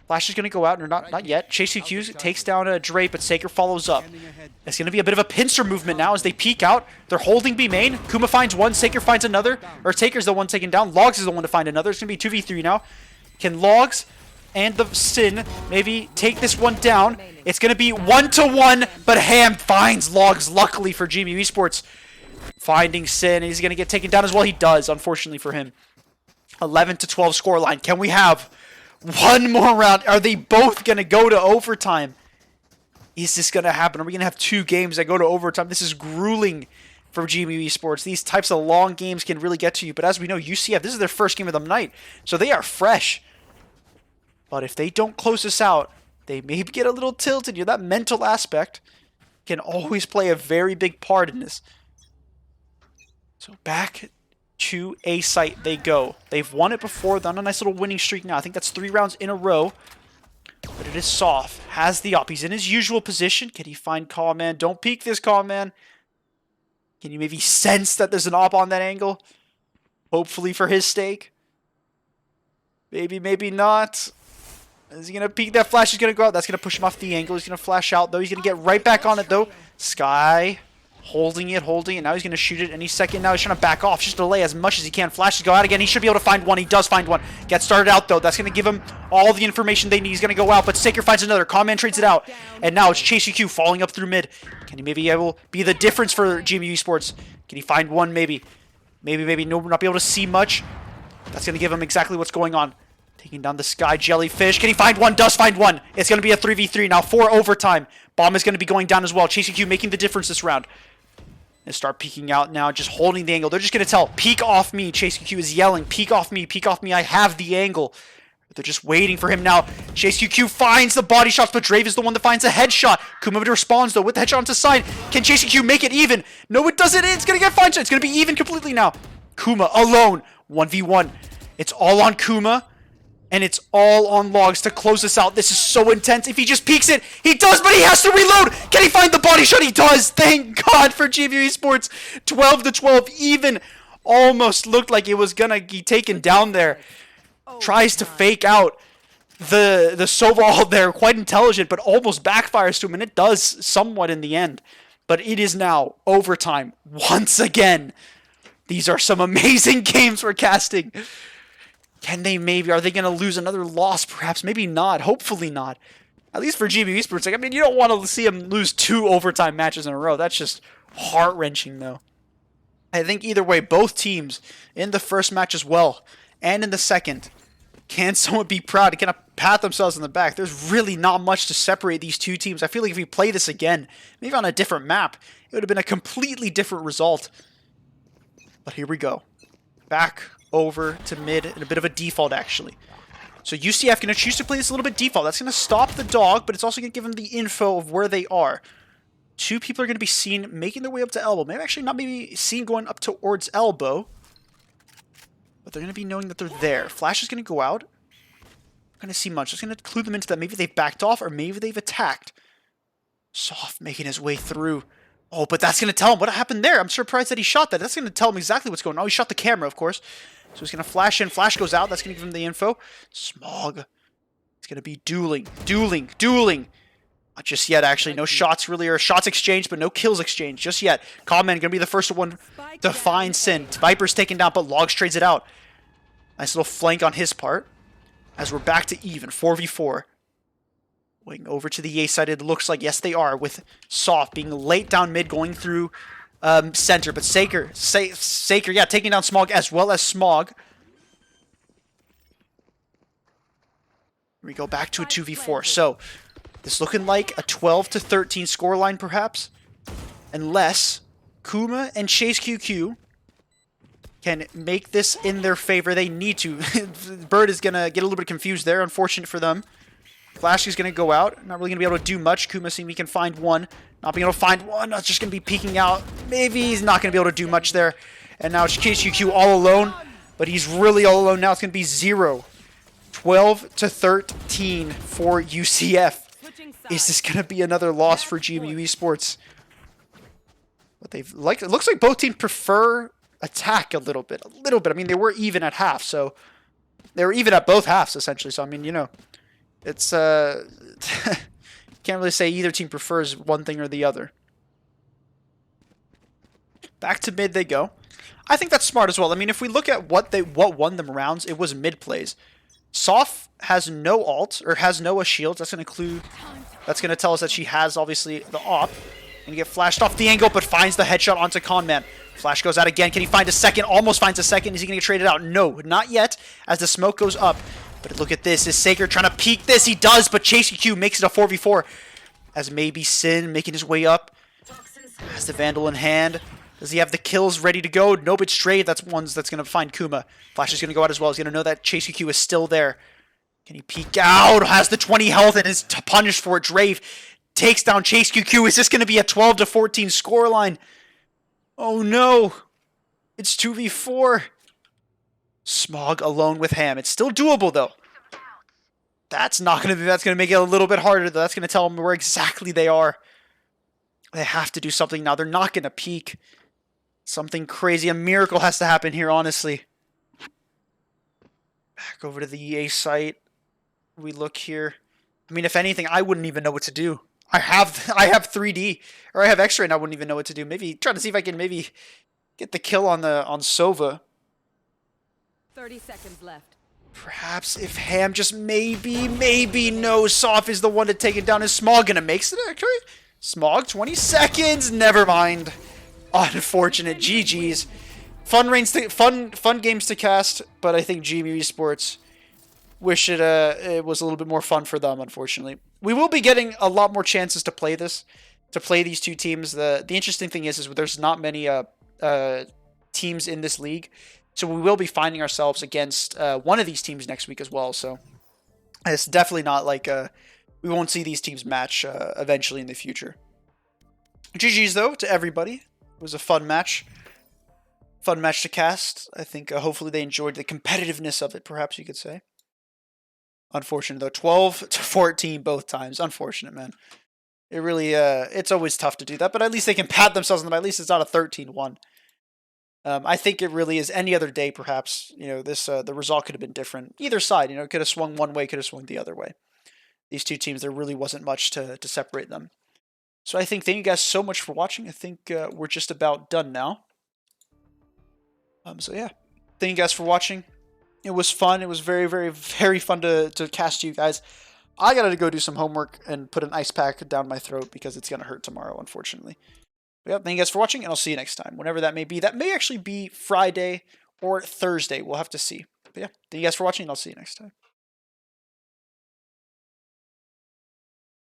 Flash is going to go out, or not yet. Chase QQ takes down a Dre, but Saker follows up. It's going to be a bit of a pincer movement now as they peek out. They're holding B main. Kuma finds one, Saker finds another. Or Saker's the one taken down. Logs is the one to find another. It's going to be 2v3 now. Can Logs and the Sin maybe take this one down? It's going to be 1-1, but Ham finds Logs, luckily for GMU Esports. Finding Sin, he's going to get taken down as well. He does, unfortunately for him. 11-12 scoreline. Can we have one more round? Are they both going to go to overtime? Is this going to happen? Are we going to have two games that go to overtime? This is grueling for GMU Esports. These types of long games can really get to you. But as we know, UCF, this is their first game of the night. So they are fresh. But if they don't close this out, they may get a little tilted. You know, that mental aspect can always play a very big part in this. So back to A site they go. They've won it before. They're on a nice little winning streak now. I think that's 3 rounds in a row. But it is Soft. Has the up. He's in his usual position. Can he find Call Man? Don't peek this, Call Man. Can you maybe sense that there's an op on that angle? Hopefully for his stake. Maybe, maybe not. Is he going to peek? That flash is going to go out. That's going to push him off the angle. He's going to flash out, though. He's going to get right back on it, though. Sky holding it. Now he's going to shoot it any second. Now he's trying to back off. Just delay as much as he can. Flashes go out again. He should be able to find one. He does find one. Gets started out, though. That's going to give him all the information they need. He's going to go out, but Saker finds another. Comment trades it out. And now it's Chase EQ falling up through mid. Can he maybe able be the difference for GMU Esports? Can he find one? Maybe. Maybe. No, not be able to see much. That's going to give him exactly what's going on. Taking down the Sky Jellyfish. Can he find one? Does find one. It's going to be a 3v3 now for overtime. Bomb is going to be going down as well. Chase EQ making the difference this round. And start peeking out now, just holding the angle. They're just going to tell, peek off me. Chase QQ is yelling, peek off me, I have the angle. But they're just waiting for him now. Chase QQ finds the body shots, but Drave is the one that finds a headshot. Kuma responds, though, with the headshot onto side. Can Chase QQ make it even? No, it doesn't. It's going to get fine. It's going to be even completely now. Kuma alone, 1v1. It's all on Kuma. And it's all on Logs to close this out. This is so intense. If he just peeks it, he does, but he has to reload. Can he find the body shot? He does. Thank God for GMU Esports. 12-12. Even almost looked like it was going to be taken down there. Tries to fake out the Soval there. Quite intelligent, but almost backfires to him, and it does somewhat in the end. But it is now overtime once again. These are some amazing games we're casting. Can they maybe, are they going to lose another loss perhaps? Maybe not. Hopefully not. At least for GMU Esports. Like, I mean, you don't want to see them lose 2 overtime matches in a row. That's just heart-wrenching, though. I think either way, both teams in the first match as well and in the second can somewhat be proud to kind of pat themselves on the back. There's really not much to separate these two teams. I feel like if we play this again, maybe on a different map, it would have been a completely different result. But here we go. Back over to mid in a bit of a default, actually. So UCF going to choose to play this a little bit default. That's going to stop the dog, but it's also going to give them the info of where they are. 2 people are going to be seen making their way up to elbow. Maybe actually not maybe seen going up towards elbow. But they're going to be knowing that they're there. Flash is going to go out. Not going to see much. It's going to clue them into that. Maybe they've backed off or maybe they've attacked. Soft making his way through. Oh, but that's going to tell him what happened there. I'm surprised that he shot that. That's going to tell him exactly what's going on. Oh, he shot the camera, of course. So he's going to flash in. Flash goes out. That's going to give him the info. Smog. It's going to be dueling. Not just yet, actually. No shots really, or shots exchanged, but no kills exchanged just yet. Comment going to be the first one to find Sin. Viper's taken down, but Logs trades it out. Nice little flank on his part. As we're back to even. 4v4. Going over to the A side, it looks like, yes, they are, with Soft being late down mid, going through center. But Saker, yeah, taking down Smog as well as Smog. We go back to a 2v4. So, this looking like a 12-13 scoreline, perhaps. Unless Kuma and Chase QQ can make this in their favor. They need to. Bird is going to get a little bit confused there. Unfortunate for them. Flash is going to go out. Not really going to be able to do much. Kuma seeing he can find one. Not being able to find one. That's just going to be peeking out. Maybe he's not going to be able to do much there. And now it's Chase QQ all alone. But he's really all alone now. It's going to be 0. 12-13 for UCF. Is this going to be another loss for GMU Esports? But they've like, it looks like both teams prefer attack a little bit. I mean, they were even at half, so they were even at both halves essentially. So I mean, you know, it's can't really say either team prefers one thing or the other. Back to mid they go. I think that's smart as well. I mean, if we look at what won them rounds, it was mid plays. Soft has no ult, or has no shields. That's going to tell us that she has, obviously, the op. And get flashed off the angle, but finds the headshot onto Conman. Flash goes out again. Can he find a second? Almost finds a second. Is he going to get traded out? No, not yet, as the smoke goes up. But look at this. Is Saker trying to peek this? He does, but Chase Q makes it a 4v4. As maybe Sin making his way up. Has the Vandal in hand. Does he have the kills ready to go? Nope, it's Trade. That's ones that's going to find Kuma. Flash is going to go out as well. He's going to know that Chase Q is still there. Can he peek out? Has the 20 health and is punished for it. Drave takes down Chase QQ. Is this going to be a 12-14 scoreline? Oh no. It's 2v4. Smog alone with Ham. It's still doable though. That's not going to be, that's going to make it a little bit harder though. That's going to tell them where exactly they are. They have to do something now. They're not going to peek. Something crazy. A miracle has to happen here, honestly. Back over to the EA site. We look here. I mean, if anything, I wouldn't even know what to do. I have 3D, or I have X-ray, and I wouldn't even know what to do. Maybe try to see if I can maybe get the kill on Sova. 30 seconds left. Perhaps if Ham just maybe knows Soft is the one to take it down. Is Smog gonna make it actually? Smog, 20 seconds. Never mind. Unfortunate. GG's. Fun games to cast, but I think GMU Esports wish it was a little bit more fun for them, unfortunately. We will be getting a lot more chances to play these two teams. The interesting thing is there's not many teams in this league, so we will be finding ourselves against one of these teams next week as well. So it's definitely not like we won't see these teams match eventually in the future. GG's though to everybody. It was a fun match. Fun match to cast. I think hopefully they enjoyed the competitiveness of it, perhaps you could say. Unfortunate though, 12-14 both times. Unfortunate, man. It really, it's always tough to do that, but at least they can pat themselves on them. At least it's not a 13-1. I think it really is any other day, perhaps. You know, this the result could have been different. Either side, you know, it could have swung one way, could have swung the other way. These two teams, there really wasn't much to separate them. So I think thank you guys so much for watching. I think we're just about done now. So yeah, thank you guys for watching. It was fun. It was very, very, very fun to cast you guys. I gotta go do some homework and put an ice pack down my throat because it's gonna hurt tomorrow, unfortunately. But yeah, thank you guys for watching, and I'll see you next time, whenever that may be. That may actually be Friday or Thursday. We'll have to see. But yeah, thank you guys for watching, and I'll see you next time.